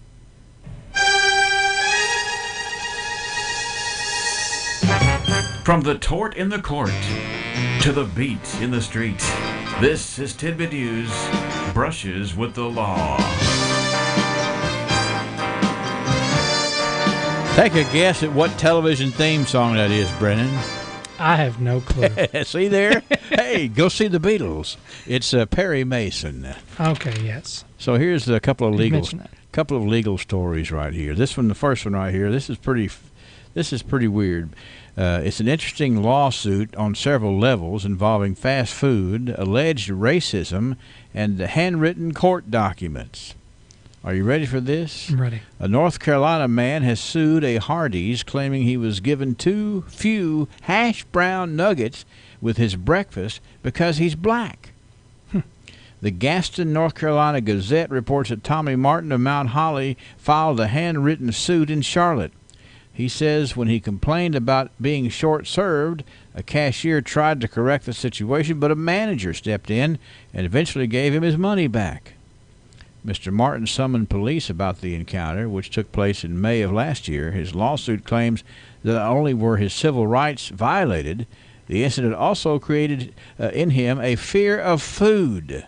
From the tort in the court to the beat in the street, this is Tidbit News, Brushes with the Law. Take a guess at what television theme song that is, Brennan. I have no clue. See there? Hey, go see the Beatles. It's Perry Mason. Okay, yes. So here's a couple of legal stories right here. This one, the first one right here, this is pretty weird. It's an interesting lawsuit on several levels involving fast food, alleged racism, and handwritten court documents. Are you ready for this? I'm ready. A North Carolina man has sued a Hardee's claiming he was given too few hash brown nuggets with his breakfast because he's black. The Gaston, North Carolina Gazette reports that Tommy Martin of Mount Holly filed a handwritten suit in Charlotte. He says when he complained about being short-served, a cashier tried to correct the situation, but a manager stepped in and eventually gave him his money back. Mr. Martin summoned police about the encounter, which took place in May of last year. His lawsuit claims that not only were his civil rights violated, the incident also created in him a fear of food.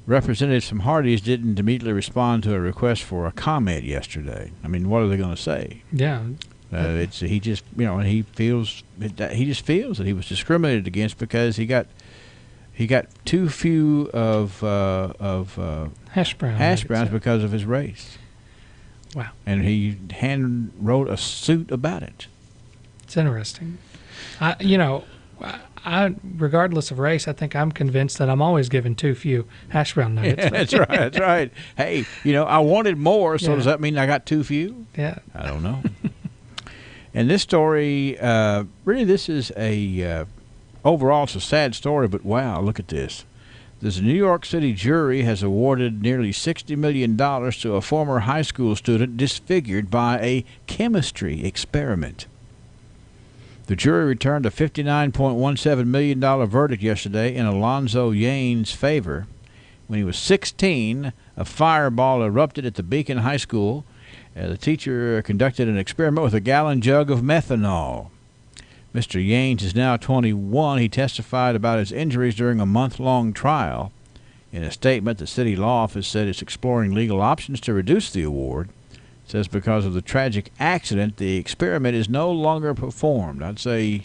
Representatives from Hardee's didn't immediately respond to a request for a comment yesterday. I mean, what are they going to say? Yeah. He just feels that he was discriminated against because he got too few of hash browns because of his race. Wow. And he hand wrote a suit about it. It's interesting. I regardless of race, I think I'm convinced that I'm always given too few hash brown nuggets. Yeah, that's right. Hey, I wanted more, so does that mean I got too few? Yeah. I don't know. And this story, really this is overall, it's a sad story, but wow, look at this. This New York City jury has awarded nearly $60 million to a former high school student disfigured by a chemistry experiment. The jury returned a $59.17 million verdict yesterday in Alonzo Yane's favor. When he was 16, a fireball erupted at the Beacon High School. The teacher conducted an experiment with a gallon jug of methanol. Mr. Yanes is now 21. He testified about his injuries during a month-long trial. In a statement, the city law office said it's exploring legal options to reduce the award. It says because of the tragic accident, the experiment is no longer performed. I'd say you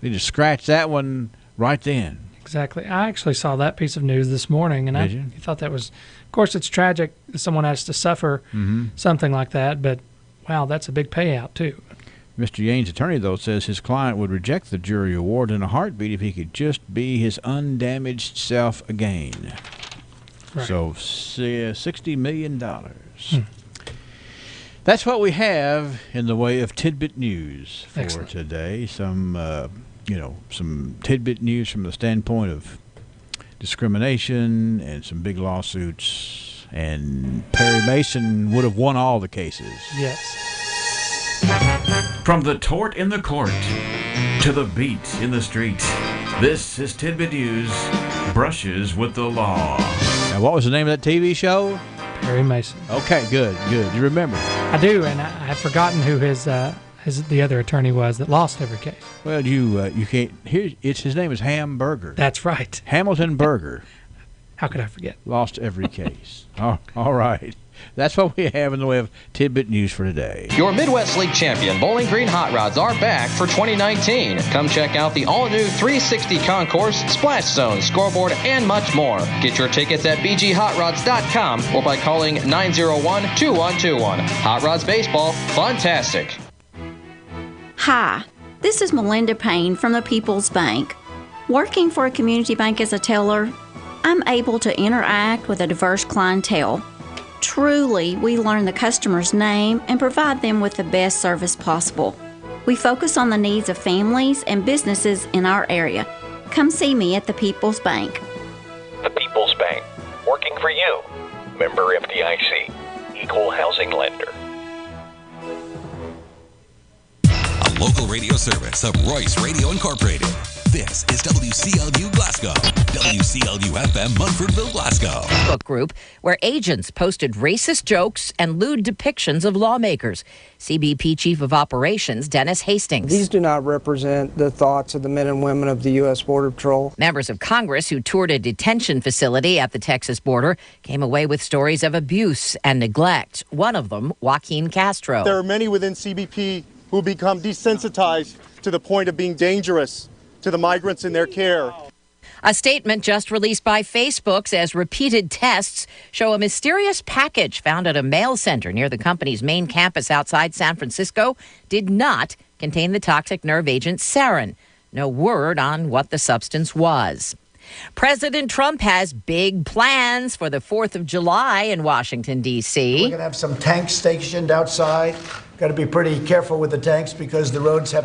need to scratch that one right then. Exactly. I actually saw that piece of news this morning, and I thought that was, of course, it's tragic that someone has to suffer something like that, but wow, that's a big payout, too. Mr. Yane's attorney, though, says his client would reject the jury award in a heartbeat if he could just be his undamaged self again. Right. So, $60 million. That's what we have in the way of tidbit news for today. Some tidbit news from the standpoint of discrimination and some big lawsuits. And Perry Mason would have won all the cases. Yes. From the tort in the court to the beat in the street, This is Tidbit News, Brushes with the Law. Now, what was the name of that TV show? Perry Mason. Okay, good. You remember? I do, and I have forgotten who the other attorney was that lost every case. Well, you can't. His name is Hamburger. That's right. Hamilton Burger. How could I forget? Lost every case. All right. That's what we have in the way of tidbit news for today. Your Midwest League champion Bowling Green Hot Rods are back for 2019. Come check out the all-new 360 Concourse, Splash Zone, Scoreboard, and much more. Get your tickets at bghotrods.com or by calling 901-2121. Hot Rods Baseball, fantastic. Hi, this is Melinda Payne from the People's Bank. Working for a community bank as a teller, I'm able to interact with a diverse clientele. Truly, we learn the customer's name and provide them with the best service possible. We focus on the needs of families and businesses in our area. Come see me at the People's Bank. The People's Bank, working for you. Member FDIC, Equal Housing Lender. A local radio service of Royce Radio Incorporated. This is WCLU Glasgow, WCLU FM Munfordville, Glasgow. Facebook group where agents posted racist jokes and lewd depictions of lawmakers. CBP Chief of Operations Dennis Hastings. These do not represent the thoughts of the men and women of the U.S. Border Patrol. Members of Congress who toured a detention facility at the Texas border came away with stories of abuse and neglect. One of them, Joaquin Castro. There are many within CBP who become desensitized to the point of being dangerous to the migrants in their care. A statement just released by Facebook says repeated tests show a mysterious package found at a mail center near the company's main campus outside San Francisco did not contain the toxic nerve agent sarin. No word on what the substance was. President Trump has big plans for the 4th of July in Washington, D.C. We're going to have some tanks stationed outside. Got to be pretty careful with the tanks because the roads have